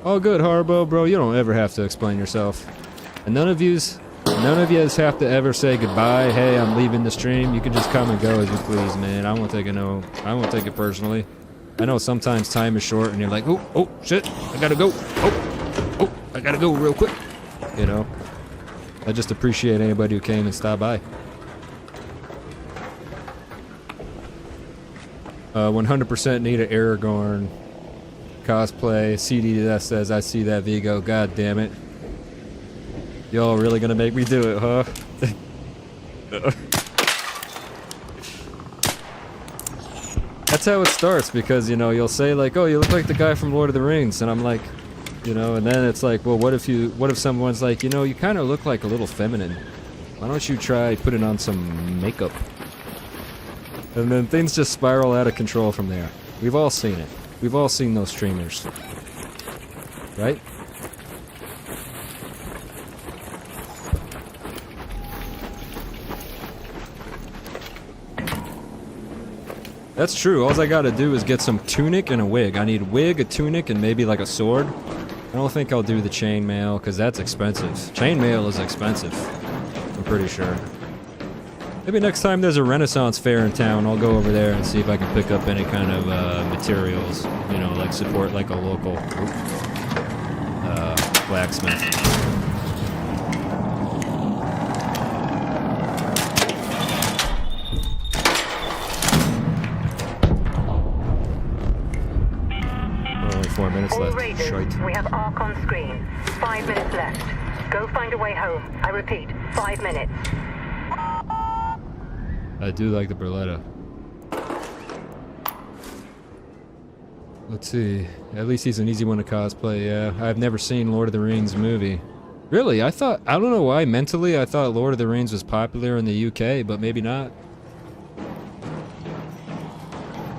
All good, Harbo, bro. You don't ever have to explain yourself. And none of yous have to ever say goodbye. Hey, I'm leaving the stream. You can just come and go as you please, man. I won't take it personally. I know sometimes time is short and you're like, oh, shit, I gotta go. Oh, I gotta go real quick. You know, I just appreciate anybody who came and stopped by. 100% need an Aragorn cosplay. CD that says, I see that, Vigo. God damn it. Y'all really gonna make me do it, huh? That's how it starts, because, you know, you'll say like, oh, you look like the guy from Lord of the Rings, and I'm like, you know, and then it's like, well, what if someone's like, you know, you kind of look like a little feminine. Why don't you try putting on some makeup? And then things just spiral out of control from there. We've all seen it. We've all seen those streamers. Right? That's true. All I gotta do is get some tunic and a wig. I need wig, a tunic, and maybe like a sword. I don't think I'll do the chainmail, because that's expensive. Chainmail is expensive. I'm pretty sure. Maybe next time there's a Renaissance fair in town, I'll go over there and see if I can pick up any kind of materials. You know, like support like a local blacksmith. Only 4 minutes All left. Raiders, Shite. we have ARC on screen. 5 minutes left. Go find a way home. I repeat, 5 minutes. I do like the Berletta. Let's see. At least he's an easy one to cosplay, yeah. I've never seen Lord of the Rings movie. Really? I don't know why, mentally I thought Lord of the Rings was popular in the UK, but maybe not.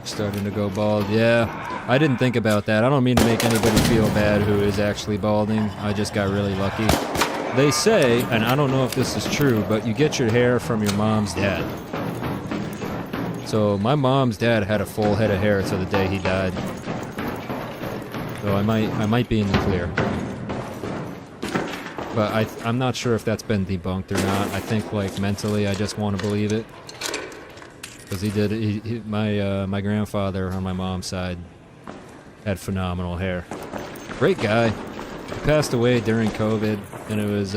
Starting to go bald, yeah. I didn't think about that. I don't mean to make anybody feel bad who is actually balding. I just got really lucky. They say, and I don't know if this is true, but you get your hair from your mom's dad. So my mom's dad had a full head of hair till the day he died. So I might be in the clear. But I'm not sure if that's been debunked or not. I think, like, mentally I just want to believe it. Because my grandfather on my mom's side had phenomenal hair. Great guy. He passed away during COVID, and it was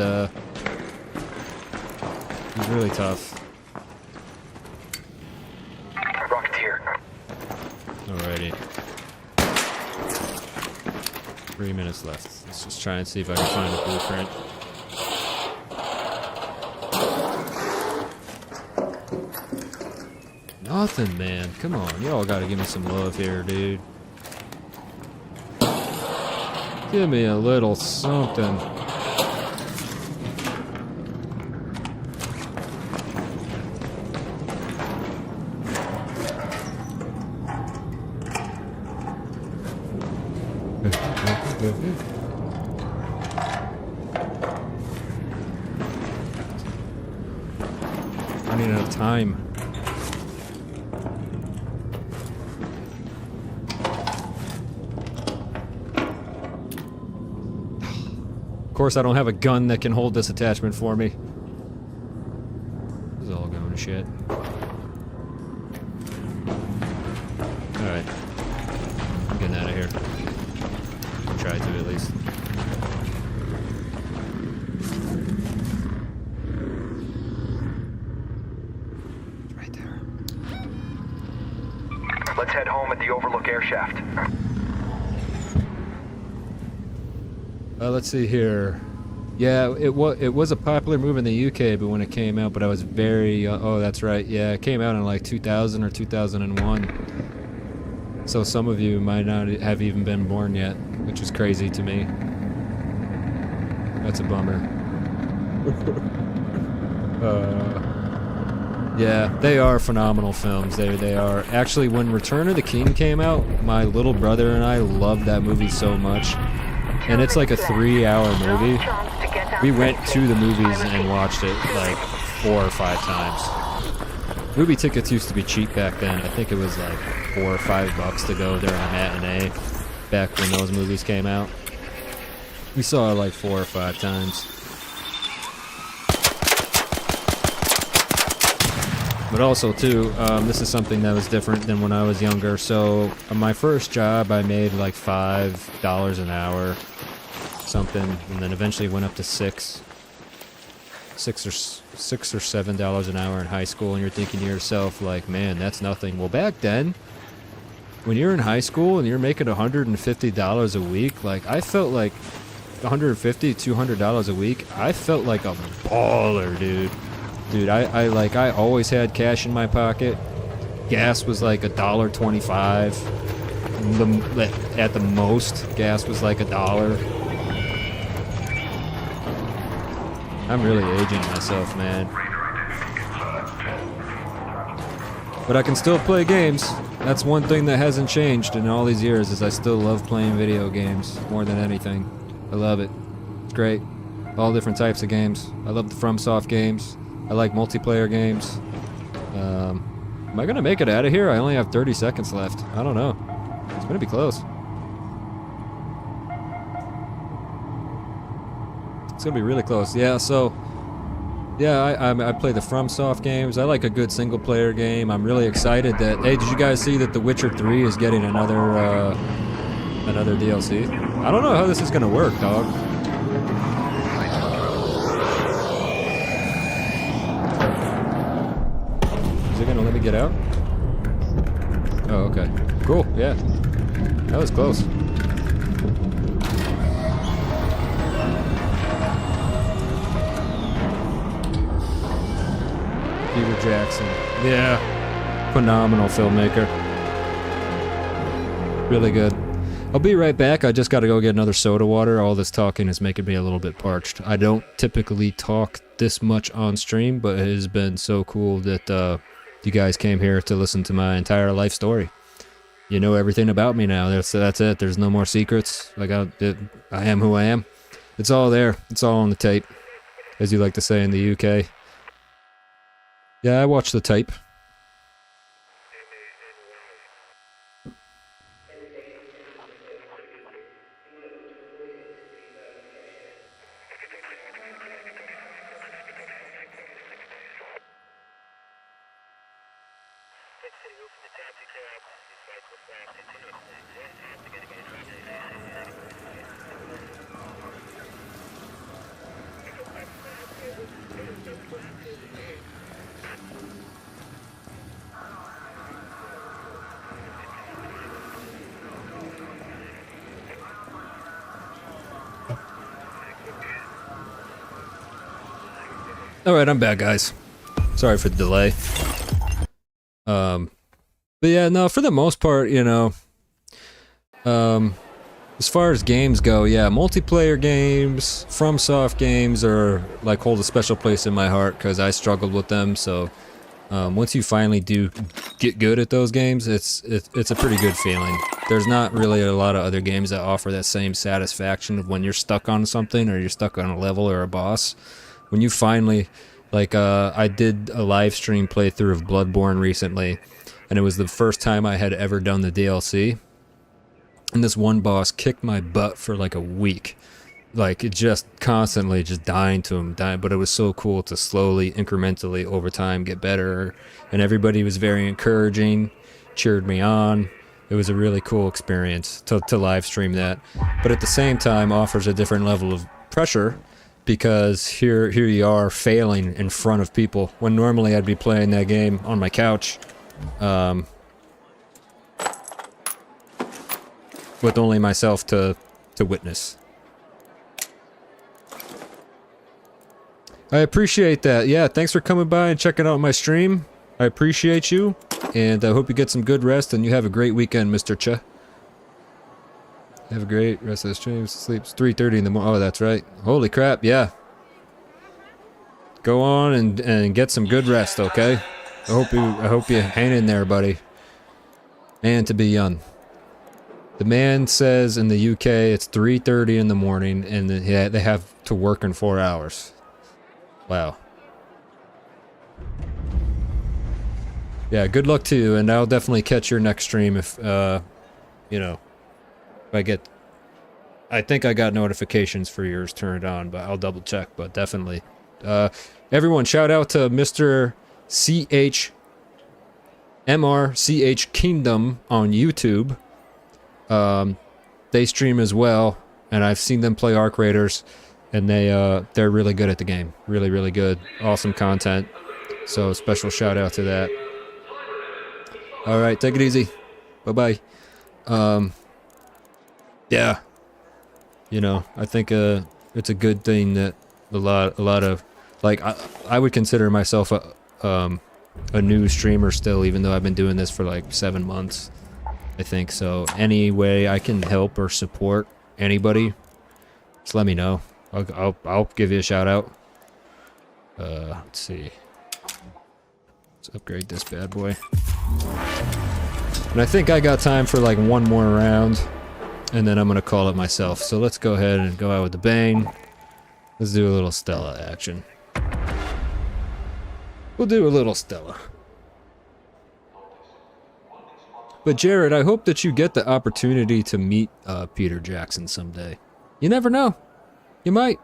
really tough. Rocketeer. Alrighty. 3 minutes left. Let's just try and see if I can find a blueprint. Nothing, man. Come on. Y'all gotta give me some love here, dude. Give me a little something. I need enough time. Of course, I don't have a gun that can hold this attachment for me. This is all going to shit. Alright. I'm getting out of here. I'll try to, at least. It's right there. Let's head home at the Overlook air shaft. Let's see here. Yeah, it was a popular movie in the UK, but when it came out, but I was very oh, that's right. Yeah, it came out in like 2000 or 2001. So some of you might not have even been born yet, which is crazy to me. That's a bummer. Yeah, they are phenomenal films. They are. Actually, when Return of the King came out, my little brother and I loved that movie so much. And it's like a 3-hour movie. We went to the movies and watched it like 4 or 5 times. Movie tickets used to be cheap back then. I think it was like $4 or $5 to go during a matinee back when those movies came out. We saw it like 4 or 5 times. But also too, this is something that was different than when I was younger. So on my first job, I made like $5 an hour, something, and then eventually went up to $6 or $7 an hour in high school. And you're thinking to yourself, like, man, that's nothing. Well, back then, when you're in high school and you're making $150 a week, like I felt like $150, $200 a week. I felt like a baller, dude. Dude, I always had cash in my pocket. gas was like $1.25. At the most, gas was like $1. I'm really aging myself, man. But I can still play games. That's one thing that hasn't changed in all these years, is I still love playing video games more than anything. I love it. It's great. All different types of games. I love the FromSoft games. I like multiplayer games. Am I gonna make it out of here? I only have 30 seconds left. I don't know. It's gonna be close. It's gonna be really close. Yeah, so... yeah, I play the FromSoft games. I like a good single-player game. I'm really excited that... hey, did you guys see that The Witcher 3 is getting another DLC? I don't know how this is gonna work, dog. Is it gonna let me get out? Oh, okay. Cool, yeah. That was close. Peter Jackson. Yeah. Phenomenal filmmaker. Really good. I'll be right back. I just gotta go get another soda water. All this talking is making me a little bit parched. I don't typically talk this much on stream, but it has been so cool that you guys came here to listen to my entire life story. You know everything about me now. That's it. There's no more secrets. Like I am who I am. It's all there. It's all on the tape, as you like to say in the UK. Yeah, I watched the tape. Alright, I'm back, guys. Sorry for the delay. But yeah, no, for the most part, you know, as far as games go, yeah, multiplayer games, FromSoft games are, like, hold a special place in my heart, because I struggled with them, so, once you finally do get good at those games, it's a pretty good feeling. There's not really a lot of other games that offer that same satisfaction of when you're stuck on something, or you're stuck on a level or a boss. When you finally, like, I did a live stream playthrough of Bloodborne recently, and it was the first time I had ever done the DLC. And this one boss kicked my butt for like a week. Like, it just constantly just dying to him, but it was so cool to slowly, incrementally, over time, get better. And everybody was very encouraging, cheered me on. It was a really cool experience to live stream that. But at the same time, offers a different level of pressure, because here you are failing in front of people, when normally I'd be playing that game on my couch, with only myself to witness. I appreciate that. Yeah, thanks for coming by and checking out my stream. I appreciate you, and I hope you get some good rest, and you have a great weekend, Mr. Cha. Have a great rest of the stream. Sleeps 3:30 in the morning. Oh, that's right. Holy crap, yeah. Go on and get some good rest, okay? I hope you hang in there, buddy. Man, to be young. The man says in the UK it's 3:30 in the morning, and they have to work in 4 hours. Wow. Yeah, good luck to you, and I'll definitely catch your next stream if, you know, if I think I got notifications for yours turned on, but I'll double check, but definitely. Everyone, shout out to Mr. MRCH Kingdom on YouTube. They stream as well, and I've seen them play arcraiders, and they're really good at the game. Really, really good. Awesome content. So special shout out to that. All right, take it easy. Bye-bye. Yeah. You know, I think it's a good thing that a lot of, like, I would consider myself a new streamer still, even though I've been doing this for like 7 months, I think. So any way I can help or support anybody, just let me know. I'll give you a shout out. Let's see. Let's upgrade this bad boy. And I think I got time for like one more round, and then I'm gonna call it myself. So let's go ahead and go out with the bang. Let's do a little Stella action. We'll do a little Stella. But Jared, I hope that you get the opportunity to meet Peter Jackson someday. You never know. You might.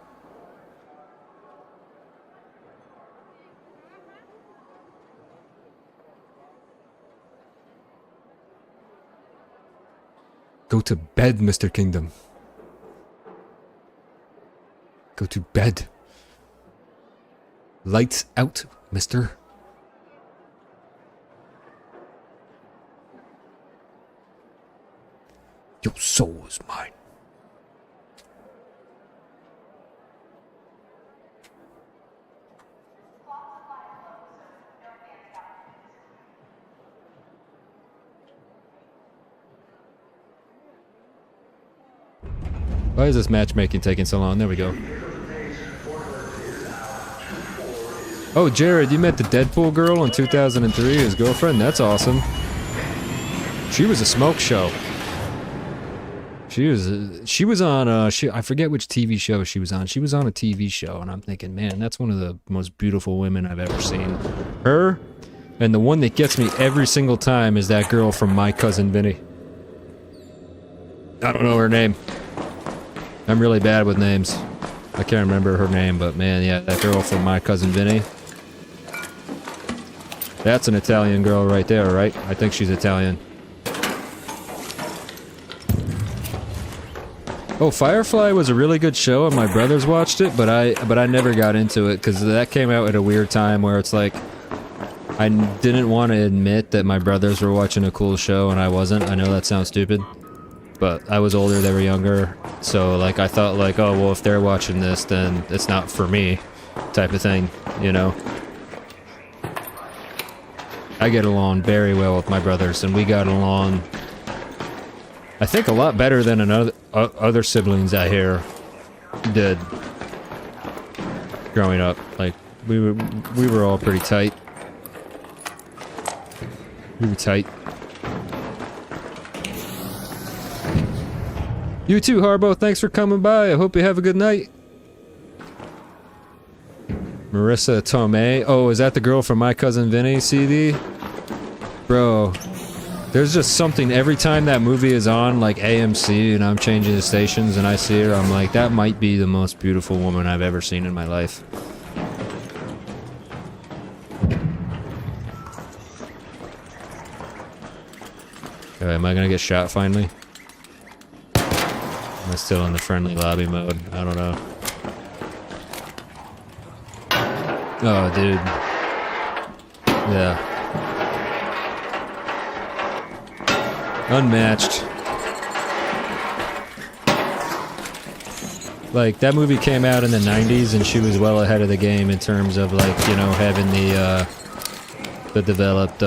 Go to bed, Mr. Kingdom. Go to bed. Lights out, mister. Your soul is mine. Why is this matchmaking taking so long? There we go. Oh, Jared, you met the Deadpool girl in 2003, his girlfriend? That's awesome. She was a smoke show. She was on, I forget which TV show she was on. She was on a TV show, and I'm thinking, man, that's one of the most beautiful women I've ever seen. Her, and the one that gets me every single time is that girl from My Cousin Vinny. I don't know her name. I'm really bad with names. I can't remember her name, but man, yeah, that girl from My Cousin Vinny. That's an Italian girl right there, right? I think she's Italian. Oh, Firefly was a really good show, and my brothers watched it, but I never got into it because that came out at a weird time where it's like I didn't want to admit that my brothers were watching a cool show and I wasn't. I know that sounds stupid, but I was older, they were younger, so like I thought like, oh well, if they're watching this, then it's not for me, type of thing, you know. I get along very well with my brothers, and we got along, I think, a lot better than other siblings I hear did growing up. Like we were all pretty tight. We were tight. You too, Harbo. Thanks for coming by. I hope you have a good night. Marissa Tomei. Oh, is that the girl from My Cousin Vinny CD? Bro, there's just something every time that movie is on, like AMC, and I'm changing the stations and I see her, I'm like, that might be the most beautiful woman I've ever seen in my life. Okay, am I gonna get shot finally? Am I still in the friendly lobby mode? I don't know. Oh, dude. Yeah. Unmatched. Like, that movie came out in the 90s and she was well ahead of the game in terms of, like, you know, having the developed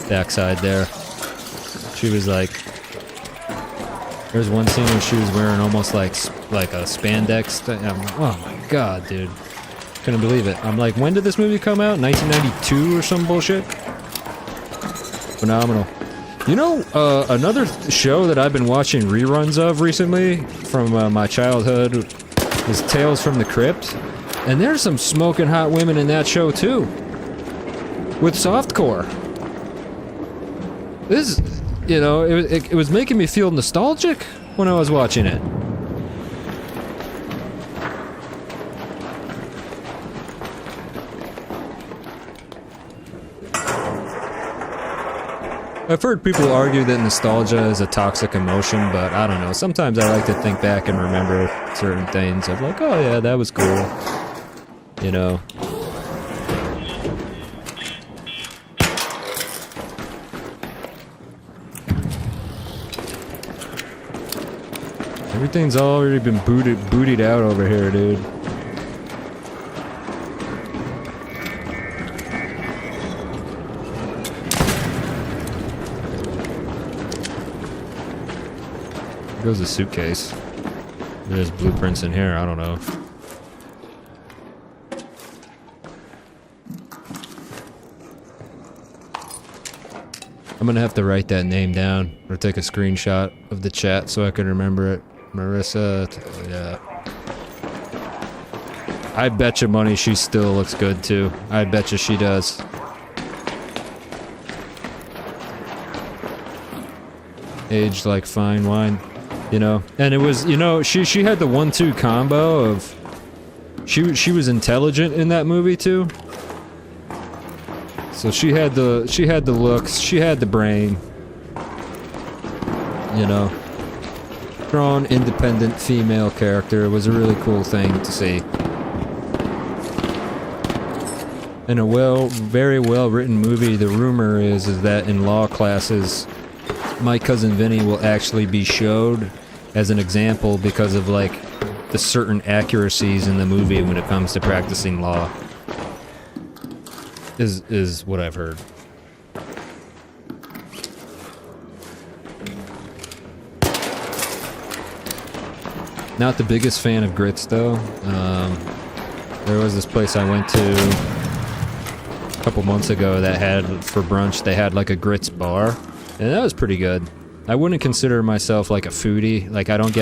backside there. She was like, there's one scene where she was wearing almost like a spandex thing. Oh my god, dude. Couldn't believe it. I'm like, when did this movie come out? 1992 or some bullshit? Phenomenal. You know, another show that I've been watching reruns of recently from my childhood is Tales from the Crypt. And there's some smoking hot women in that show too. With softcore. This, you know, it was making me feel nostalgic when I was watching it. I've heard people argue that nostalgia is a toxic emotion, but I don't know. Sometimes I like to think back and remember certain things of like, oh yeah, that was cool. You know. Everything's already been bootied out over here, dude. goes the suitcase. There's blueprints in here, I don't know. I'm gonna have to write that name down or take a screenshot of the chat so I can remember it. Marissa, yeah. I bet you money she still looks good too. I bet you she does. Aged like fine wine, you know. And it was, you know, she had the 1-2 combo of she was intelligent in that movie too. So she had the looks, she had the brain. You know. Strong, independent female character. It was a really cool thing to see. In a very well written movie, the rumor is that in law classes, My Cousin Vinny will actually be showed as an example because of like the certain accuracies in the movie when it comes to practicing law. Is what I've heard. Not the biggest fan of grits though. There was this place I went to a couple months ago that had, for brunch, they had like a grits bar, and that was pretty good. I wouldn't consider myself like a foodie. Like I don't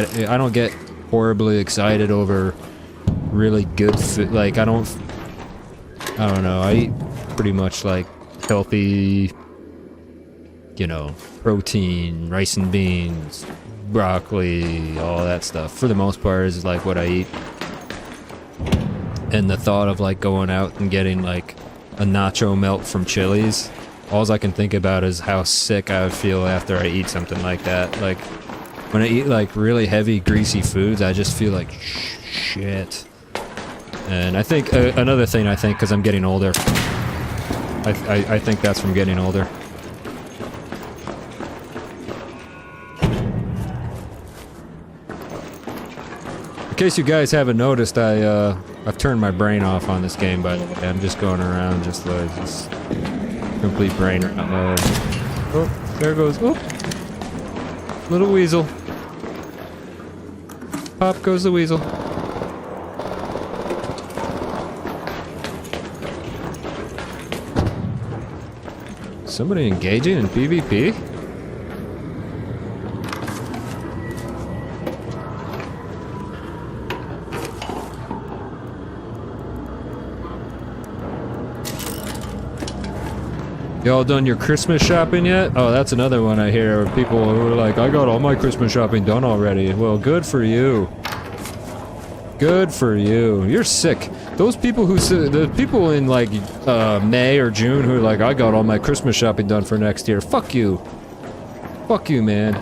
get horribly excited over really good food. Like I don't know. I eat pretty much like healthy, you know, protein, rice and beans, broccoli, all that stuff. For the most part is like what I eat. And the thought of like going out and getting like a nacho melt from Chili's, all I can think about is how sick I would feel after I eat something like that. Like when I eat like really heavy greasy foods, I just feel like shit. And I think another thing, I think because I'm getting older, I think that's from getting older. In case you guys haven't noticed, I've turned my brain off on this game, by the way. I'm just going around just like this complete brain mode. Oh, there goes, oh, little weasel. Pop goes the weasel. Somebody engaging in PvP? Y'all done your Christmas shopping yet? Oh, that's another one I hear. People who are like, I got all my Christmas shopping done already. Well, good for you. Good for you. You're sick. Those people who, the people in like May or June who are like, I got all my Christmas shopping done for next year. Fuck you. Fuck you, man.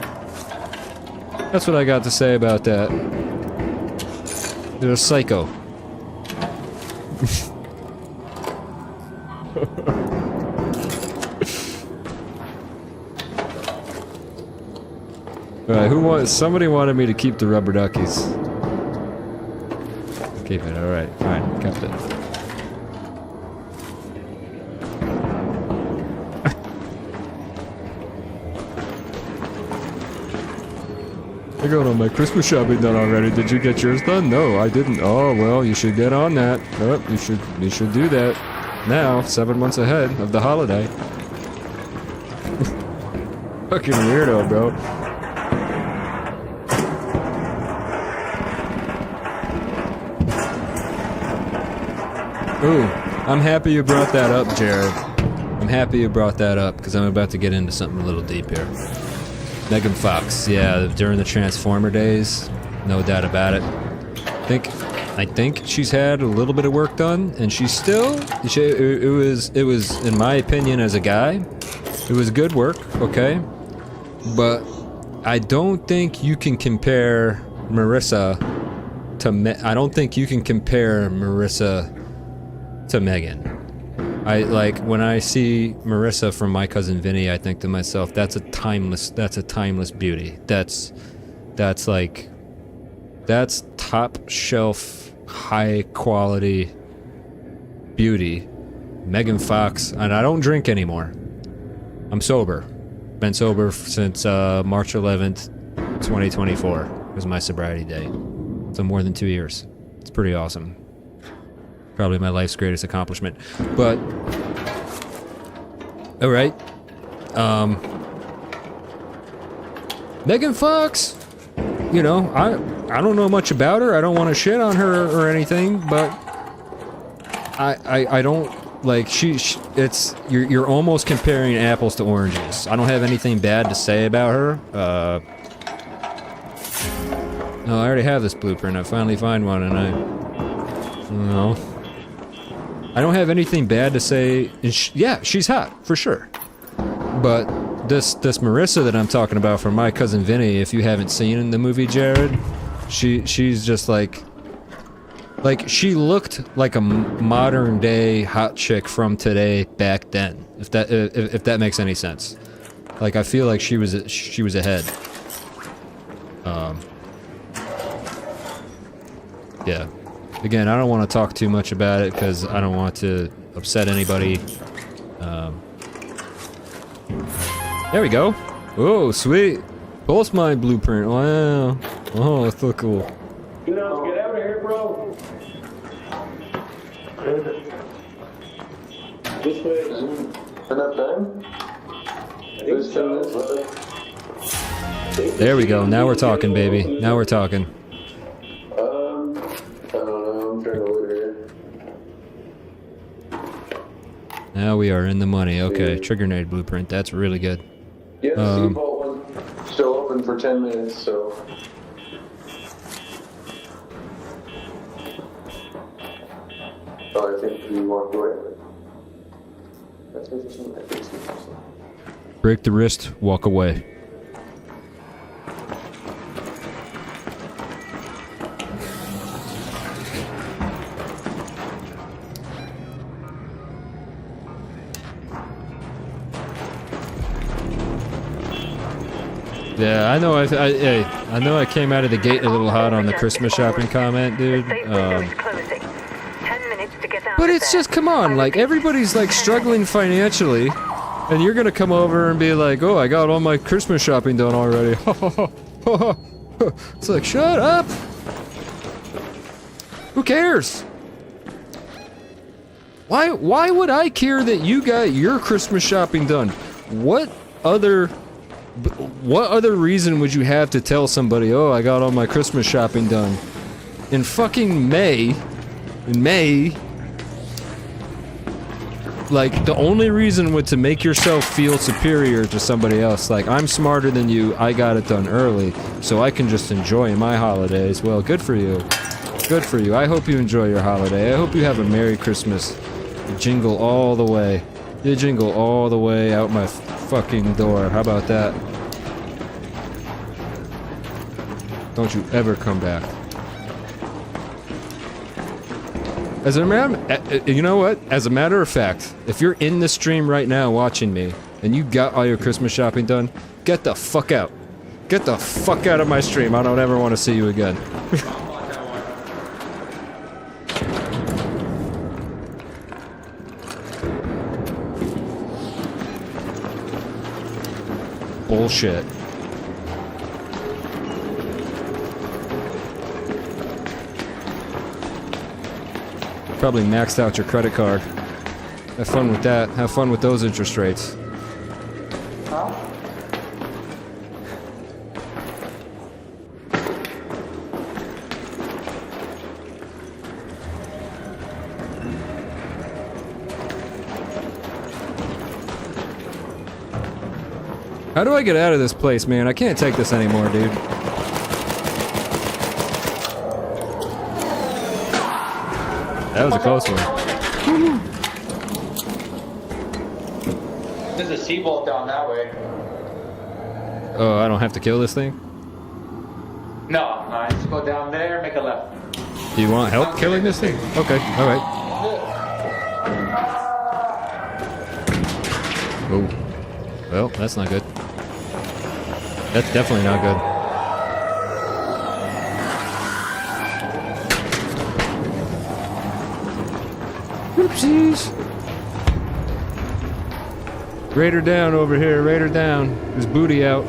That's what I got to say about that. You're a psycho. Alright, somebody wanted me to keep the rubber duckies. Keep it, alright, fine, kept it. I got all my Christmas shopping done already. Did you get yours done? No, I didn't. Oh, well, you should get on that. Oh, you should do that. Now, 7 months ahead of the holiday. Fucking weirdo, bro. Ooh, I'm happy you brought that up, Jared. I'm happy you brought that up, because I'm about to get into something a little deep here. Megan Fox, yeah, during the Transformer days, no doubt about it. I think she's had a little bit of work done, and she's still, it was, in my opinion as a guy, it was good work, okay? But I don't think you can compare Marissa to, I don't think you can compare Marissa to Megan. I like when I see Marissa from My Cousin Vinny, I think to myself, that's a timeless beauty. That's top shelf, high quality beauty. Megan Fox, and I don't drink anymore. I'm sober. Been sober since March 11th. 2024 was my sobriety day. So more than 2 years. It's pretty awesome. Probably my life's greatest accomplishment. But, alright. Megan Fox! You know, I don't know much about her. I don't want to shit on her or anything, but I don't like it's you're almost comparing apples to oranges. I don't have anything bad to say about her. No, I already have this blueprint. I finally find one, and I don't have anything bad to say. And yeah, she's hot for sure. But this Marissa that I'm talking about from My Cousin Vinny, if you haven't seen the movie Jared, she's just like she looked like a modern day hot chick from today back then. If that makes any sense. Like I feel like she was ahead. Yeah. Again, I don't want to talk too much about it because I don't want to upset anybody. There we go. Oh, sweet. Pulse mine blueprint. Wow. Oh, that's so cool. You know, get out of here, bro. Just wait. Enough time? There's 10 minutes left. There we go. Now we're talking, baby. Now we're talking. I don't know. I'm trying to look here. Now we are in the money. Okay, trigger nade blueprint. That's really good. Yeah, the Seabolt one still open for 10 minutes, so. Oh, I think we walked away. Break the wrist, walk away. Yeah, I know. I know. I came out of the gate a little hot on the Christmas shopping comment, dude. The safe window is closing. 10 minutes to get out But of it's there. just, come on, like everybody's like struggling financially, and you're gonna come over and be like, "Oh, I got all my Christmas shopping done already." It's like, shut up. Who cares? Why would I care that you got your Christmas shopping done? What other reason would you have to tell somebody, "Oh, I got all my Christmas shopping done"? In fucking May, like, the only reason would to make yourself feel superior to somebody else. Like, I'm smarter than you, I got it done early, so I can just enjoy my holidays. Well, good for you. Good for you. I hope you enjoy your holiday. I hope you have a Merry Christmas. You jingle all the way. You jingle all the way out my fucking door. How about that? Don't you ever come back. As a matter, you know what? As a matter of fact, if you're in the stream right now watching me, and you got all your Christmas shopping done, get the fuck out. Get the fuck out of my stream. I don't ever want to see you again. Bullshit. Probably maxed out your credit card. Have fun with that. Have fun with those interest rates. How do I get out of this place, man? I can't take this anymore, dude. That was a close one. There's a Seabolt down that way. Oh, I don't have to kill this thing? No, just go down there, make a left. Do you want help killing this thing? Okay, alright. Oh. Well, that's not good. That's definitely not good. Oopsies. Raider down over here, Raider down. His booty out.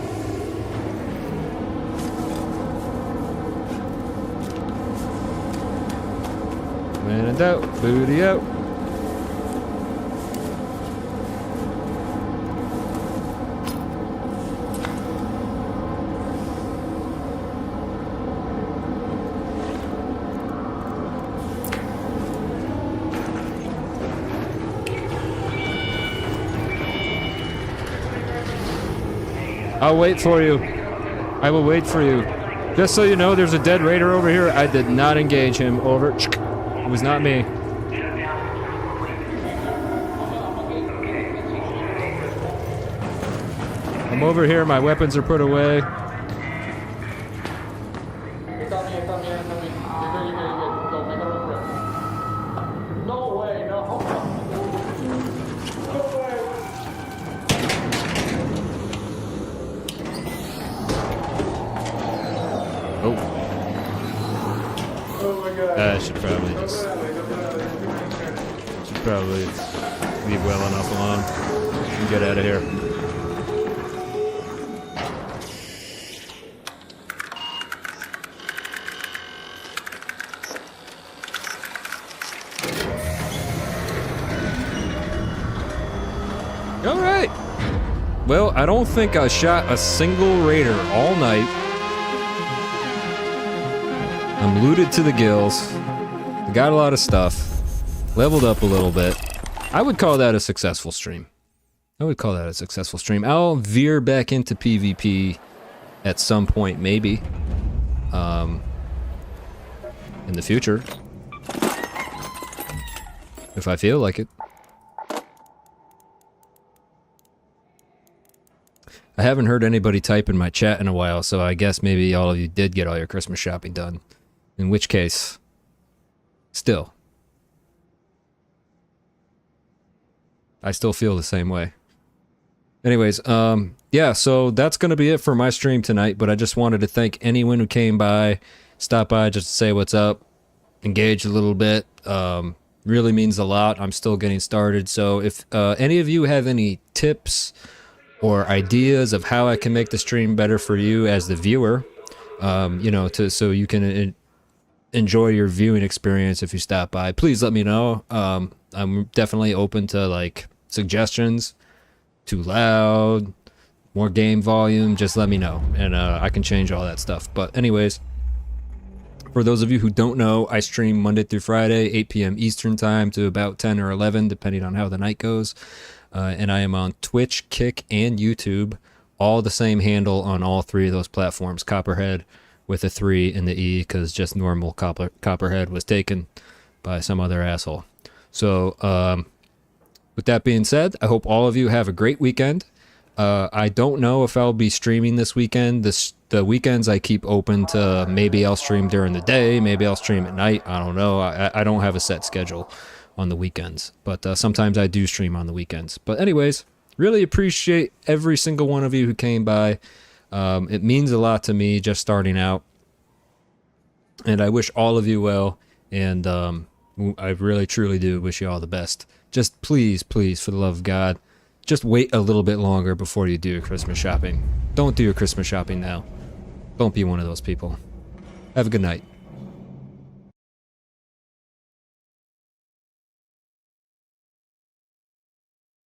When in doubt, booty out. I'll wait for you. I will wait for you. Just so you know, there's a dead raider over here. I did not engage him. Over. It was not me. I'm over here. My weapons are put away. No way, no. Oh. Oh my god. I should probably just... Should probably leave well enough alone and get out of here. All right. Well, I don't think I shot a single raider all night. I'm looted to the gills. Got a lot of stuff. Leveled up a little bit. I would call that a successful stream. I would call that a successful stream. I'll veer back into PvP at some point, maybe. In the future. If I feel like it. I haven't heard anybody type in my chat in a while, so I guess maybe all of you did get all your Christmas shopping done. In which case, still, I still feel the same way. Anyways, yeah, so that's going to be it for my stream tonight, but I just wanted to thank anyone who came by, stopped by just to say what's up, engage a little bit. Really means a lot. I'm still getting started, so if any of you have any tips or ideas of how I can make the stream better for you as the viewer, you know, so you can enjoy your viewing experience if you stop by, please let me know. I'm definitely open to like suggestions. Too loud, more game volume, just let me know, and I can change all that stuff. But anyways, for those of you who don't know, I stream Monday through Friday, 8 p.m. Eastern time to about 10 or 11, depending on how the night goes. And I am on Twitch, Kick, and YouTube, all the same handle on all three of those platforms. Copperhead with a 3 in the E, because just normal Copperhead was taken by some other asshole. So, with that being said, I hope all of you have a great weekend. I don't know if I'll be streaming this weekend. The weekends I keep open to, maybe I'll stream during the day, maybe I'll stream at night. I don't know. I don't have a set schedule on the weekends, but sometimes I do stream on the weekends. But anyways, really appreciate every single one of you who came by. It means a lot to me just starting out, and I wish all of you well, and I really truly do wish you all the best. Just please, please, for the love of God, just wait a little bit longer before you do your Christmas shopping. Don't do your Christmas shopping now. Don't be one of those people. Have a good night.